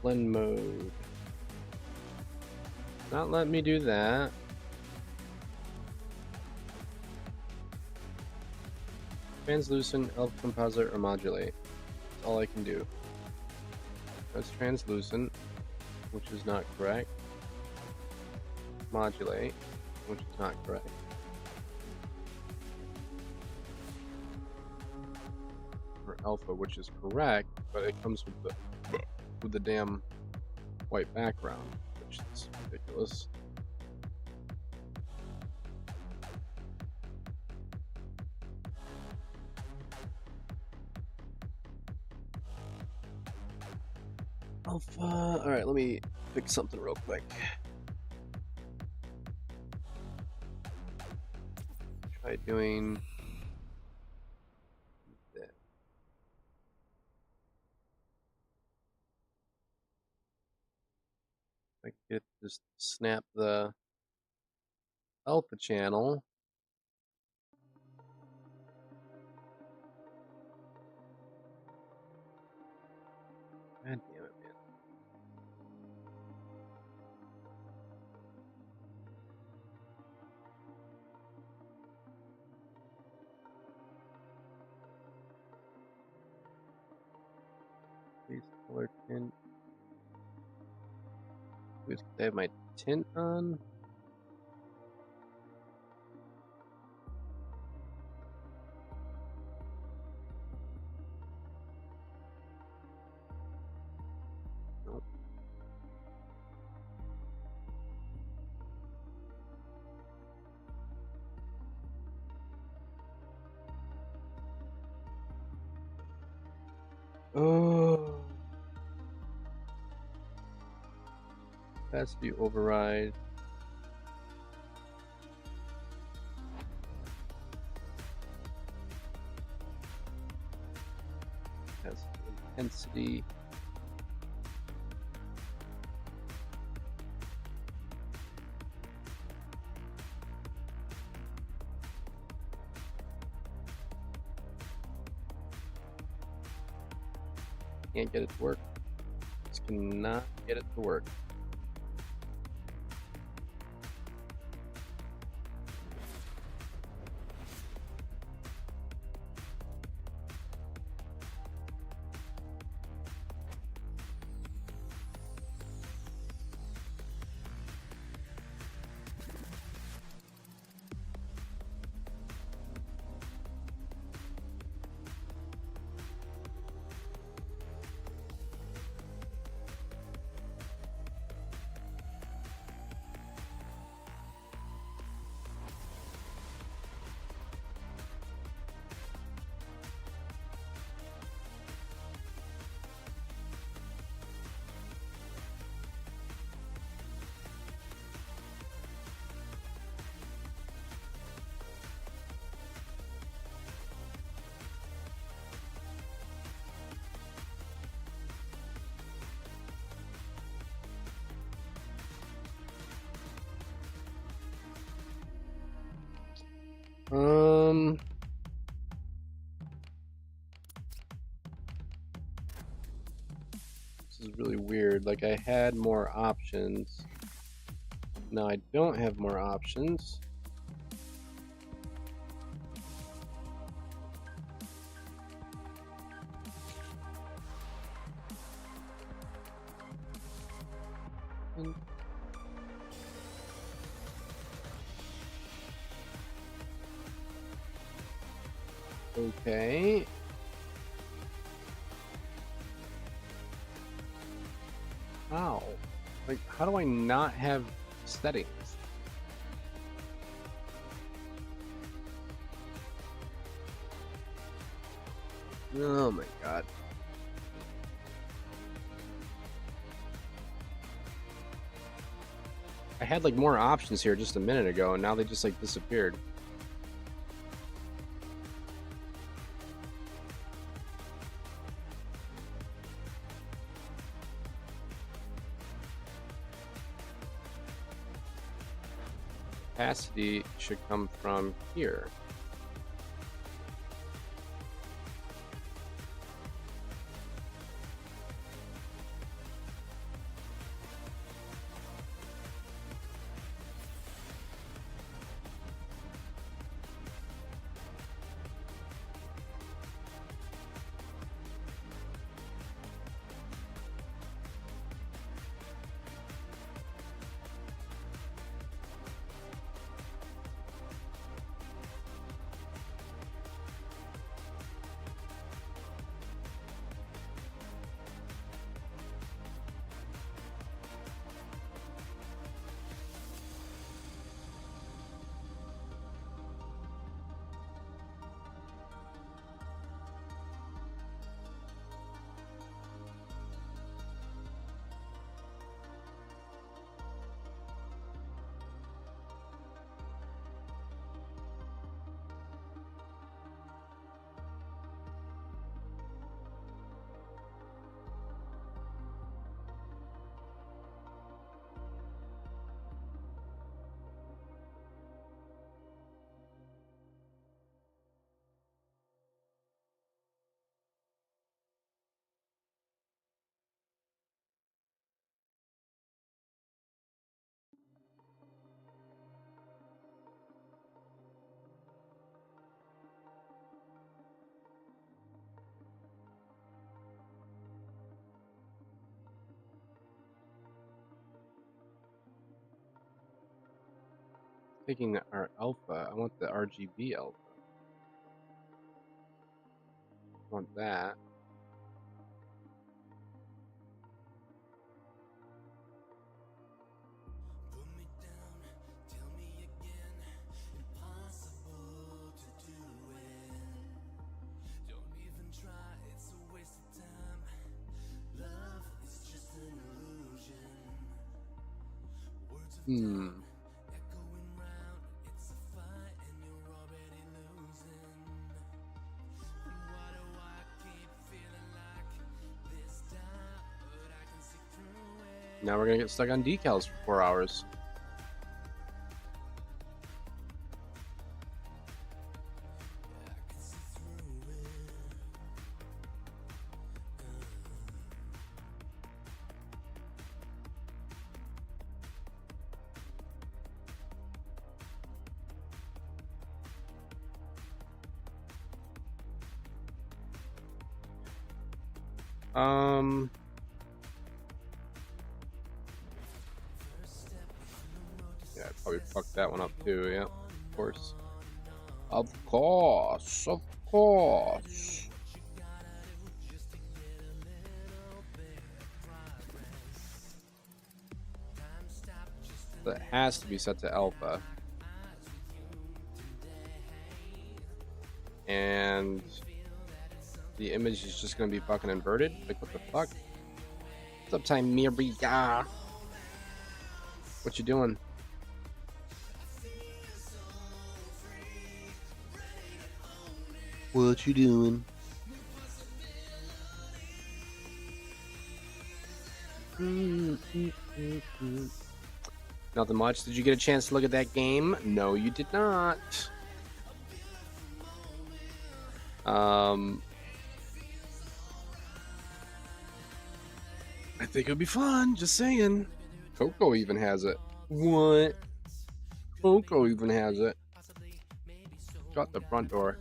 Blend mode. Not letting me do that. Translucent, elf composite, or modulate. That's all I can do. That's translucent, which is not correct. Modulate, which is not correct. Or alpha, which is correct, but it comes with the damn white background, which is ridiculous. Alpha. All right, let me fix something real quick. Try doing that. I could just snap the alpha channel. God damn it, man. Please color tint. Please, I have my tint on. Nope. Oh. Capacity override. Has intensity. Can't get it to work. Just cannot get it to work. Um. This is really weird. Like, I had more options. Now I don't have more options. Okay. How? Like, how do I not have settings? Oh my god. I had like more options here just a minute ago, and now they just like disappeared. Capacity should come from here. Taking our alpha, I want the RGB alpha. I want that. Hmm. Now we're gonna get stuck on decals for 4 hours. Yeah, I probably fucked that one up too, yeah. Of course. Of course. Of course. That has to be set to alpha. And the image is just gonna be fucking inverted? Like, what the fuck? What's up, time, Miria? What you doing? What you doing? Nothing much. Did you get a chance to look at that game? No, you did not. I think it would be fun. Just saying. Coco even has it. What? Coco even has it. Shut the front door.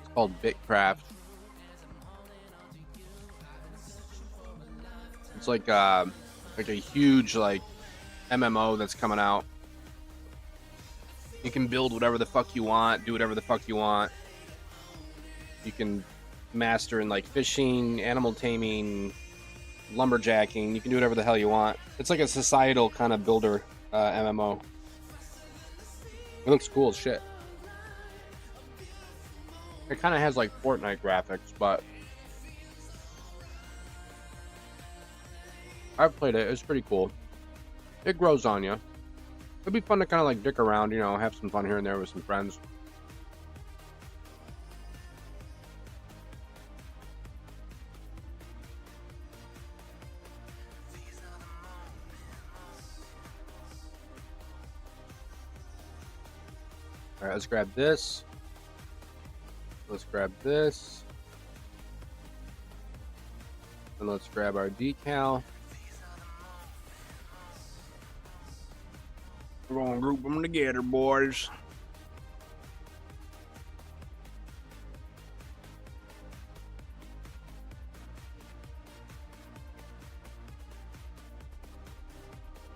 It's called Bitcraft. It's like a huge like MMO that's coming out. You can build whatever the fuck you want, do whatever the fuck you want. You can master in like fishing, animal taming, lumberjacking. You can do whatever the hell you want. It's like a societal kind of builder MMO. It looks cool as shit. It kind of has like Fortnite graphics, but I've played it. It's pretty cool. It grows on you. It'd be fun to kind of like dick around, you know, have some fun here and there with some friends. All right, let's grab this. Let's grab this. And let's grab our decal. We're gonna group them together, boys.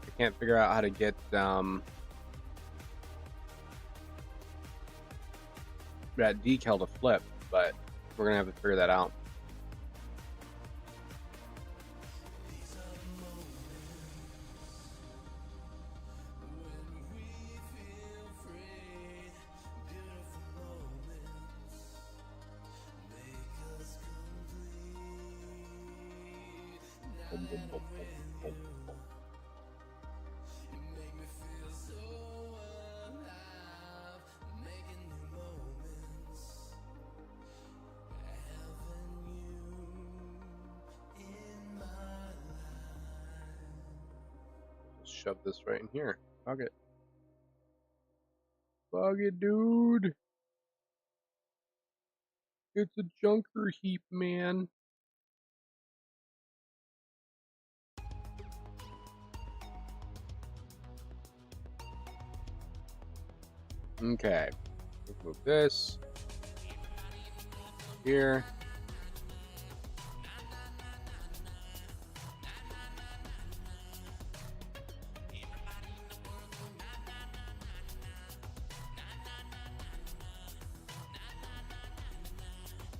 I can't figure out how to get that decal to flip, but we're gonna have to figure that out. Shove this right in here. Fuck it. Fuck it, dude. It's a junker heap, man. Okay. Let's move this here.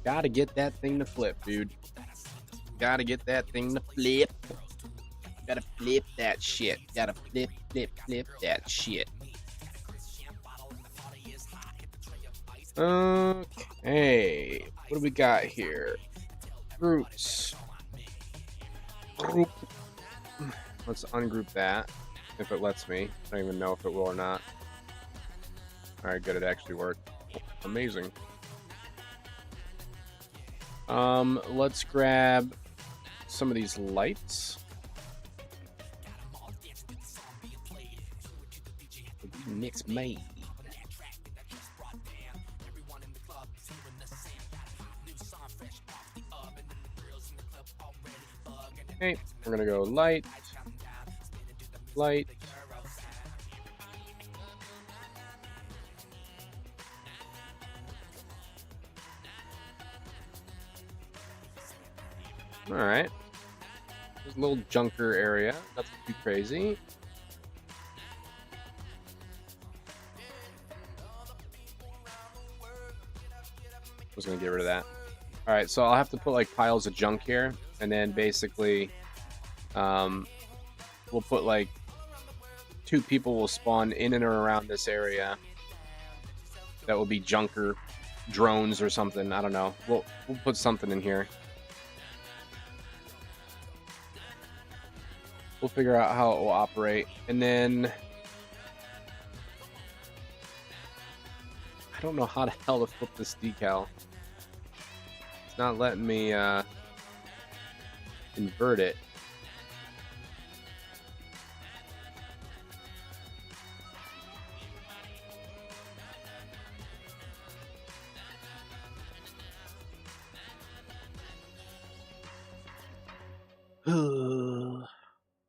Gotta get that thing to flip, dude. Gotta get that thing to flip. Gotta flip that shit. Gotta flip that shit. Okay. What do we got here? Groups. Group. Let's ungroup that. If it lets me. I don't even know if it will or not. Alright, good. It actually worked. Amazing. Let's grab some of these lights. Mix made. Okay, we're gonna go light, light. All right. There's a little junker area. Nothing too crazy. I was gonna get rid of that. All right, so I'll have to put like piles of junk here, and then basically, we'll put like 2 people will spawn in and around this area. That will be junker drones or something. I don't know. We'll put something in here. We'll figure out how it will operate, and then I don't know how the hell to flip this decal. It's not letting me invert it.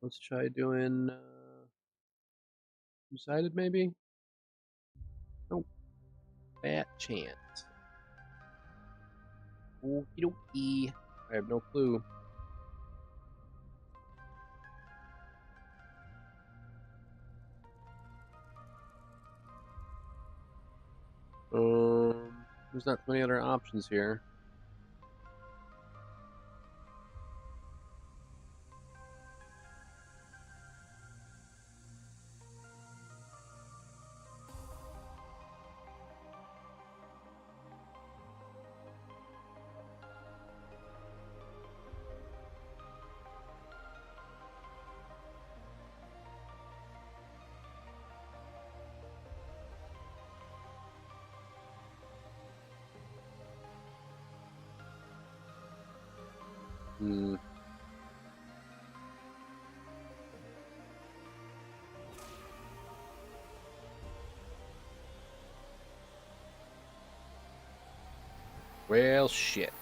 Let's try doing two-sided maybe? Nope. Fat chance. Okie dokie. I have no clue. There's not many other options here. Hmm. Well, shit.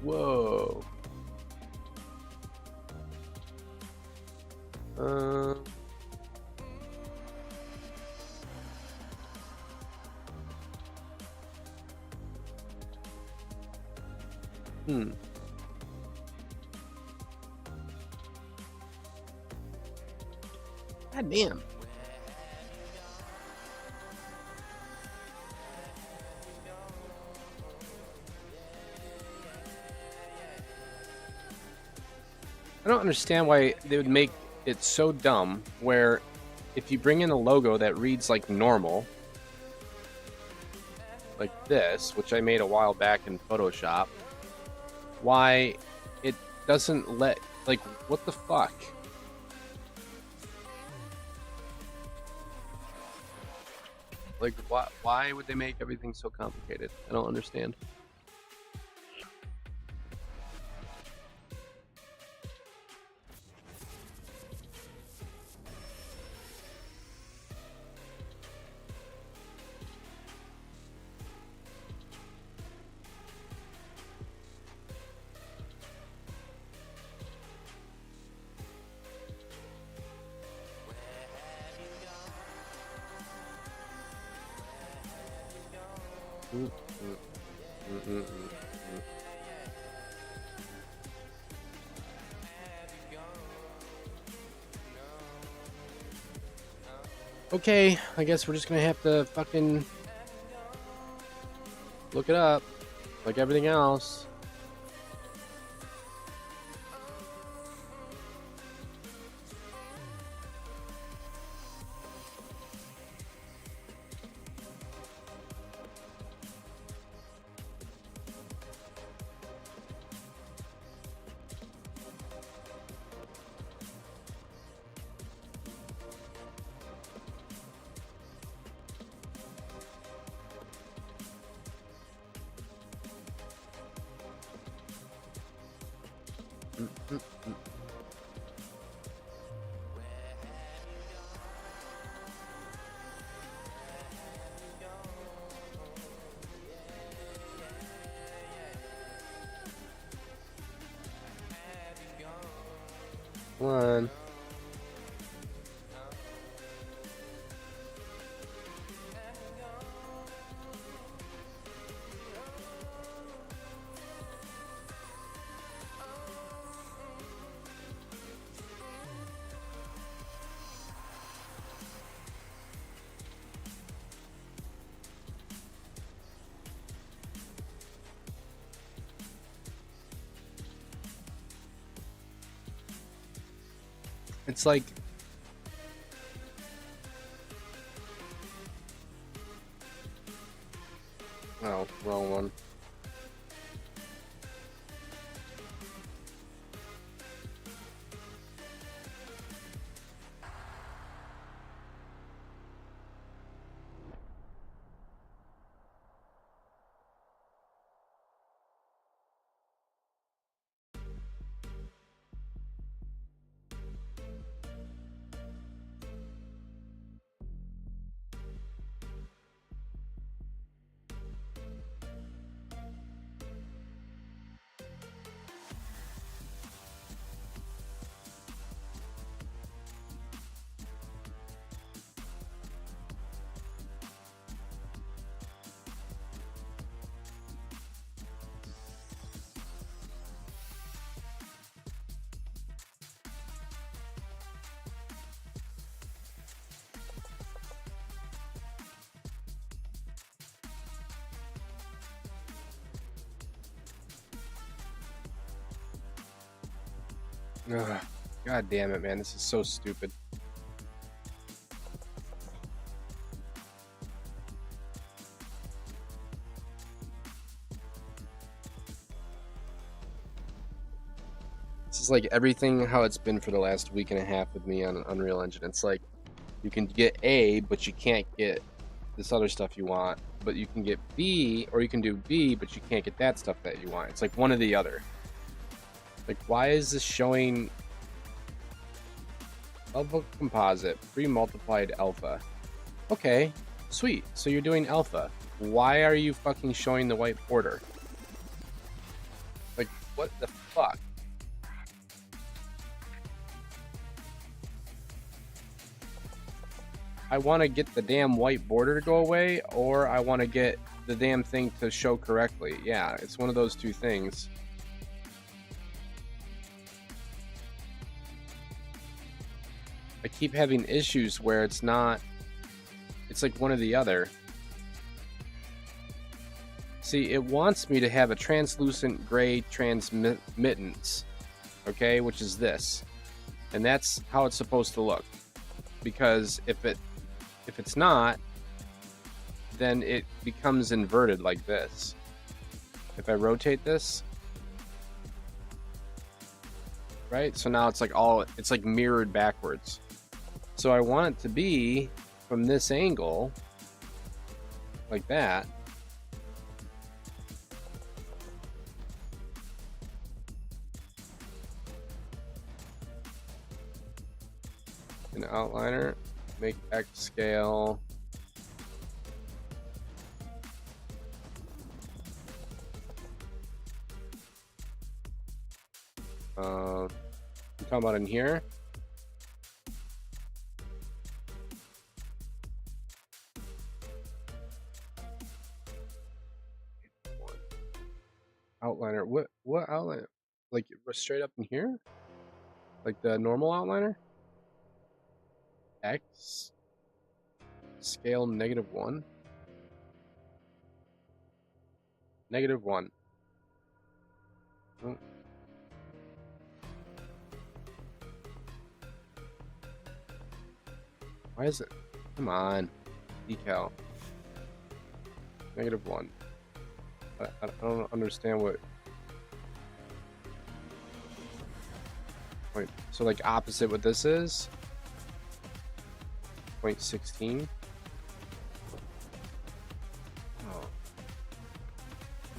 Whoa. Hmm. God damn. I don't understand why they would make it so dumb where if you bring in a logo that reads like normal, like this, which I made a while back in Photoshop, why it doesn't let, like, what the fuck? Like, why would they make everything so complicated? I don't understand. Okay, I guess we're just gonna have to fucking look it up, like everything else. One. It's like... Oh, wrong one. Ugh, God damn it, man. This is so stupid. This is like everything how it's been for the last week and a half with me on Unreal Engine. It's like you can get A, but you can't get this other stuff you want. But you can get B, or you can do B, but you can't get that stuff that you want. It's like one or the other. Like, why is this showing alpha composite pre-multiplied alpha? Okay, sweet. So you're doing alpha. Why are you fucking showing the white border? Like, what the fuck? I want to get the damn white border to go away, or I want to get the damn thing to show correctly. Yeah, it's one of those two things. I keep having issues where it's not, it's like one or the other. See, it wants me to have a translucent gray transmittance, okay, which is this. And that's how it's supposed to look. Because if it's not, then it becomes inverted like this. If I rotate this, right? So now it's like it's like mirrored backwards. So I want it to be from this angle, like that. An outliner, make X scale. I'm talking about in here. Outliner. What outliner? Like straight up in here? Like the normal outliner? X scale -1. -1. Oh. Why is it? Come on. Decal. -1. I don't understand what. Wait, so like opposite what this is? 0.16. Oh.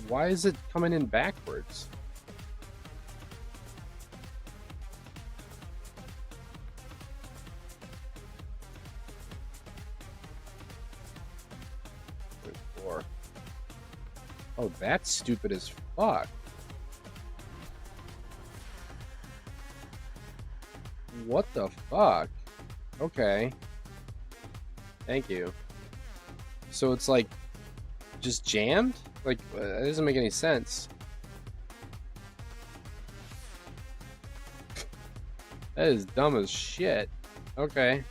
Why is it coming in backwards? Oh, that's stupid as fuck. What the fuck? Okay. Thank you. So it's like just jammed? Like, that doesn't make any sense. That is dumb as shit. Okay.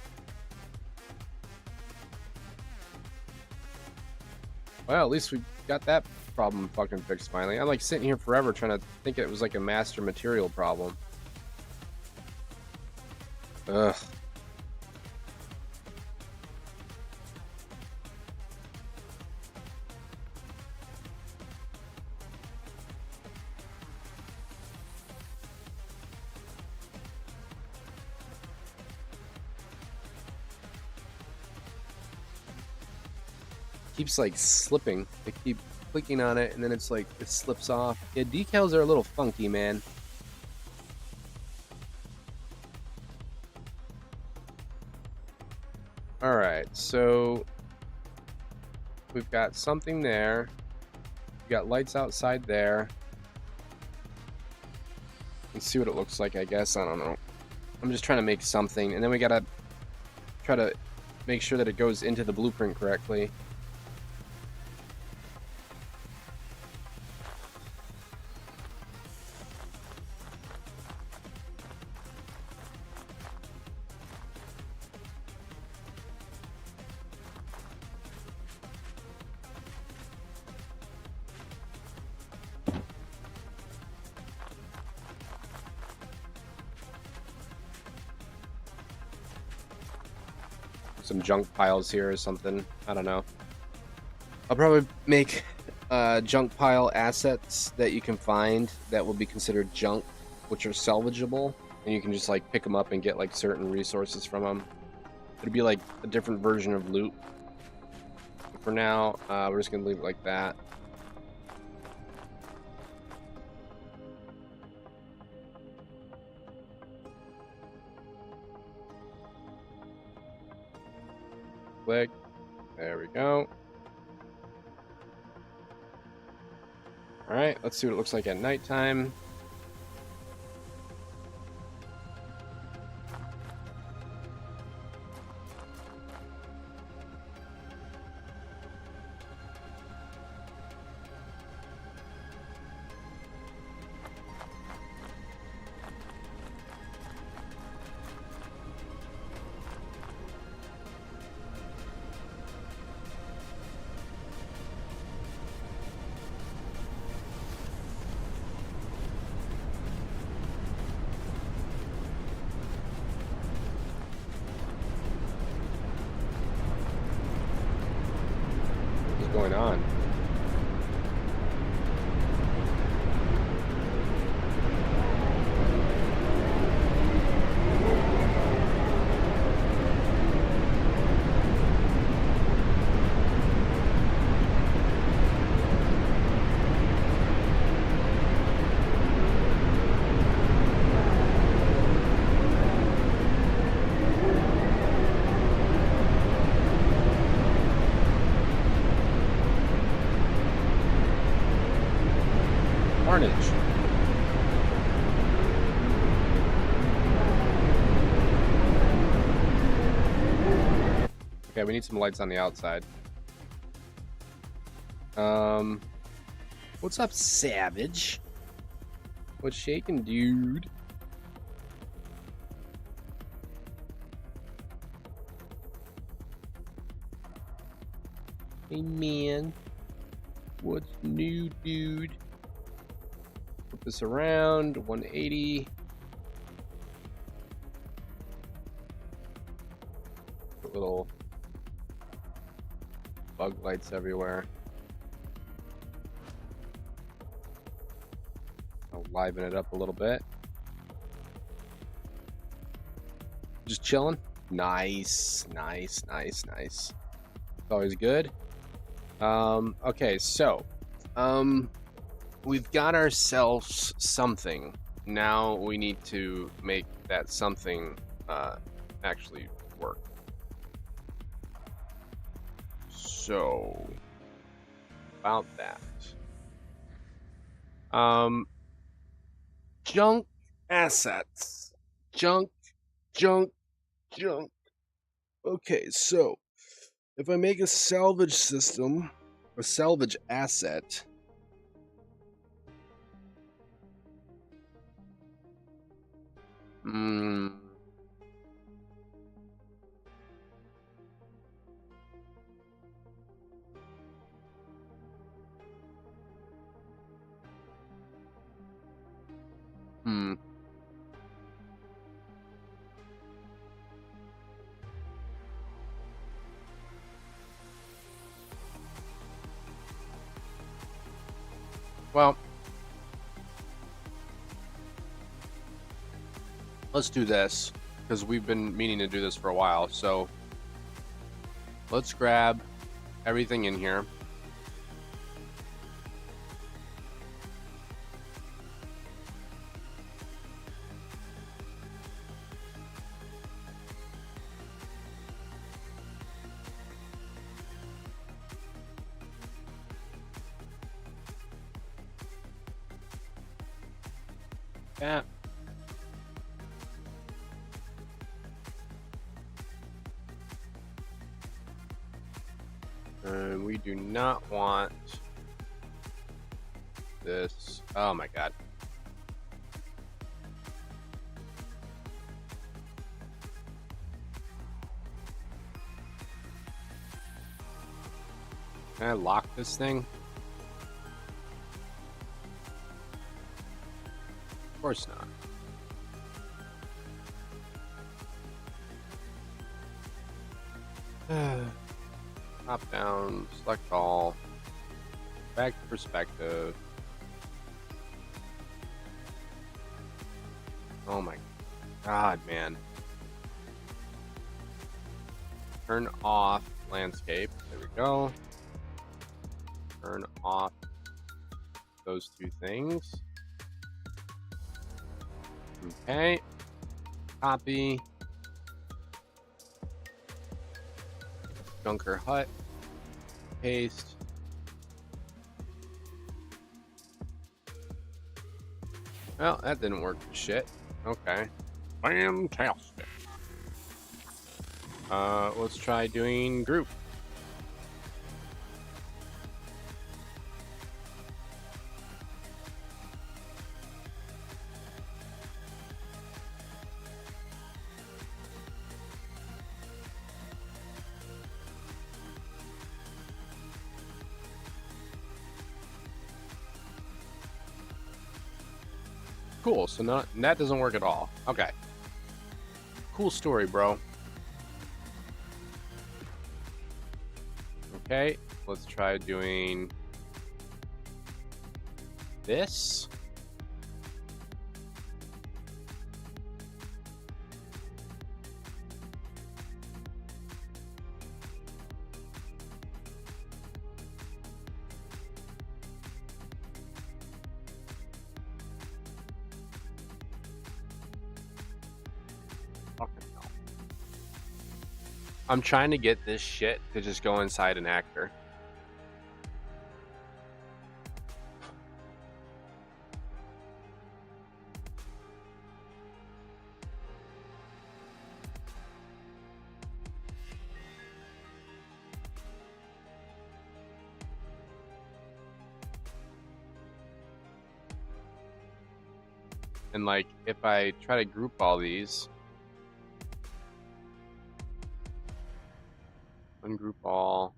Well, at least we got that problem fucking fixed finally. I'm like sitting here forever trying to think it was like a master material problem. Ugh. Keeps like slipping. I keep clicking on it and then it's like it slips off. Yeah, decals are a little funky, man. All right, so we've got something there. We got lights outside there. Let's see what it looks like, I guess. I don't know. I'm just trying to make something, and then we gotta try to make sure that it goes into the blueprint correctly. Some junk piles here or something. I don't know. I'll probably make junk pile assets that you can find that will be considered junk, which are salvageable, and you can just like pick them up and get like certain resources from them. It'd be like a different version of loot. But for now, we're just gonna leave it like that. Click. There we go. All right, let's see what it looks like at nighttime. What's going on? Carnage. Okay, we need some lights on the outside. What's up, Savage? What's shaking, dude? Hey, man. What's new, dude? Flip this around, 180. Put little bug lights everywhere. I'll liven it up a little bit. Just chilling. Nice, nice, nice, nice. It's always good. Okay, so, we've got ourselves something. Now we need to make that something actually work. So, about that. Junk assets. Junk. Okay, so if I make a salvage system, a salvage asset, hmm. Well, let's do this because we've been meaning to do this for a while. So let's grab everything in here. Yeah. And we do not want this. Oh my god. Can I lock this thing? Of course not. Top down, select all, back to perspective. Oh my god, man. Turn off landscape. There we go. Turn off those two things. Okay. Copy. Junker Hut. Paste. Well, that didn't work for shit. Okay. Fantastic. Let's try doing group. Cool, so that doesn't work at all. Okay. Cool story, bro. Okay, let's try doing this. I'm trying to get this shit to just go inside an actor. And like, if I try to group all these, ungroup all,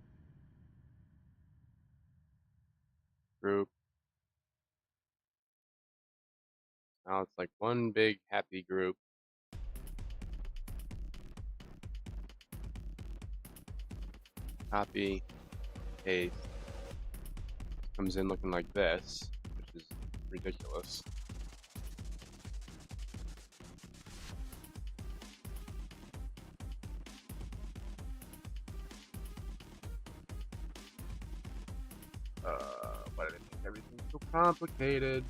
group. Now it's like one big happy group. Copy, paste. Comes in looking like this, which is ridiculous. Why did I make everything so complicated?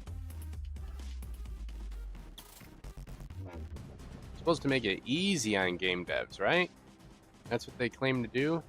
Supposed to make it easy on game devs, right? That's what they claim to do.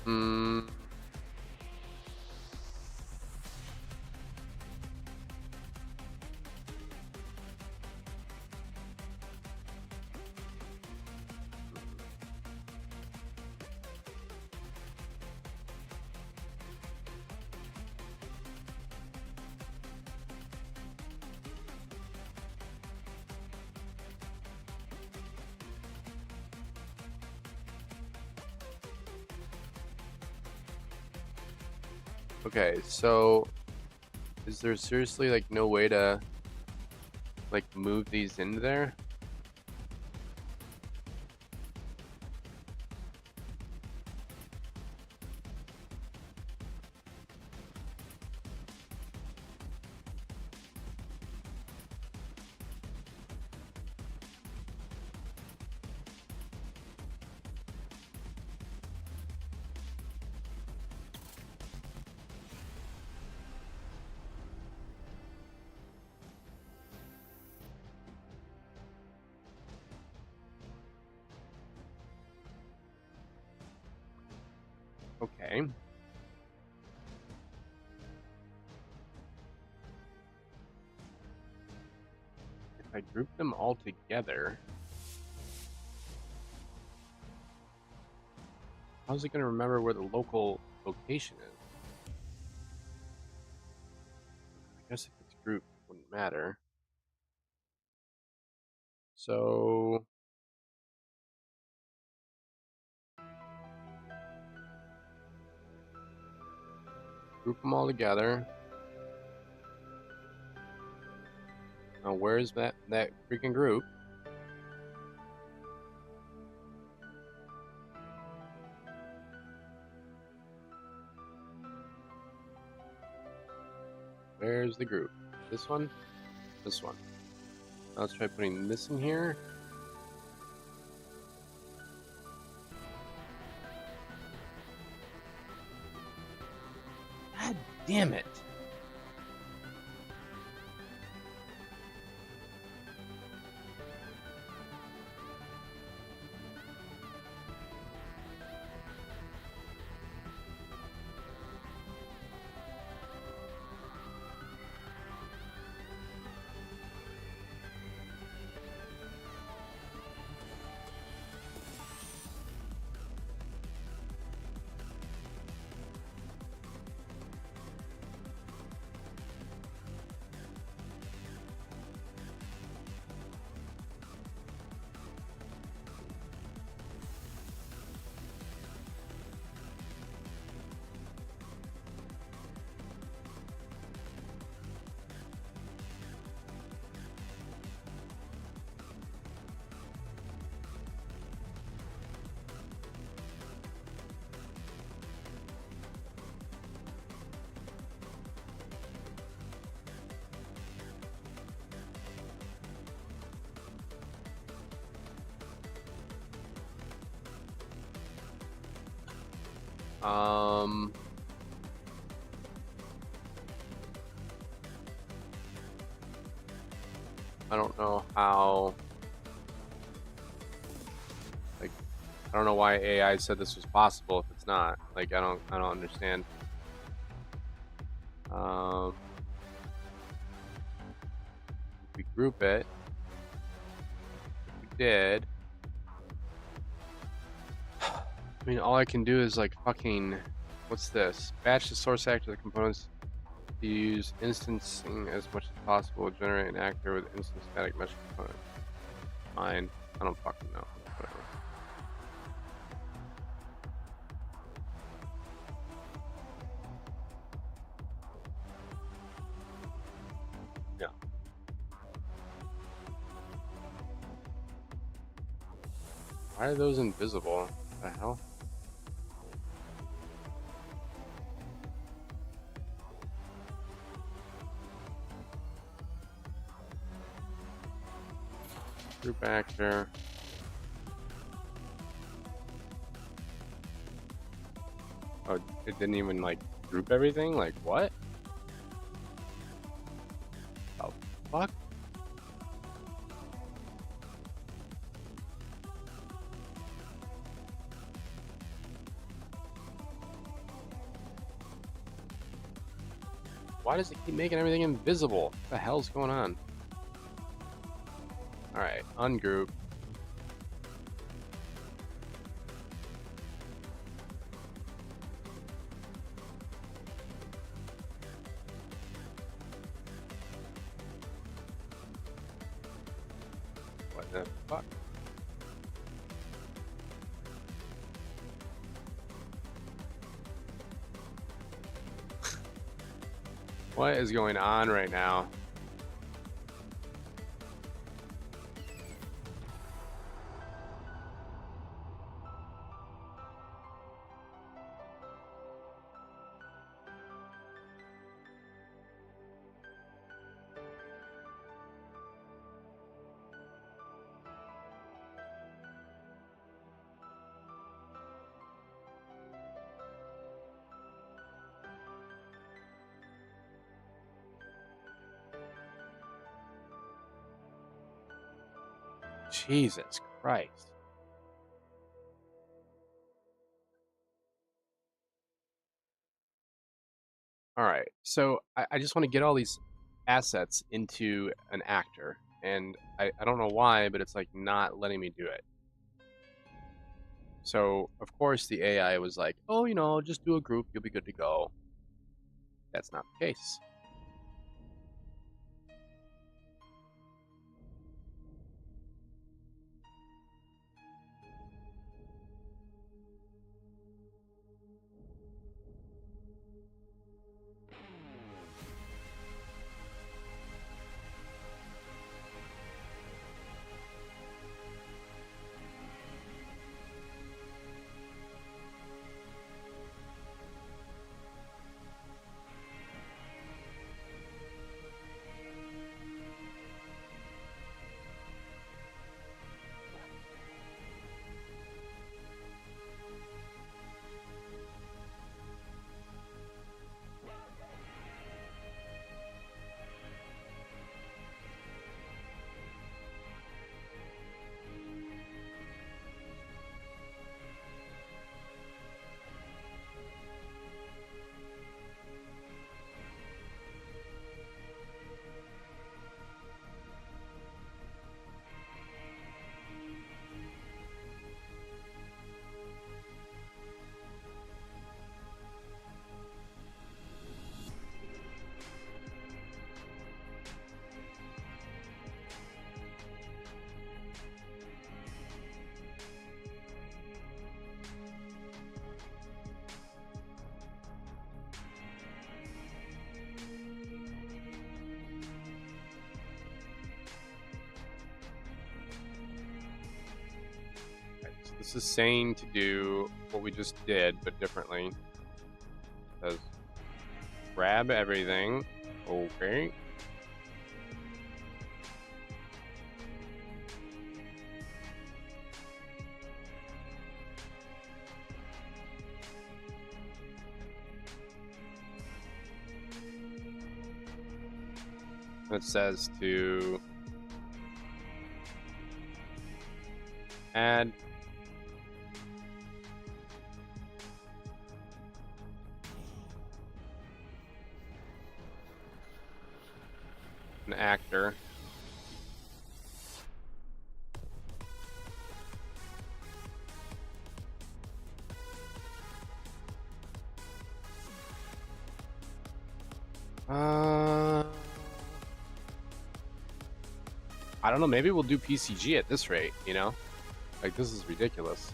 Hmm. Okay, so is there seriously like no way to like move these into there? Okay. If I group them all together, how's it going to remember where the local location is? I guess if it's grouped, it wouldn't matter. So group them all together. Now, where's that freaking group? Where's the group? This one? This one. Now let's try putting this in here. God damn it. Um, I don't know how. Like, I don't know why AI said this was possible if it's not. Like, I don't understand. Um, if we group it, if we did. I mean, all I can do is like fucking. What's this? Batch the source actor of the components to use instancing as much as possible. Generate an actor with instant static mesh component. Fine. I don't fucking know. Whatever. Yeah. Why are those invisible? What the hell? Group actor. Oh, it didn't even like group everything? Like what? Oh fuck? Why does it keep making everything invisible? What the hell's going on? Alright, ungroup. What the fuck? What is going on right now? Jesus Christ. All right, so I just want to get all these assets into an actor, and I don't know why, but it's like not letting me do it. So, of course, the AI was like, oh, just do a group, you'll be good to go. That's not the case. This is saying to do what we just did, but differently. It says grab everything. Okay. It says to add an actor. I don't know, maybe we'll do PCG at this rate, Like, this is ridiculous.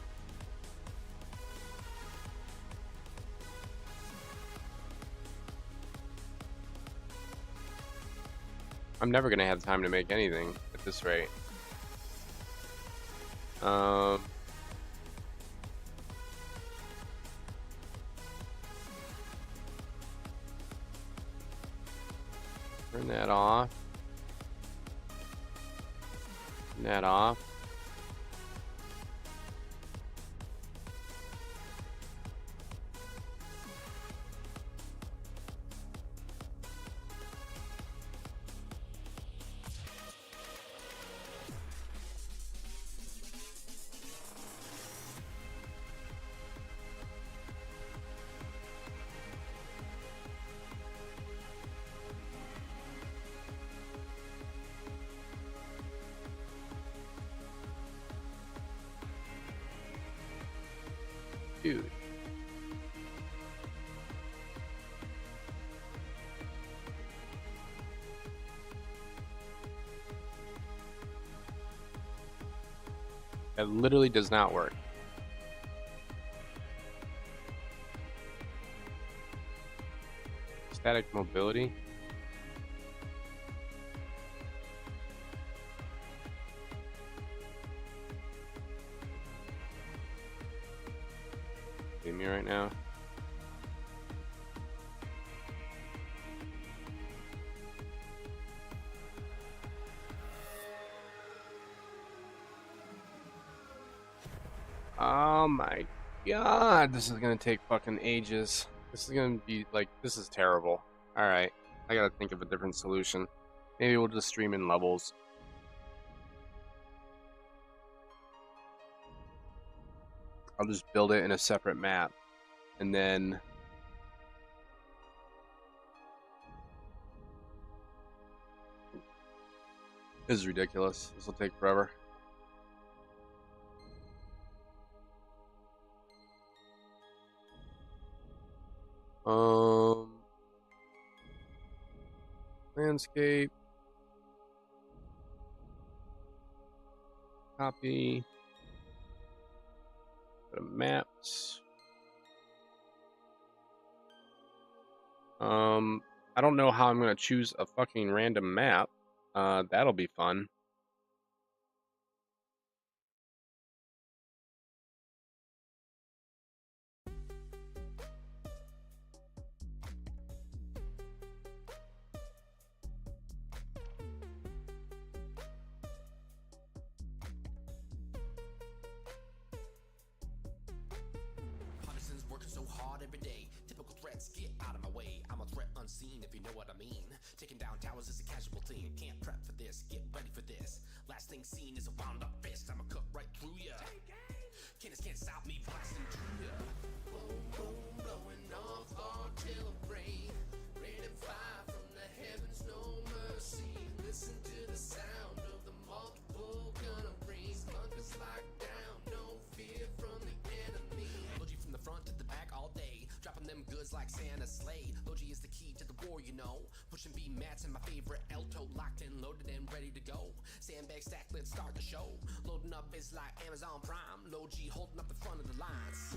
I'm never gonna have time to make anything at this rate. Turn that off. Turn that off. Dude. That literally does not work. Static mobility. See me right now. Oh my god, this is gonna take fucking ages. This is gonna be like, this is terrible. Alright, I gotta think of a different solution. Maybe we'll just stream in levels. I'll just build it in a separate map. And then... This is ridiculous. This will take forever. Landscape. Copy. Go to maps. I don't know how I'm gonna choose a fucking random map. That'll be fun. Partisans working so hard every day. Typical threats, get out of my way. I'm a threat unseen, if you know what I mean. Taking down towers is a casual thing. Can't prep for this, get ready for this. Last thing seen is a wound up fist. I'ma cut right through ya. Killers can't stop me blasting through ya. Boom, boom, blowing off artillery. Rain and fire from the heavens, no mercy. Listen to the sound of the multiple gunneries. Bunkers locked down, no fear from the enemy. Load you from the front to the back all day. Dropping them goods like Santa's sleigh. Logi is the key to the war, you know. Pushing B mats in my favorite Alto. Locked in, loaded and ready to go. Sandbag stack, let's start the show. Loading up is like Amazon Prime. Logi holding up the front of the lines.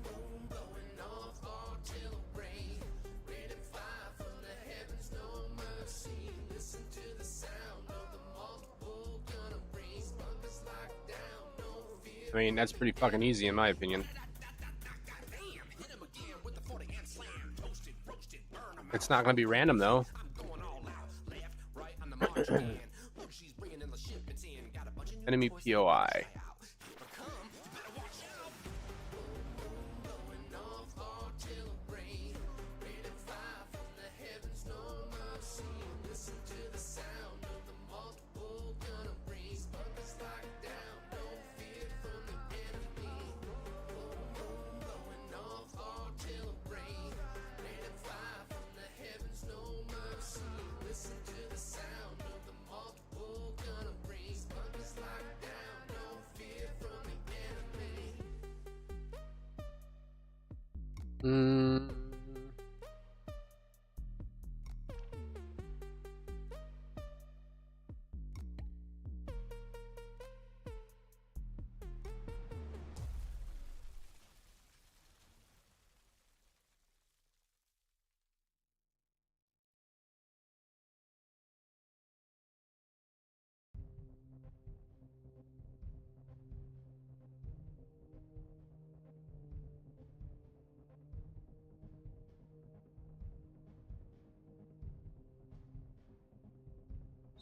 Boom, boom, blowing off artillery. Rain and fire from the heavens, no mercy. Listen to the sound of the multiple gunneries. Bunkers locked down, no fear. I mean, that's pretty fucking easy in my opinion. It's not gonna be random though. Enemy POI.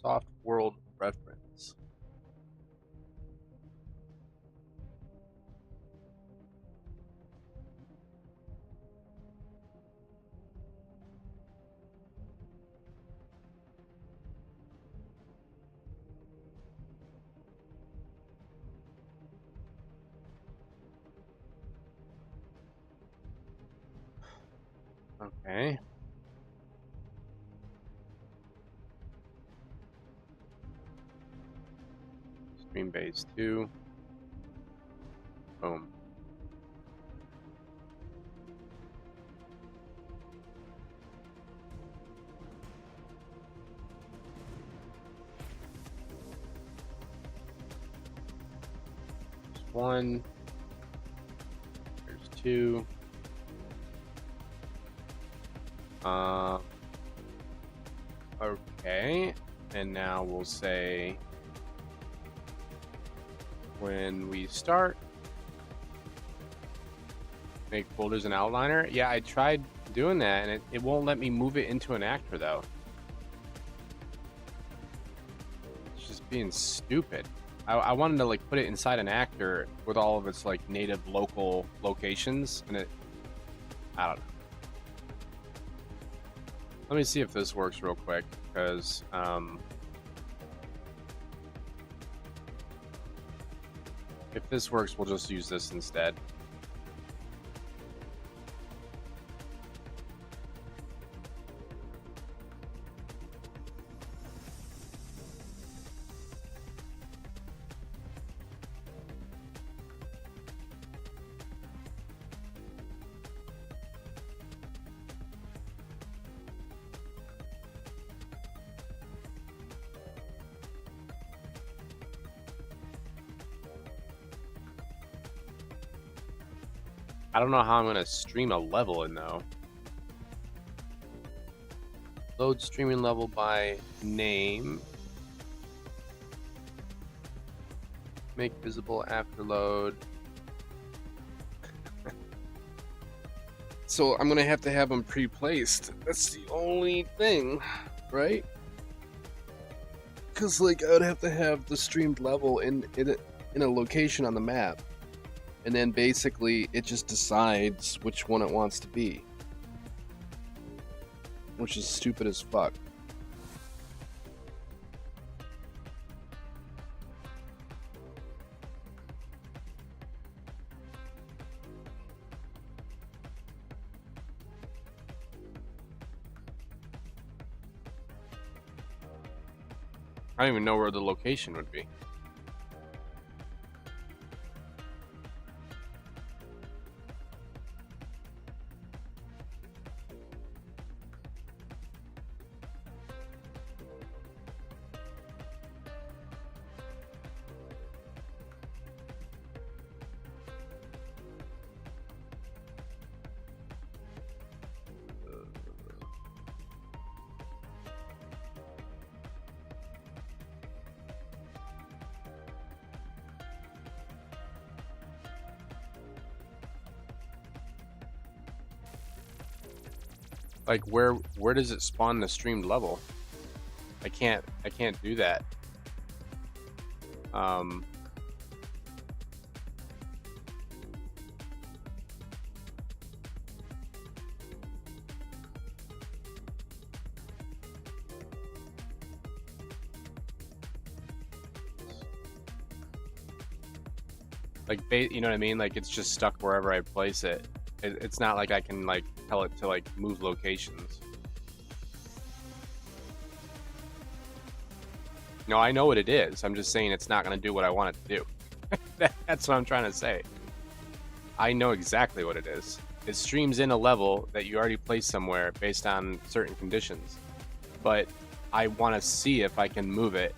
Soft world reference. Okay. Stream base 2. Boom. one. There's two. Okay, and now we'll say when we start, make folders an outliner. Yeah, I tried doing that, and it won't let me move it into an actor, though. It's just being stupid. I wanted to like put it inside an actor with all of its like native local locations, and I don't know. Let me see if this works real quick, because if this works, we'll just use this instead. I don't know how I'm going to stream a level in, though. Load streaming level by name. Make visible after load. So I'm going to have them pre-placed. That's the only thing, right? Because, like, I would have to have the streamed level in a location on the map. And then basically it just decides which one it wants to be. Which is stupid as fuck. I don't even know where the location would be. Like where does it spawn the streamed level? I can't do that. Like, you know what I mean? Like, it's just stuck wherever I place it. It's not like I can, like, tell it to, like, move locations. No, I know what it is. I'm just saying it's not going to do what I want it to do. That's what I'm trying to say. I know exactly what it is. It streams in a level that you already placed somewhere based on certain conditions. But I want to see if I can move it.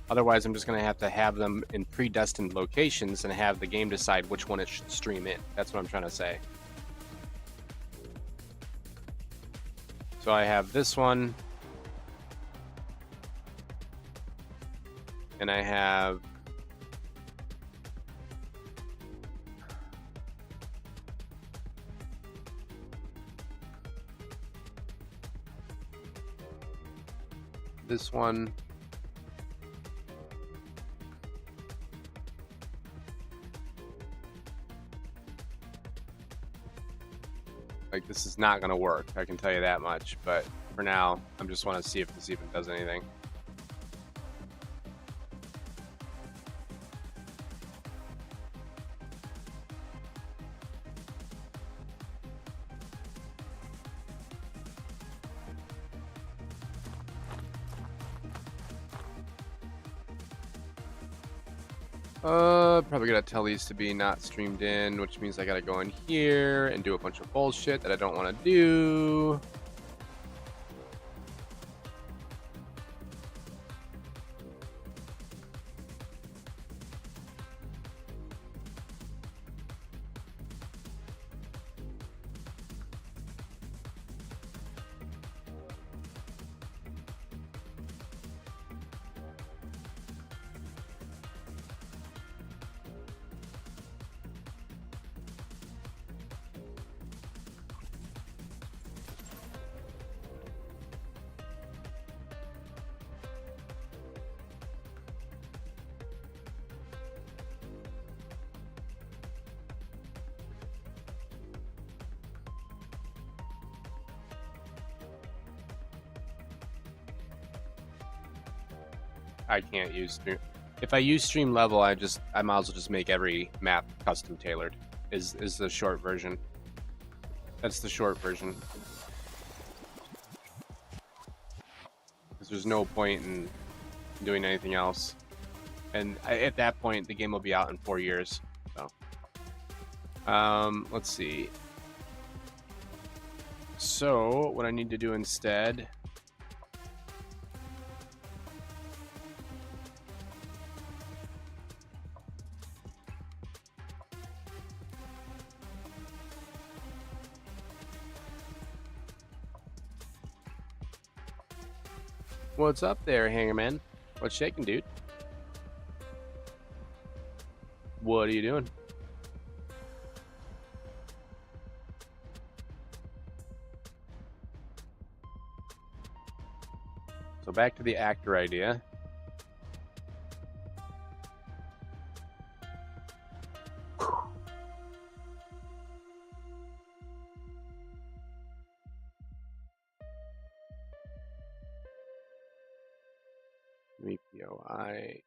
Otherwise, I'm just going to have them in predestined locations and have the game decide which one it should stream in. That's what I'm trying to say. So I have this one. And I have this one. Like, this is not going to work, I can tell you that much. But for now, I just want to see if this even does anything. Probably gotta tell these to be not streamed in, which means I gotta go in here and do a bunch of bullshit that I don't want to do. I can't use stream. If I use stream level, I might as well just make every map custom tailored. Is the short version. That's the short version. Because there's no point in doing anything else. And at that point, the game will be out in 4 years. So, let's see. So, what I need to do instead. What's up there, Hangerman? What's shaking, dude? What are you doing? So back to the actor idea. VPOI.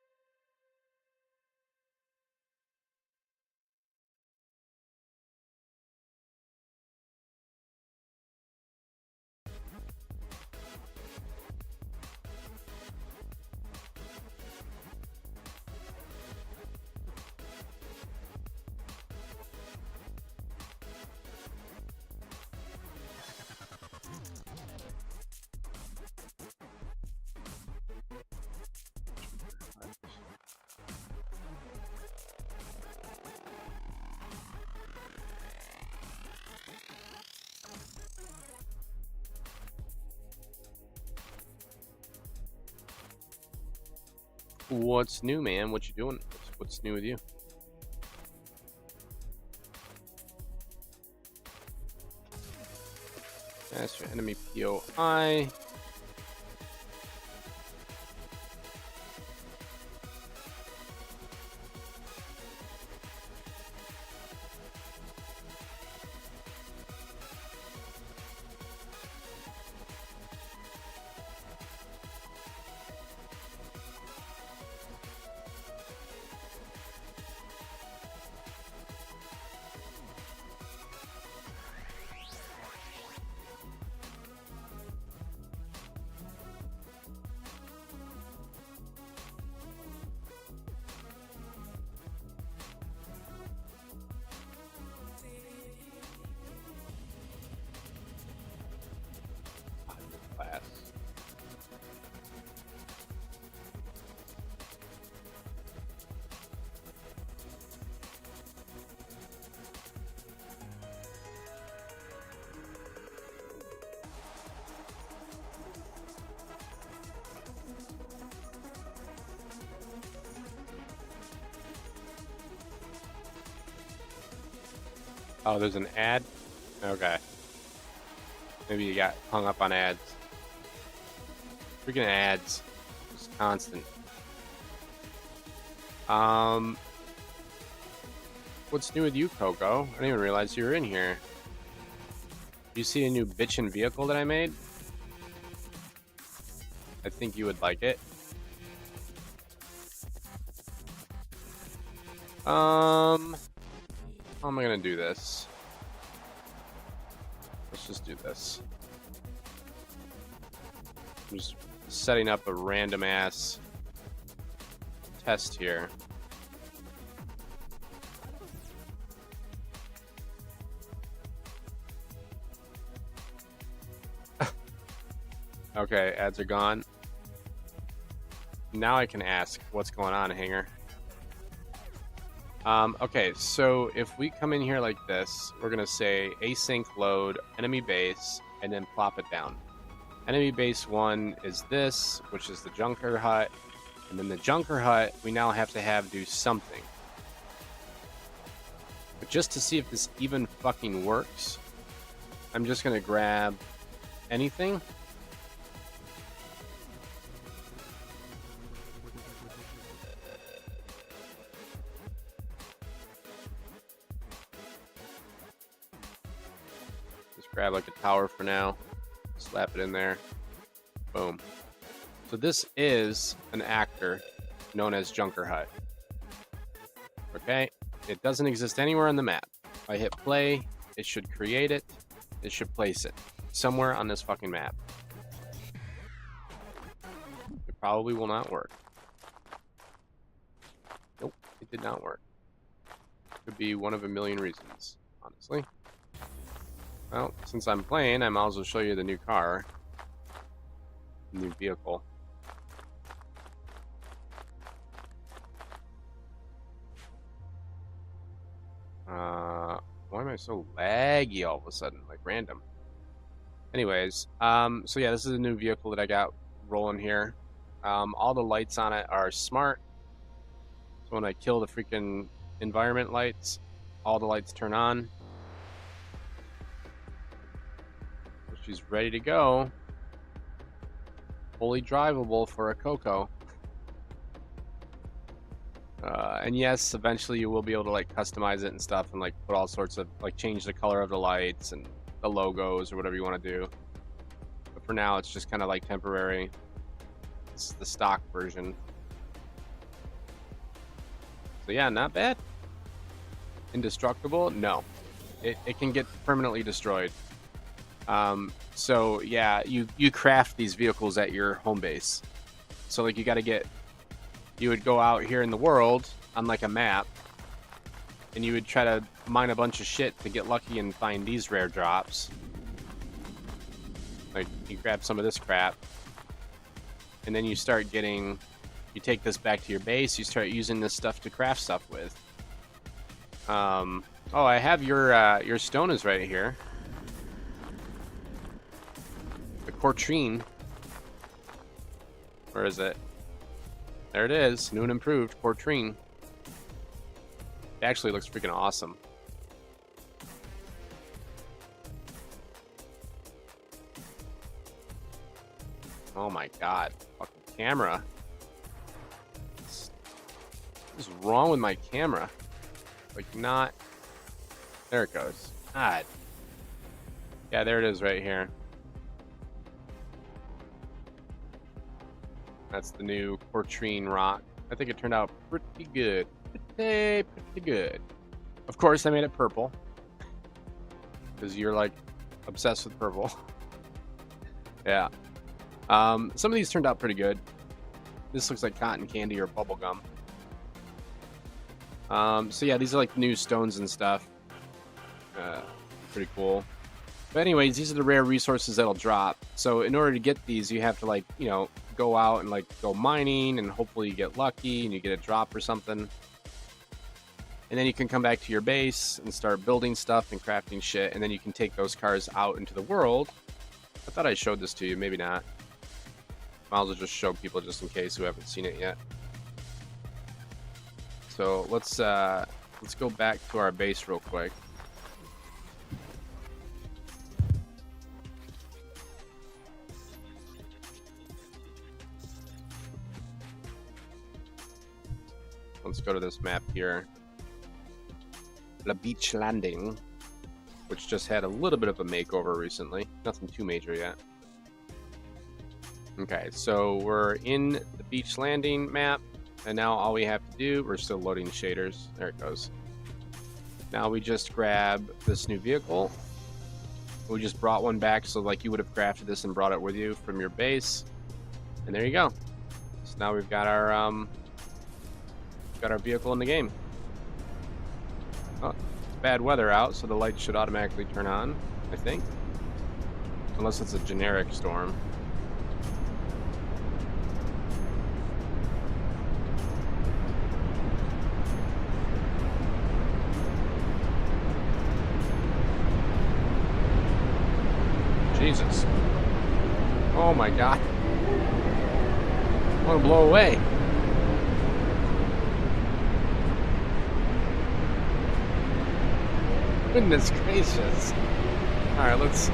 What's new, man? What you doing? What's new with you? That's your enemy POI. Class. Oh, there's an ad? Okay. Maybe you got hung up on ads. Freaking ads. Just constant. What's new with you, Coco? I didn't even realize you were in here. You see a new bitchin' vehicle that I made? I think you would like it. How am I gonna do this? Let's just do this. I'm just setting up a random ass test here. Okay, ads are gone. Now I can ask what's going on, Hanger. Okay, so if we come in here like this, we're gonna say async load enemy base and then plop it down. Enemy base 1 is this, which is the Junker Hut, and then the Junker Hut we now have to have do something. But just to see if this even fucking works, I'm just gonna grab anything. Grab like a tower for now, slap it in there, boom. So this is an actor known as Junker Hut. Okay, it doesn't exist anywhere on the map. If I hit play, it should create it. It should place it somewhere on this fucking map. It probably will not work. Nope, it did not work. Could be one of a million reasons, honestly. Well, since I'm playing, I might as well show you the new car. New vehicle. Why am I so laggy all of a sudden? Like random. Anyways, so yeah, this is a new vehicle that I got rolling here. All the lights on it are smart. So when I kill the freaking environment lights, all the lights turn on. So she's ready to go. Fully drivable for a Coco. And yes, eventually you will be able to like customize it and stuff and like put all sorts of like change the color of the lights and the logos or whatever you want to do. But for now, it's just kind of like temporary. It's the stock version. So yeah, not bad. Indestructible? No. It can get permanently destroyed. So yeah, you craft these vehicles at your home base. So like you would go out here in the world on like a map and you would try to mine a bunch of shit to get lucky and find these rare drops. Like you grab some of this crap and then you take this back to your base, you start using this stuff to craft stuff with. Oh, I have your stone is right here. The Quartrine. Where is it? There it is, new and improved Quartrine. It actually looks freaking awesome. Oh my god, fucking camera. What is wrong with my camera? Like not... There it goes. God. Yeah, there it is right here. That's the new Quartrine rock. I think it turned out pretty good. Pretty good. Of course, I made it purple. Because you're like obsessed with purple. Yeah. Some of these turned out pretty good. This looks like cotton candy or bubble gum. So yeah, these are like new stones and stuff. Pretty cool. But anyways, these are the rare resources that'll drop. So in order to get these, you have to like, you know, go out and like go mining and hopefully you get lucky and you get a drop or something. And then you can come back to your base and start building stuff and crafting shit. And then you can take those cars out into the world. I thought I showed this to you, maybe not. Might as well just show people just in case who haven't seen it yet. So let's go back to our base real quick. Let's go to this map here. La Beach Landing, which just had a little bit of a makeover recently. Nothing too major yet. Okay, so we're in the Beach Landing map, and now all we have to do, we're still loading shaders. There it goes. Now we just grab this new vehicle. We just brought one back, so like you would have crafted this and brought it with you from your base. And there you go. So now we've got our vehicle in the game. Oh, it's bad weather out, so the lights should automatically turn on, I think. Unless it's a generic storm. Jesus. Oh my god. I want to blow away. Goodness gracious. Alright, let's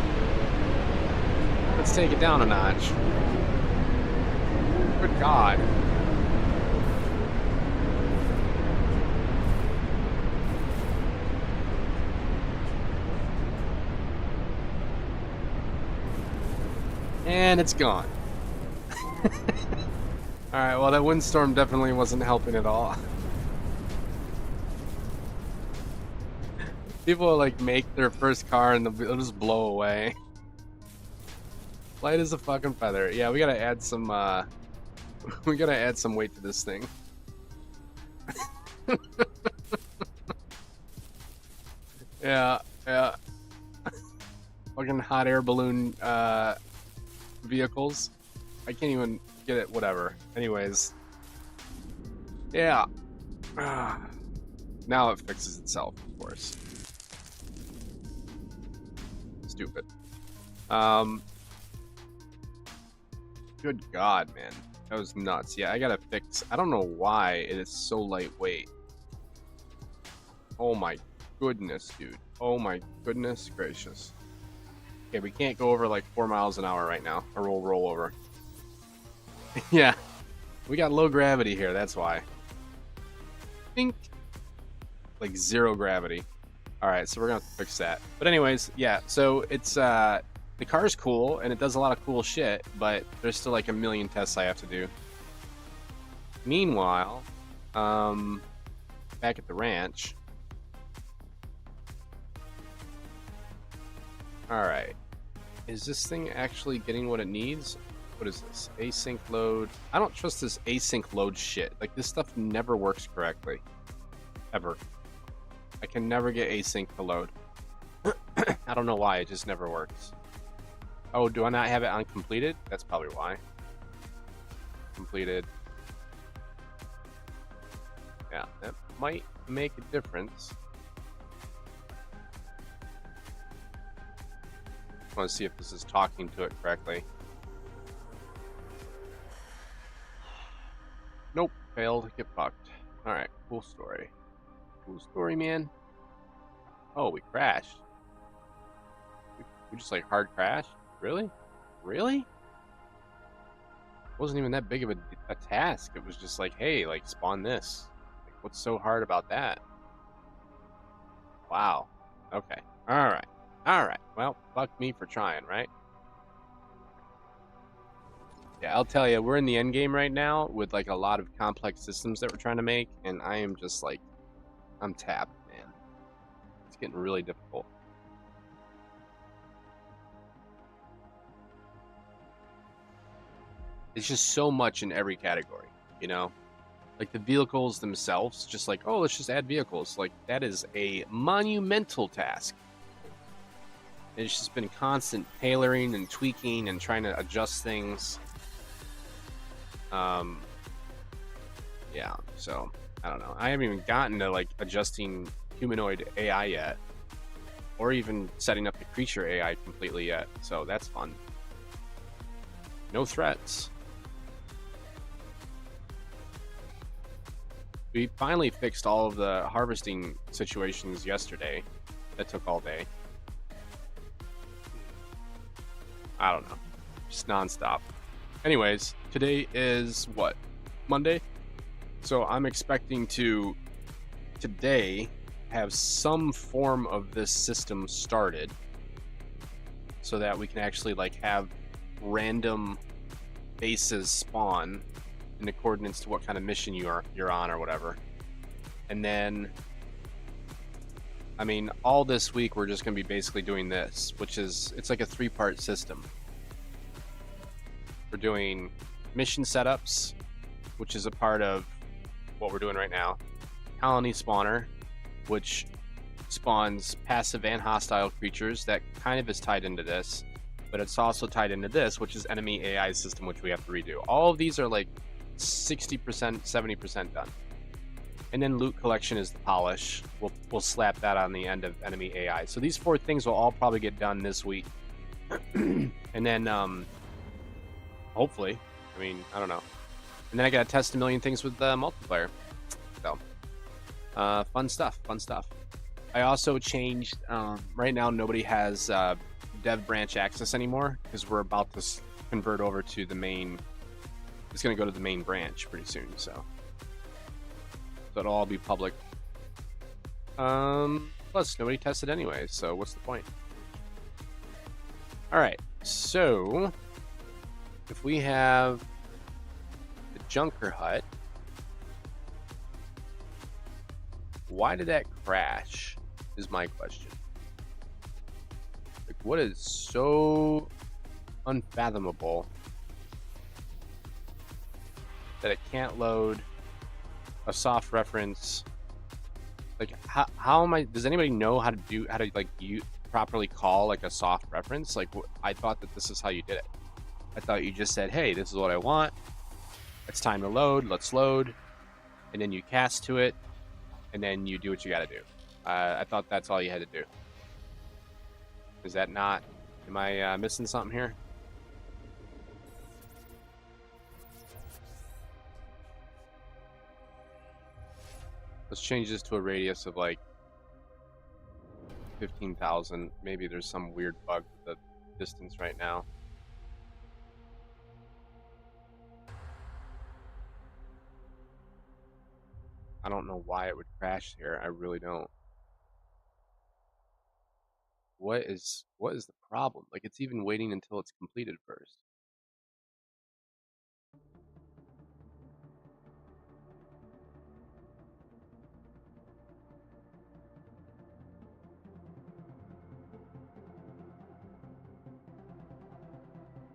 take it down a notch. Good God. And it's gone. Alright, well that windstorm definitely wasn't helping at all. People like make their first car and they'll just blow away. Light as a fucking feather. Yeah, we gotta add some we gotta add some weight to this thing. Yeah. Fucking hot air balloon vehicles. I can't even get it, whatever. Anyways. Yeah. Now it fixes itself, of course. Stupid. Good God, man. That was nuts. Yeah, I gotta fix... I don't know why it is so lightweight. Oh my goodness, dude. Oh my goodness gracious. Okay, we can't go over like 4 miles an hour right now, or we'll roll over. Yeah. We got low gravity here, that's why. Think. Like 0 gravity. Alright, so we're gonna have to fix that. But anyways, yeah, so it's the car's cool and it does a lot of cool shit, but there's still like a million tests I have to do. Meanwhile, back at the ranch. Alright. Is this thing actually getting what it needs? What is this? Async load. I don't trust this async load shit. Like, this stuff never works correctly. Ever. I can never get async to load. I don't know why, it just never works. Oh, do I not have it on completed? That's probably why. Completed. Yeah, that might make a difference. I want to see if this is talking to it correctly. Nope, failed. Get fucked. Alright, cool story. Cool story, man. Oh, we crashed. We just like hard crashed? Really? Really? It wasn't even that big of a task. It was just like, hey, like spawn this. Like, what's so hard about that? Wow. Okay. Alright. Alright. Well, fuck me for trying, right? Yeah, I'll tell you, we're in the end game right now with like a lot of complex systems that we're trying to make, and I am just like, I'm tapped, man. It's getting really difficult. It's just so much in every category, you know? Like the vehicles themselves, just like, oh, let's just add vehicles. Like, that is a monumental task. It's just been constant tailoring and tweaking and trying to adjust things. Yeah, so I don't know. I haven't even gotten to like adjusting humanoid AI yet, or even setting up the creature AI completely yet. So that's fun. No threats. We finally fixed all of the harvesting situations yesterday. That took all day. I don't know. Just nonstop. Anyways, today is what? Monday? So I'm expecting to today have some form of this system started so that we can actually like have random bases spawn in accordance to what kind of mission you're on or whatever. And then I mean, all this week we're just going to be basically doing this, which is, it's like a 3-part system. We're doing mission setups, which is a part of what we're doing right now. Colony spawner, which spawns passive and hostile creatures. That kind of is tied into this, but it's also tied into this, which is enemy AI system, which we have to redo. All of these are like 60%, 70% done. And then loot collection is the polish. We'll slap that on the end of enemy AI. So these 4 things will all probably get done this week. And then, hopefully, I mean, I don't know. And then I gotta test a million things with multiplayer. So, fun stuff, fun stuff. I also changed, right now nobody has dev branch access anymore because we're about to convert over to the main. It's gonna go to the main branch pretty soon, so it'll all be public. Plus, nobody tested anyway, so what's the point? Alright, so if we have Junker Hut. Why did that crash? Is my question. Like, what is so unfathomable that it can't load a soft reference? Like, how am I? Does anybody know how to like you properly call like a soft reference? Like, I thought that this is how you did it. I thought you just said, "Hey, this is what I want. It's time to load. Let's load," and then you cast to it, and then you do what you got to do. I thought that's all you had to do. Is that not? Am I missing something here? Let's change this to a radius of like 15,000. Maybe there's some weird bug with the distance right now. I don't know why it would crash here. I really don't. What is the problem? Like, it's even waiting until it's completed first.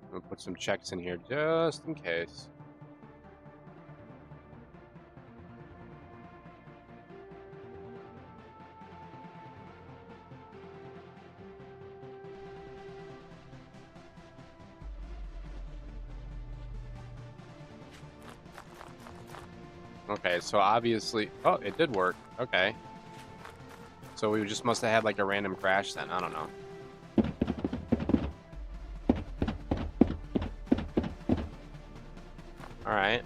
I'm gonna put some checks in here just in case. Okay, so obviously, oh, it did work. Okay. So we just must have had like a random crash then. I don't know. All right.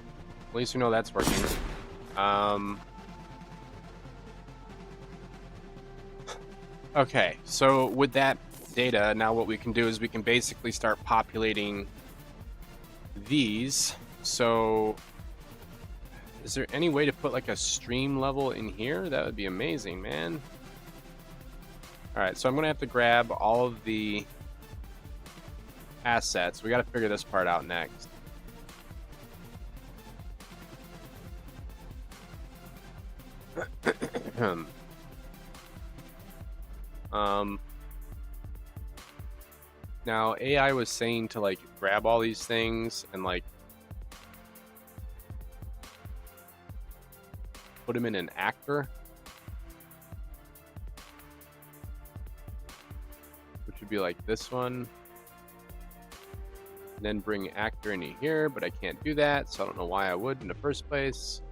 At least we know that's working. Okay, so with that data, now what we can do is we can basically start populating these. So is there any way to put like a stream level in here? That would be amazing, man. All right, so I'm gonna have to grab all of the assets. We got to figure this part out next. Now AI was saying to like grab all these things and like put them in an actor, which would be like this one, and then bring actor into here, but I can't do that, so I don't know why I would in the first place.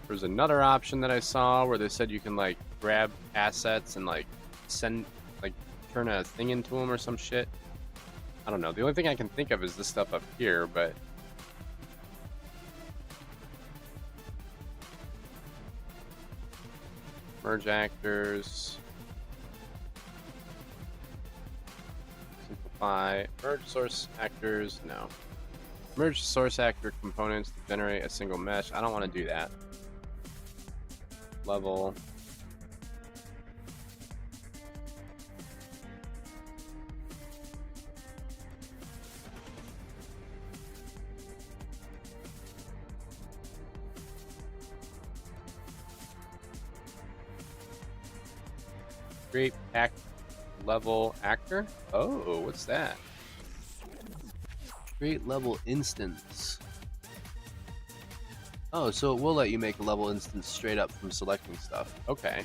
There's another option that I saw where they said you can like grab assets and like send, like turn a thing into them or some shit. I don't know. The only thing I can think of is this stuff up here, but merge actors, simplify, merge source actors, no. Merge source actor components to generate a single mesh. I don't want to do that. Level. Create act level actor. Oh, what's that? Create level instance. Oh, so it will let you make a level instance straight up from selecting stuff. Okay.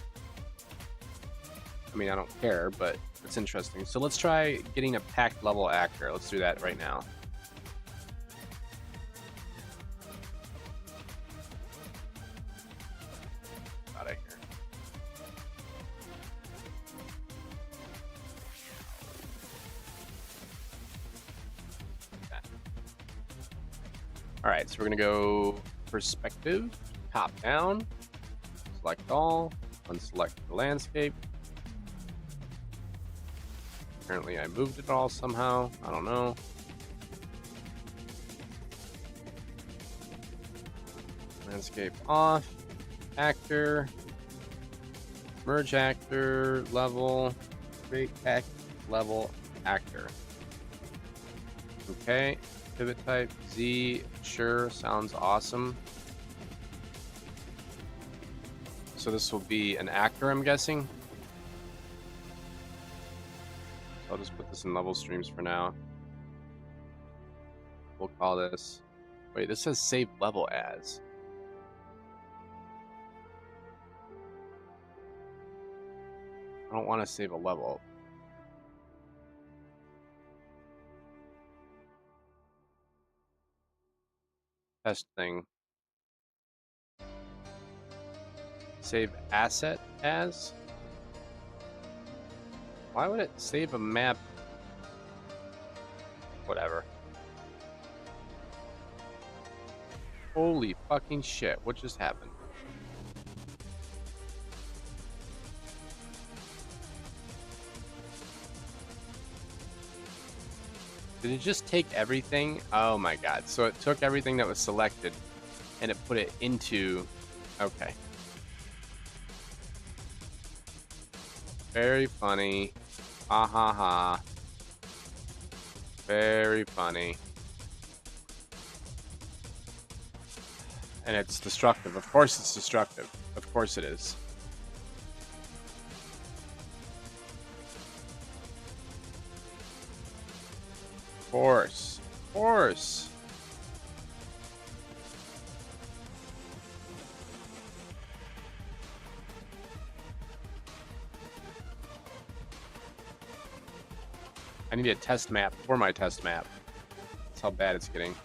I mean, I don't care, but it's interesting. So let's try getting a packed level actor. Let's do that right now. Out of here. Okay. All right, so we're gonna go perspective, top down, select all, unselect the landscape. Apparently I moved it all somehow, I don't know. Landscape off, actor, merge actor, level, create act level actor. Okay, pivot type Z, sure, sounds awesome. So this will be an actor, I'm guessing. So I'll just put this in level streams for now. We'll call this. Wait, this says save level as. I don't want to save a level. Test thing. Save asset as? Why would it save a map? Whatever. Holy fucking shit, what just happened? Did it just take everything? Oh my god. So it took everything that was selected and it put it into... Okay. Very funny. Ha ha ha. Very funny. And it's destructive. Of course it's destructive. Of course it is. Of course. Of course. I need a test map for my test map. That's how bad it's getting.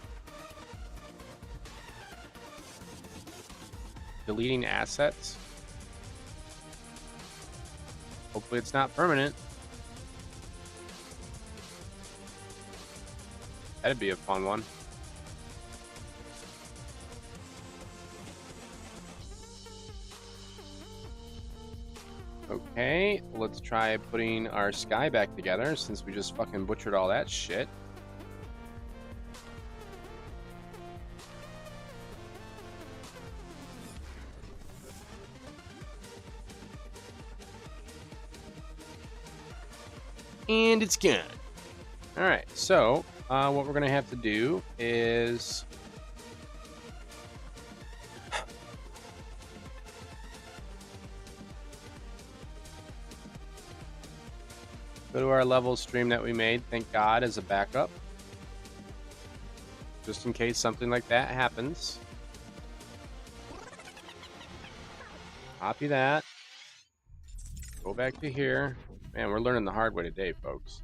Deleting assets. Hopefully it's not permanent. That'd be a fun one. Okay, let's try putting our sky back together since we just fucking butchered all that shit. And it's gone. Alright, so what we're going to have to do is... go to our level stream that we made, thank God, as a backup. Just in case something like that happens. Copy that. Go back to here. Man, we're learning the hard way today, folks.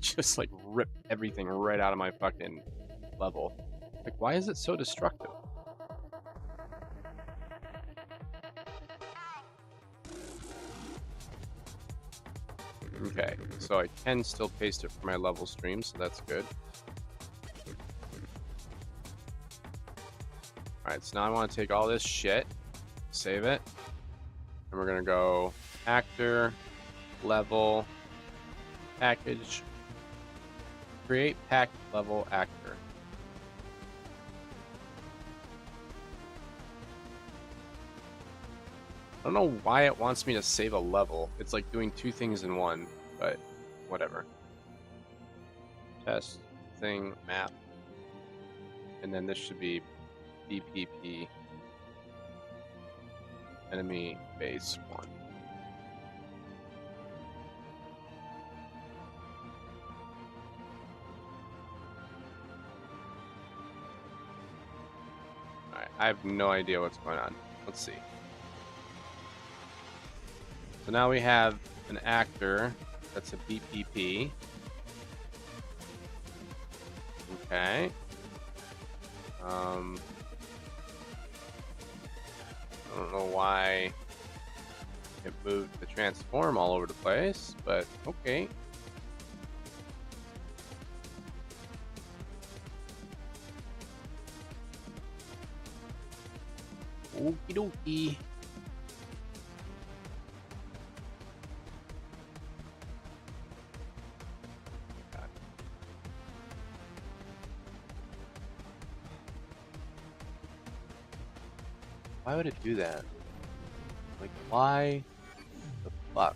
Just like rip everything right out of my fucking level. Like, why is it so destructive? Okay, so I can still paste it for my level stream, so that's good. Alright, so now I want to take all this shit, save it, and we're going to go actor, level, package, create pack level actor. I don't know why it wants me to save a level. It's like doing two things in one, but whatever. Test, thing, map. And then this should be BPP enemy base 1. Alright, I have no idea what's going on. Let's see. So now we have an actor that's a BPP. Okay. I don't know why it moved the transform all over the place, but okay. Okie dokie. Why would it do that? Like, why the fuck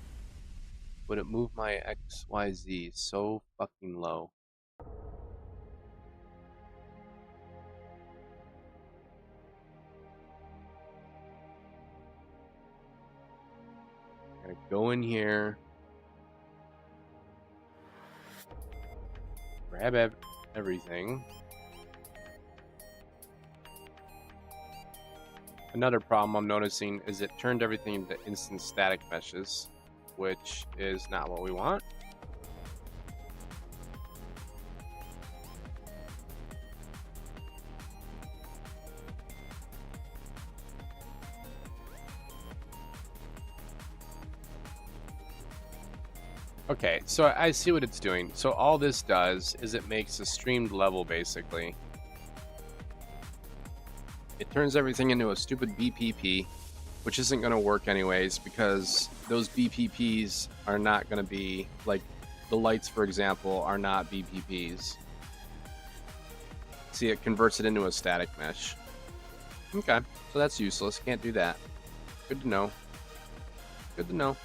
would it move my XYZ so fucking low? Gotta go in here, grab everything. Another problem I'm noticing is it turned everything into instant static meshes, which is not what we want. Okay, so I see what it's doing. So all this does is it makes a streamed level, basically. It turns everything into a stupid BPP, which isn't going to work anyways, because those BPPs are not going to be, like, the lights, for example, are not BPPs. See, it converts it into a static mesh. Okay, so that's useless. Can't do that. Good to know. Good to know.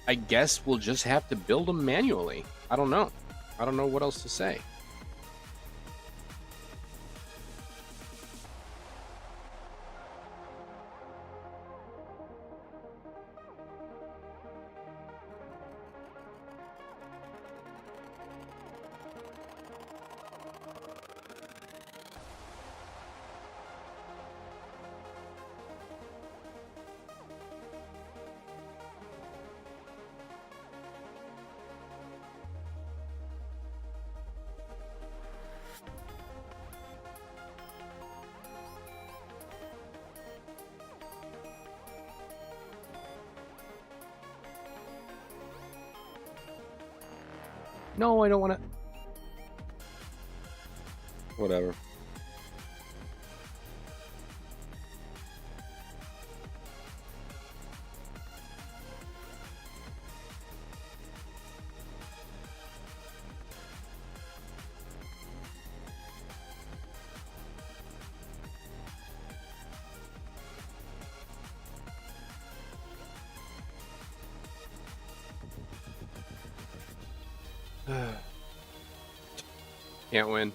I guess we'll just have to build them manually. I don't know. I don't know what else to say. No, I don't want to. Whatever. Can't win.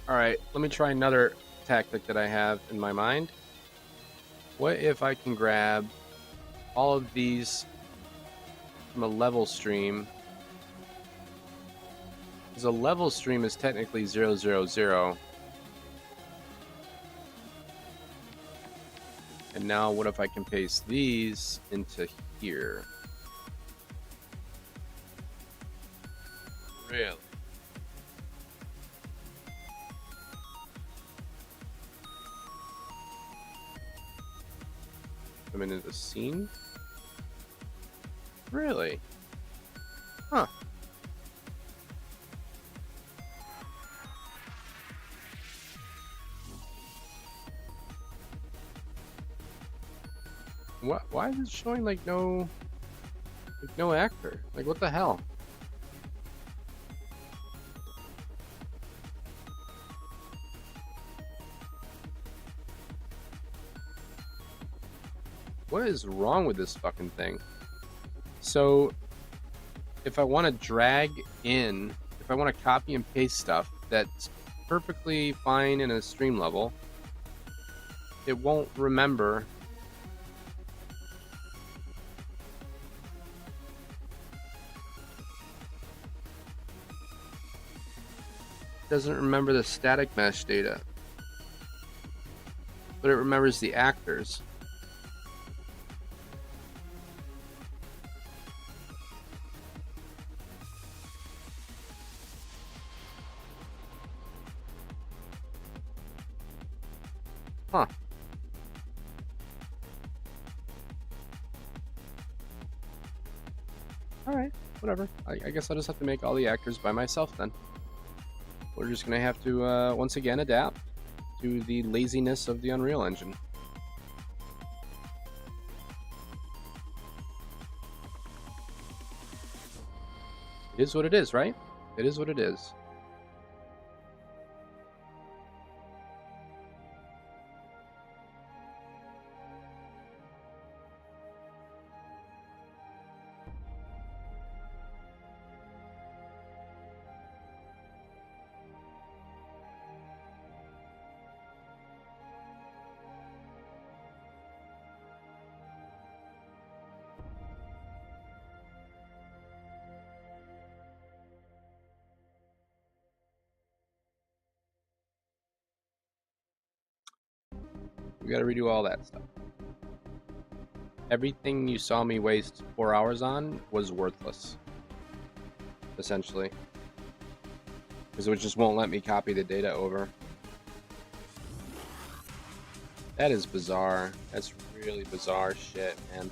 Alright, let me try another tactic that I have in my mind. What if I can grab all of these from a level stream? Because a level stream is technically 0, 0, 0. And now what if I can paste these into here? Really? Come into the scene? Really? Huh. What? Why is it showing like no actor? Like, what the hell? What is wrong with this fucking thing? So, if I want to drag in, if I want to copy and paste stuff that's perfectly fine in a stream level, it won't remember. It doesn't remember the static mesh data, but it remembers the actors. Huh. Alright, whatever. I guess I'll just have to make all the actors by myself then. We're just going to have to, once again, adapt to the laziness of the Unreal Engine. It is what it is, right? It is what it is. We gotta redo all that stuff. Everything you saw me waste 4 hours on was worthless, essentially, because it just won't let me copy the data over. That is bizarre. That's really bizarre shit, man.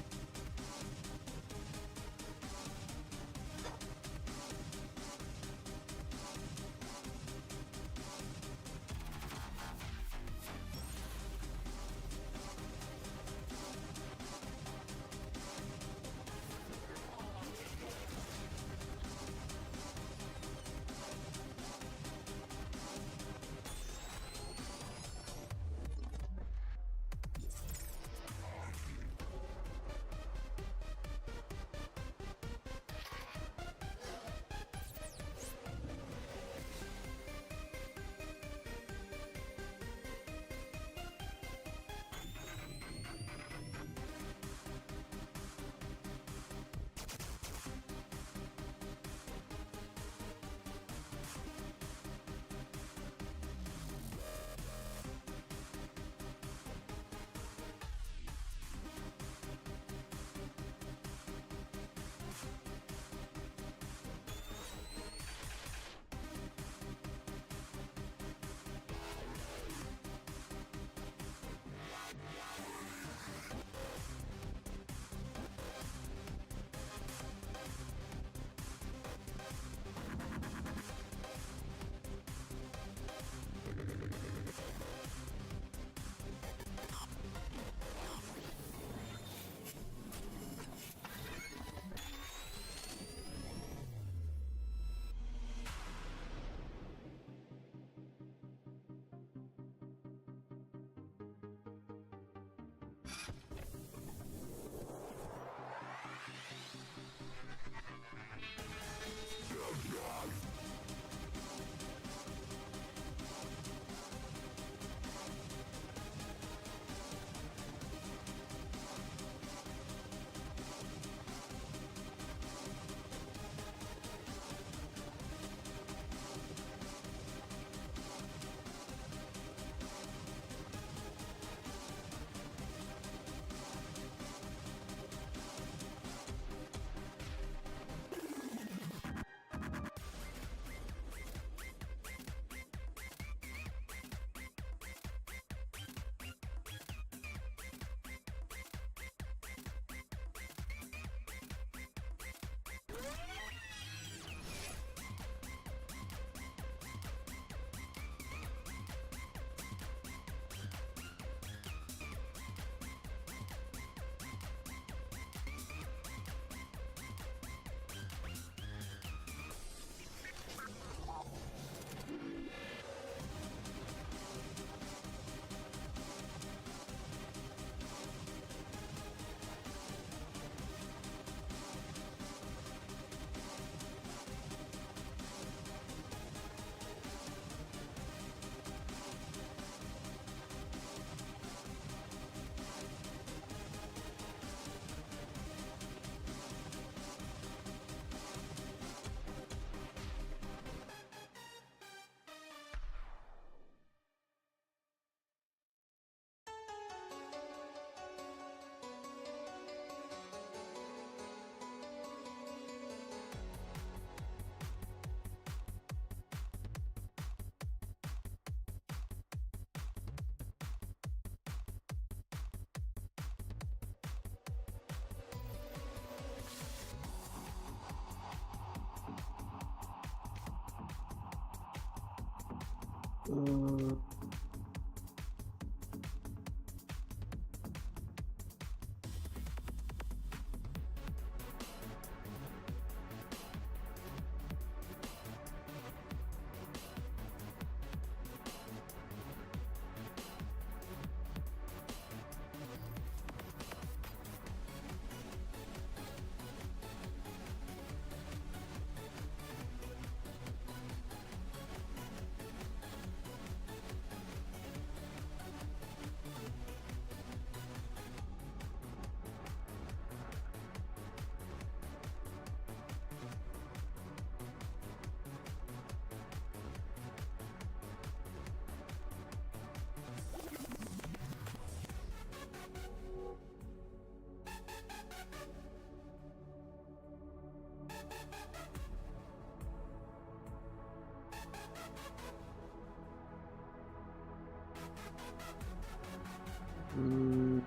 Mm.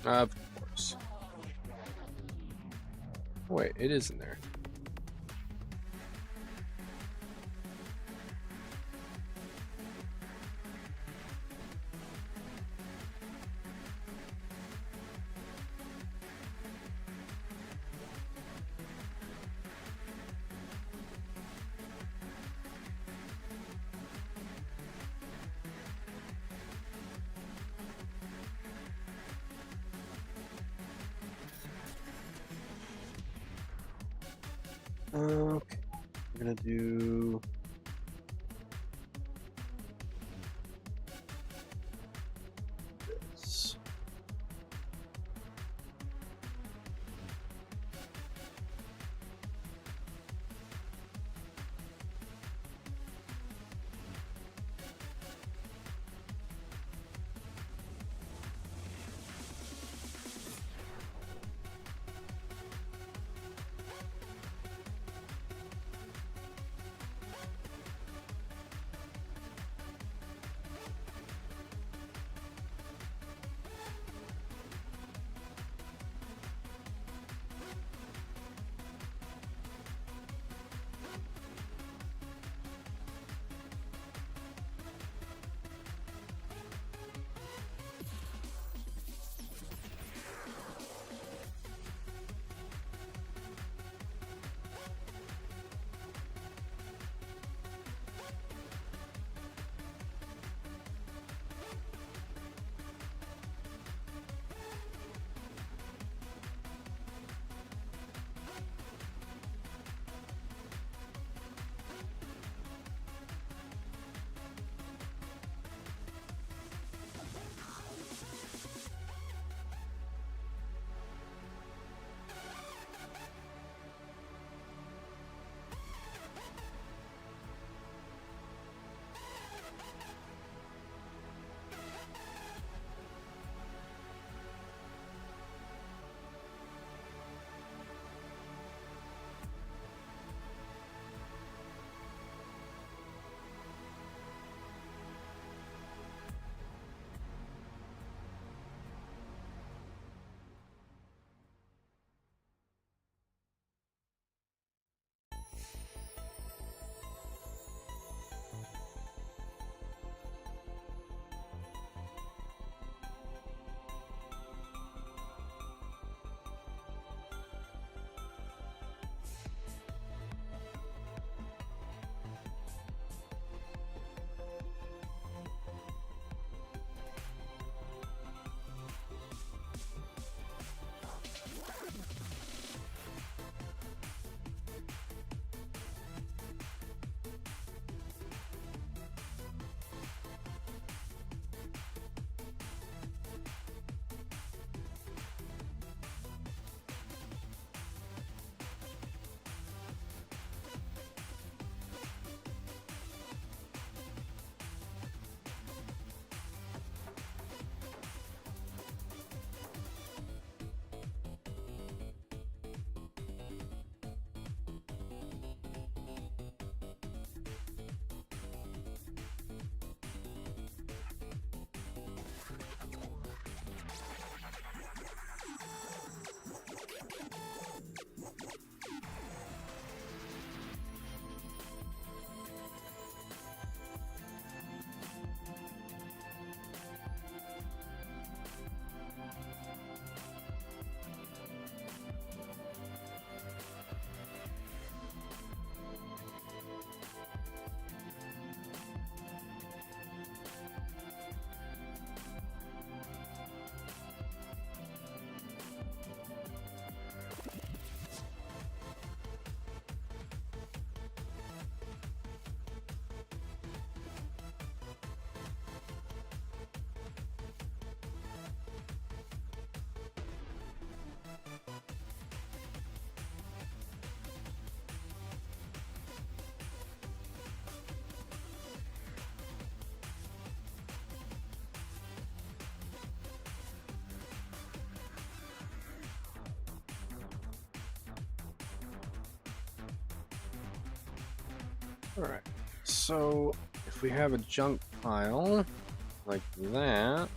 Of course. Wait, it is in there. Okay, we're gonna do this. Alright, so if we have a junk pile like that,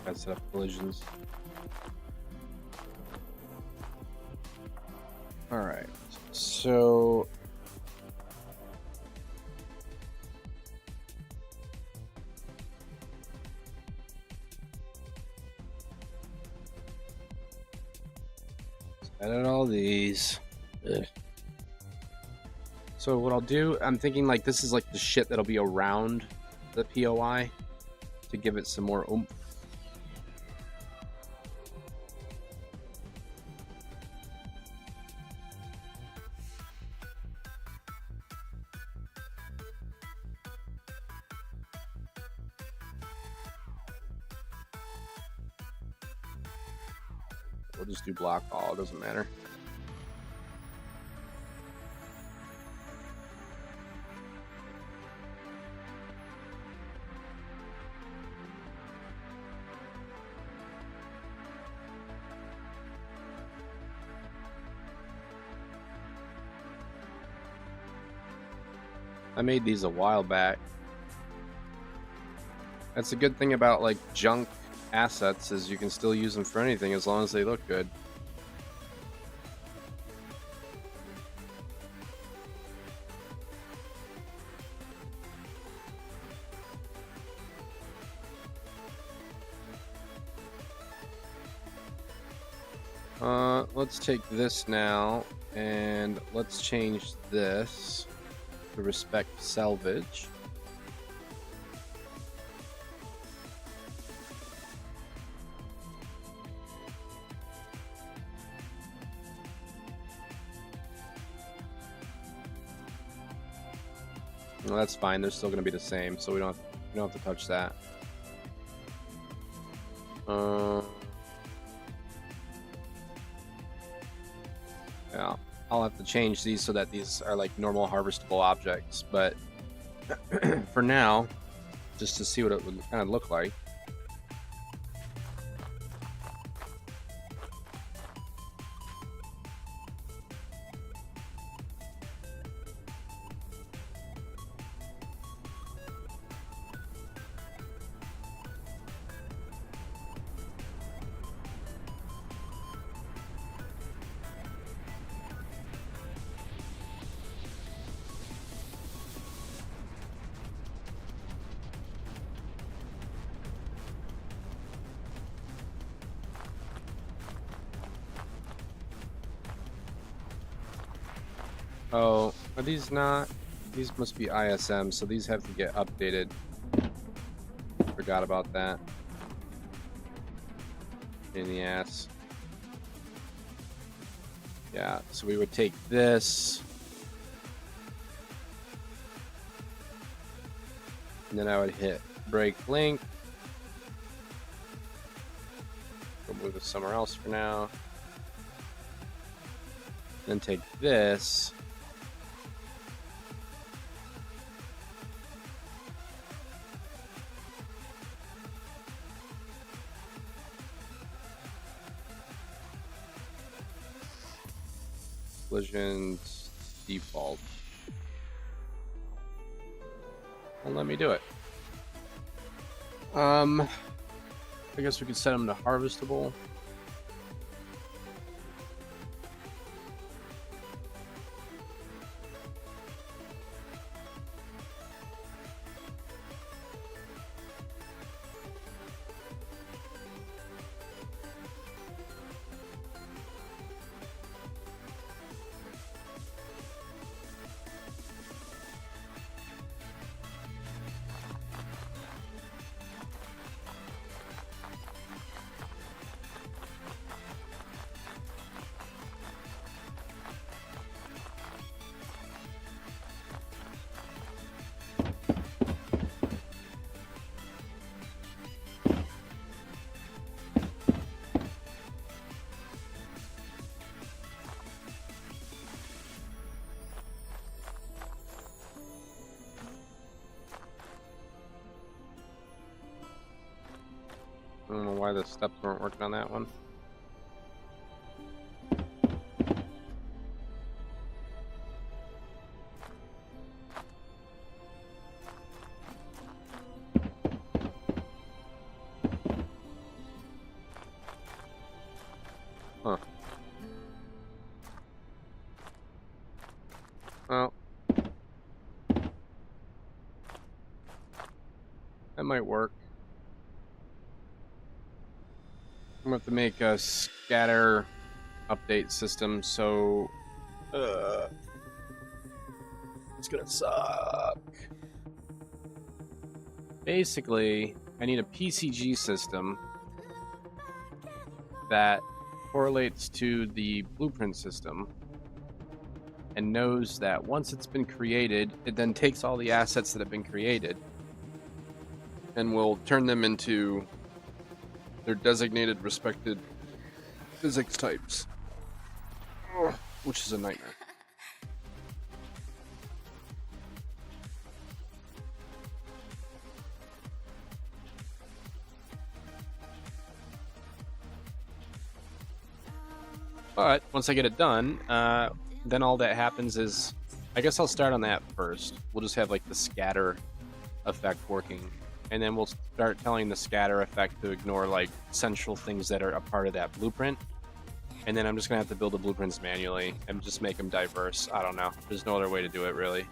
I set up collisions. Alright, so edit all these. Ugh. So what I'll do, I'm thinking like this is like the shit that'll be around the POI to give it some more oomph. We'll just do block all, it doesn't matter. I made these a while back. That's a good thing about like junk assets is you can still use them for anything as long as they look good. Let's take this now and let's change this to respect salvage. Well, that's fine. They're still going to be the same, so we don't have to touch that. Yeah, I'll have to change these so that these are like normal harvestable objects, but for now, just to see what it would kind of look like. Oh, are these not? These must be ISM, so these have to get updated. Forgot about that. In the ass. Yeah, so we would take this. And then I would hit break link. Go move it somewhere else for now. Then take this. Collisions default. Won't let me do it. I guess we could set them to harvestable. don't know why the steps weren't working on that one. Huh. Well, that might work. I'm going to have to make a scatter update system, so it's going to suck. Basically, I need a PCG system that correlates to the blueprint system and knows that once it's been created, it then takes all the assets that have been created and will turn them into their designated respected physics types, which is a nightmare. But once I get it done, then all that happens is, I guess I'll start on that first. We'll just have like the scatter effect working, and then we'll start telling the scatter effect to ignore like central things that are a part of that blueprint. And then I'm just gonna have to build the blueprints manually and just make them diverse. I don't know. There's no other way to do it really.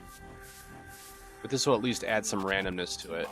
But this will at least add some randomness to it.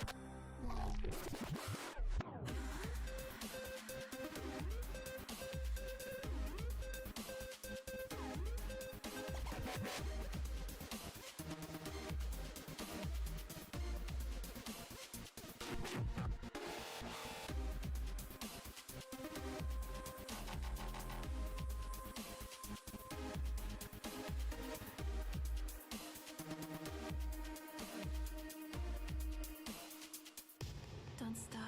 Don't stop.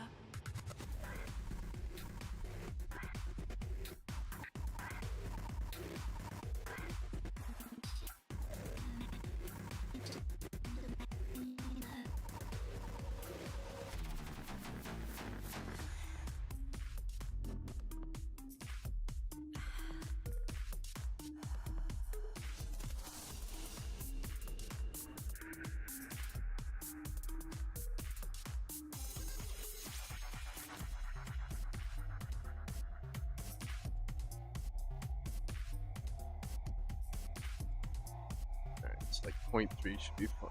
Alright, it's like 0.3 should be fine.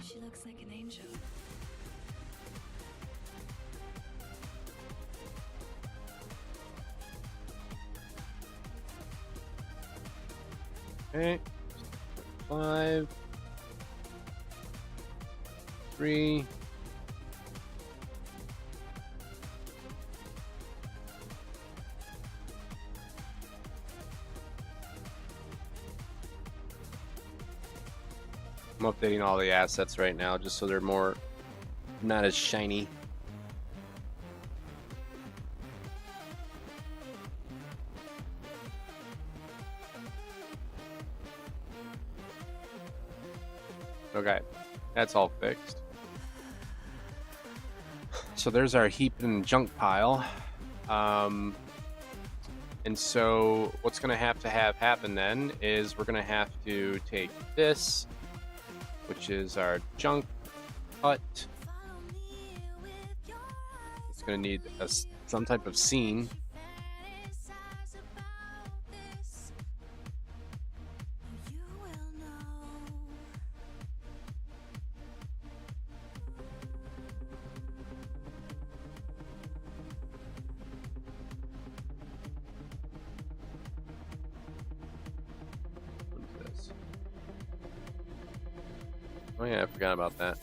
She looks like an angel. Okay. 5, 3. I'm updating all the assets right now just so they're not as shiny. Okay, that's all fixed. So there's our heap and junk pile. And so what's going to have happen then is we're going to have to take this, which is our junk hut. It's going to need some type of scene. What is this? Oh yeah, I forgot about that.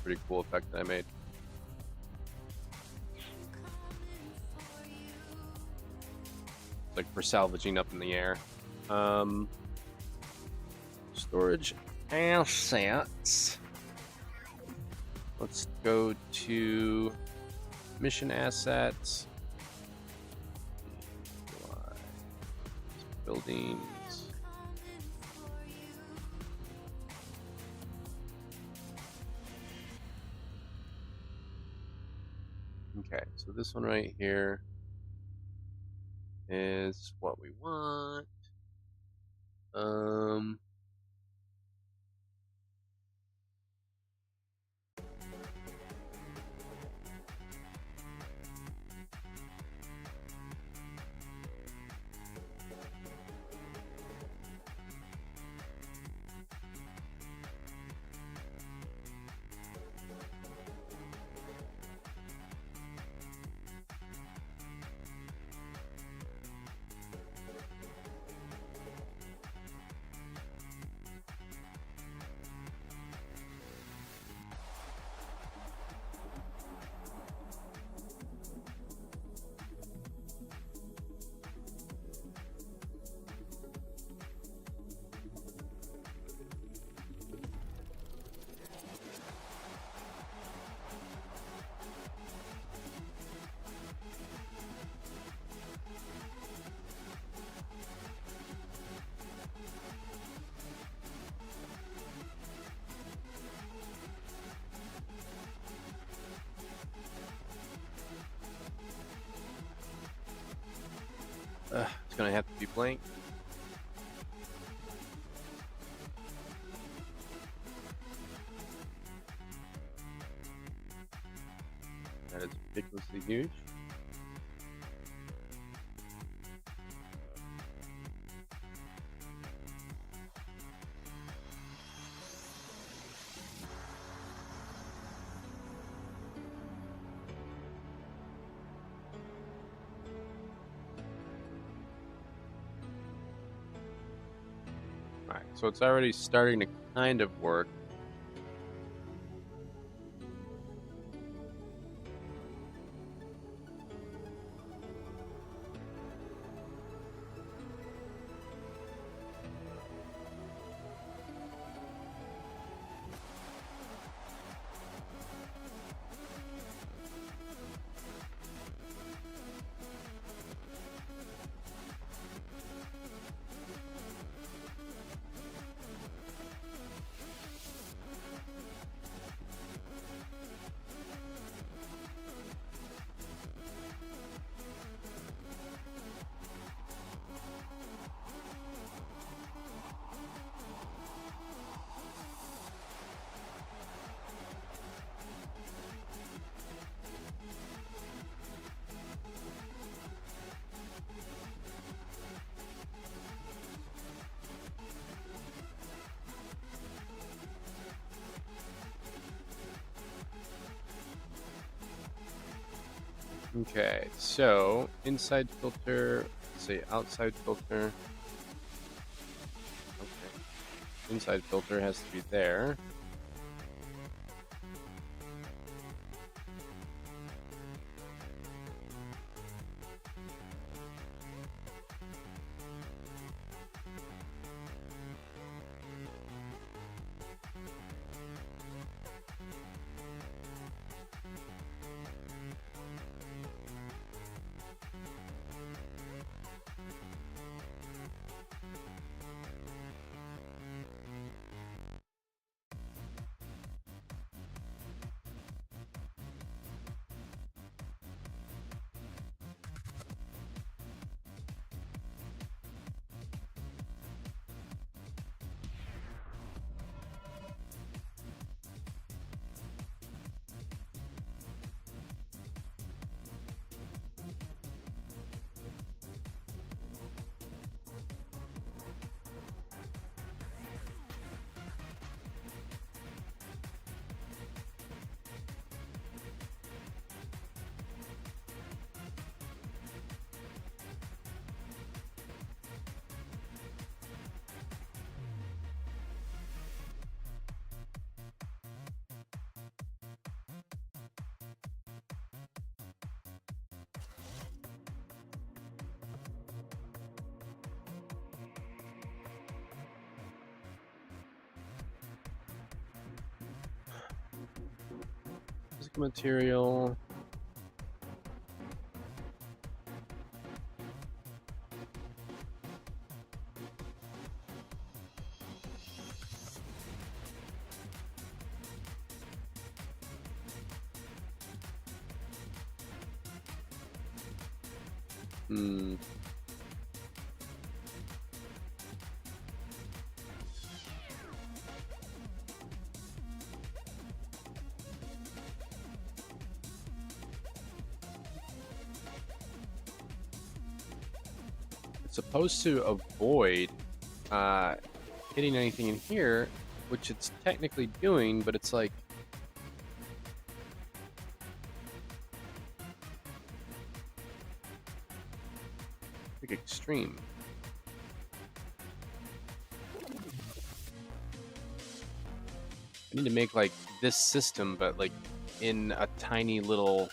pretty cool effect that I made. It's like for salvaging up in the air. Storage assets. Let's go to mission assets. Buildings. Okay, so this one right here is what we want. It's gonna have to be blank. That is ridiculously huge. Alright, so it's already starting to kind of work. Okay, so inside filter, let's say outside filter. Okay, inside filter has to be there. Physical material. Hmm. It's supposed to avoid hitting anything in here, which it's technically doing, but it's like extreme. I need to make like this system, but like in a tiny little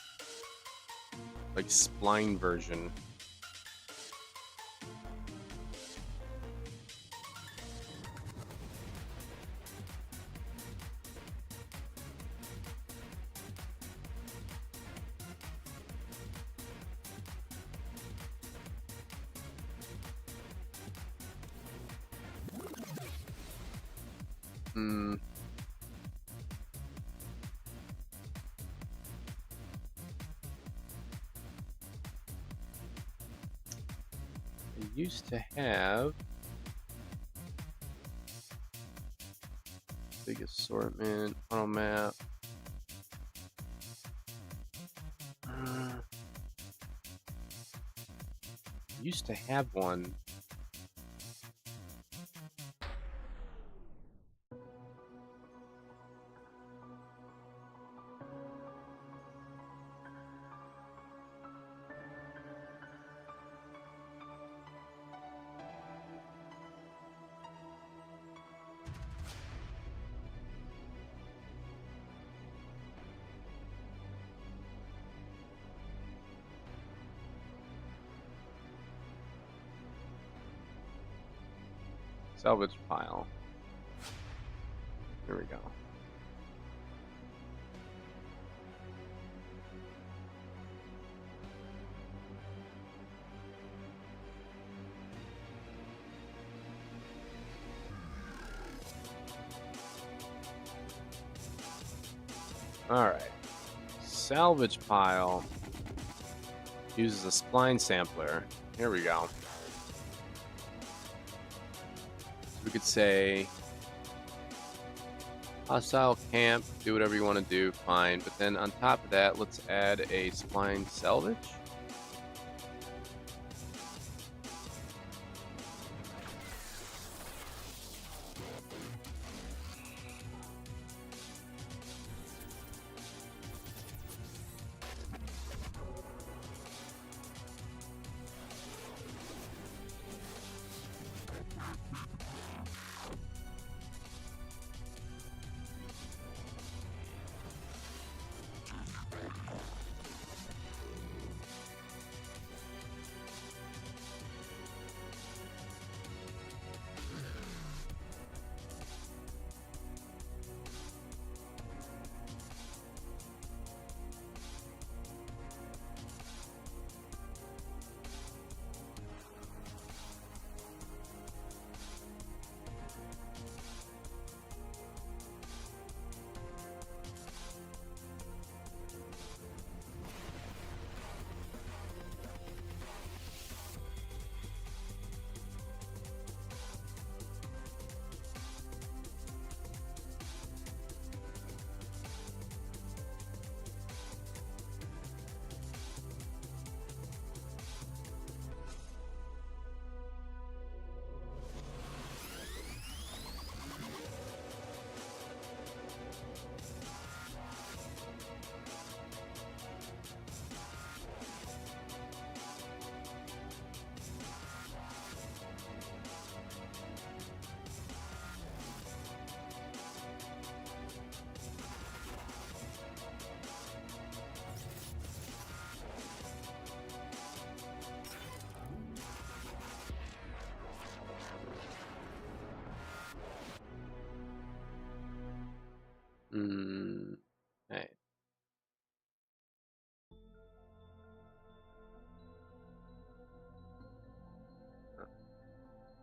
like spline version. Hmm. I used to have big assortment, auto map. Used to have one. Salvage pile. Here we go. Alright. Salvage pile uses a spline sampler. Here we go. We could say hostile camp, do whatever you want to do, fine. But then on top of that, let's add a spline salvage.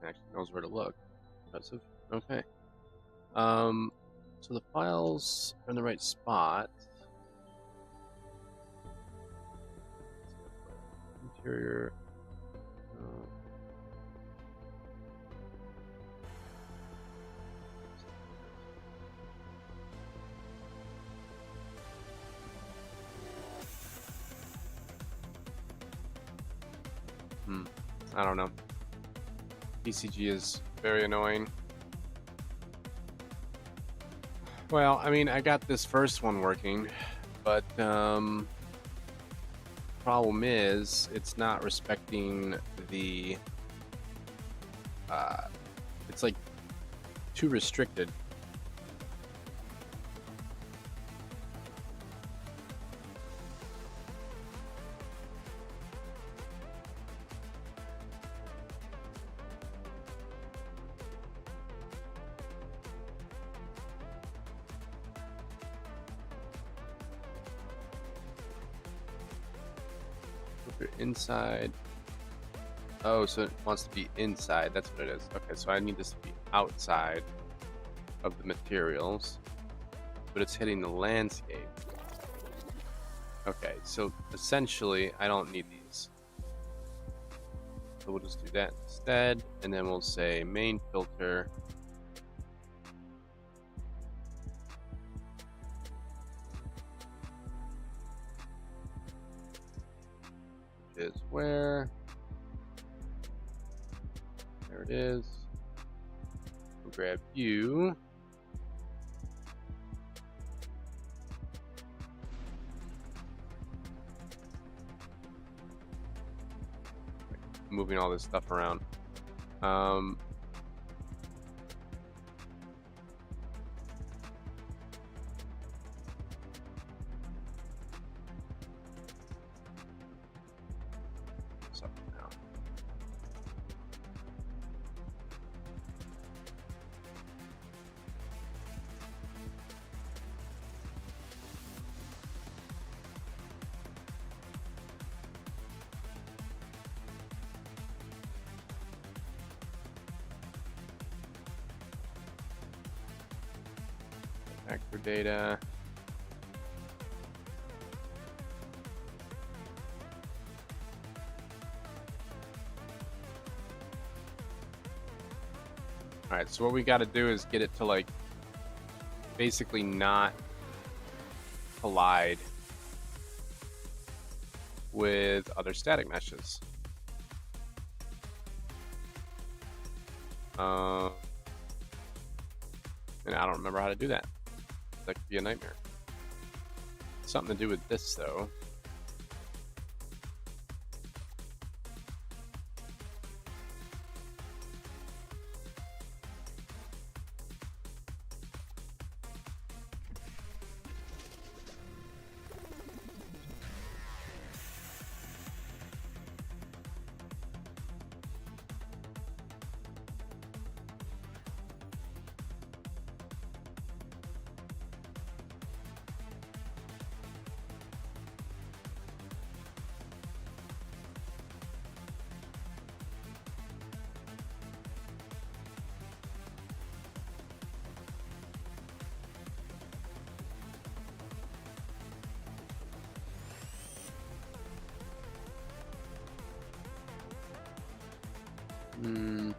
Actually knows where to look. Impressive. Okay. So the files are in the right spot. Interior. I don't know. PCG is very annoying. Well, I mean, I got this first one working, but problem is it's not respecting the. It's like too restricted. If you're inside. Oh, so it wants to be inside. That's what it is. Okay, so I need this to be outside of the materials, but it's hitting the landscape. Okay, so essentially, I don't need these. So we'll just do that instead, and then we'll say main filter. Which is where? There it is. We'll grab you. Moving all this stuff around. So now. Actor data. Alright, so what we got to do is get it to like basically not collide with other static meshes. And I don't remember how to do that. That could be a nightmare. Something to do with this though. Hmm.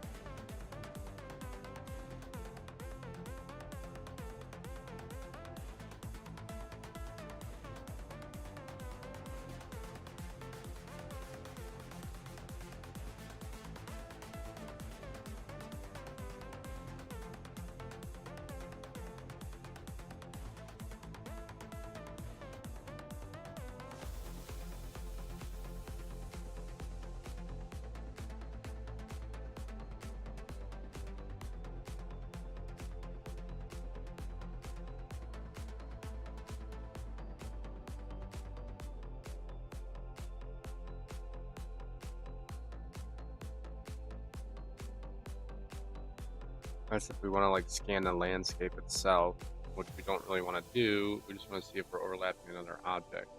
That's if we want to like scan the landscape itself, which we don't really want to do. We just want to see if we're overlapping another object.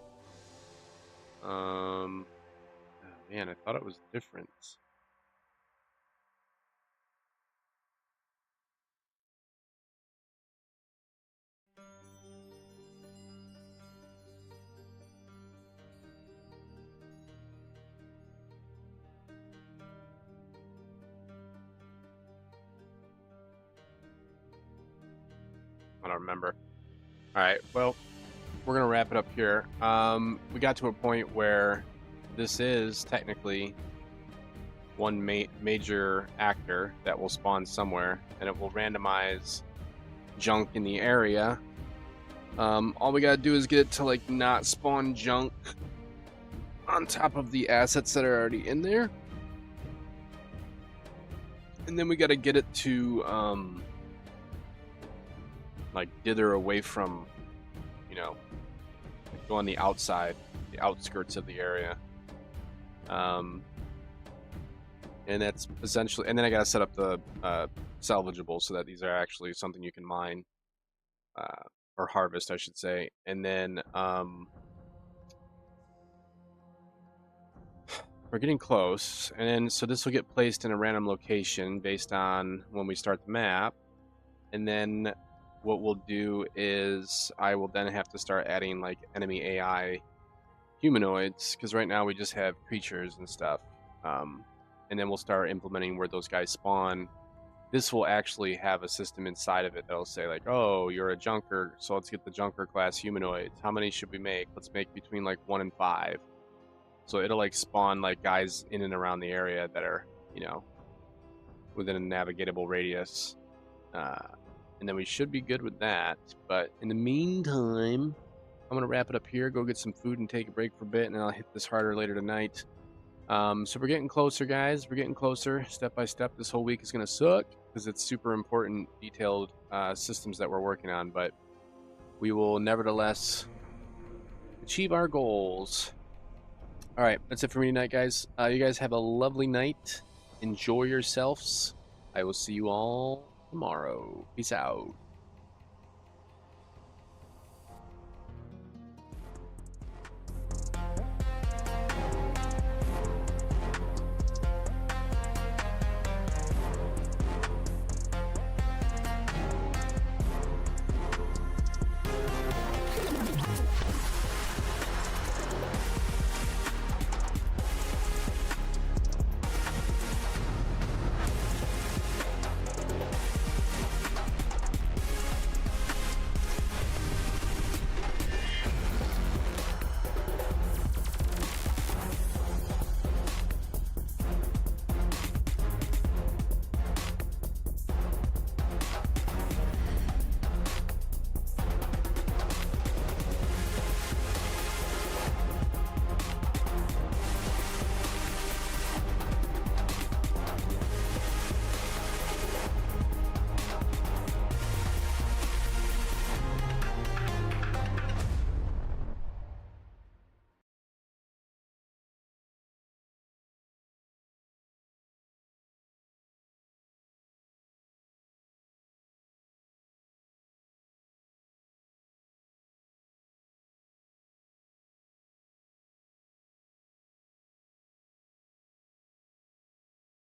Oh man, I thought it was different. I don't remember. All right, well, we're gonna wrap it up here. We got to a point where this is technically one major actor that will spawn somewhere, and it will randomize junk in the area. All we gotta do is get it to like not spawn junk on top of the assets that are already in there, and then we gotta get it to like dither away from, you know, go on the outside, the outskirts of the area. And that's essentially, and then I gotta set up the salvageable so that these are actually something you can mine, or harvest, I should say. And then we're getting close, and then so this will get placed in a random location based on when we start the map. And then what we'll do is I will then have to start adding like enemy AI humanoids, because right now we just have creatures and stuff. And then we'll start implementing where those guys spawn. This will actually have a system inside of it that'll say like, oh, you're a junker, so let's get the junker class humanoids. How many should we make? Let's make between like 1 and 5. So it'll like spawn like guys in and around the area that are, you know, within a navigatable radius. And then we should be good with that. But in the meantime, I'm going to wrap it up here, go get some food and take a break for a bit, and then I'll hit this harder later tonight. So we're getting closer, guys. We're getting closer, step by step. This whole week is going to suck because it's super important, detailed systems that we're working on. But we will nevertheless achieve our goals. All right, that's it for me tonight, guys. You guys have a lovely night. Enjoy yourselves. I will see you all tomorrow. Peace out.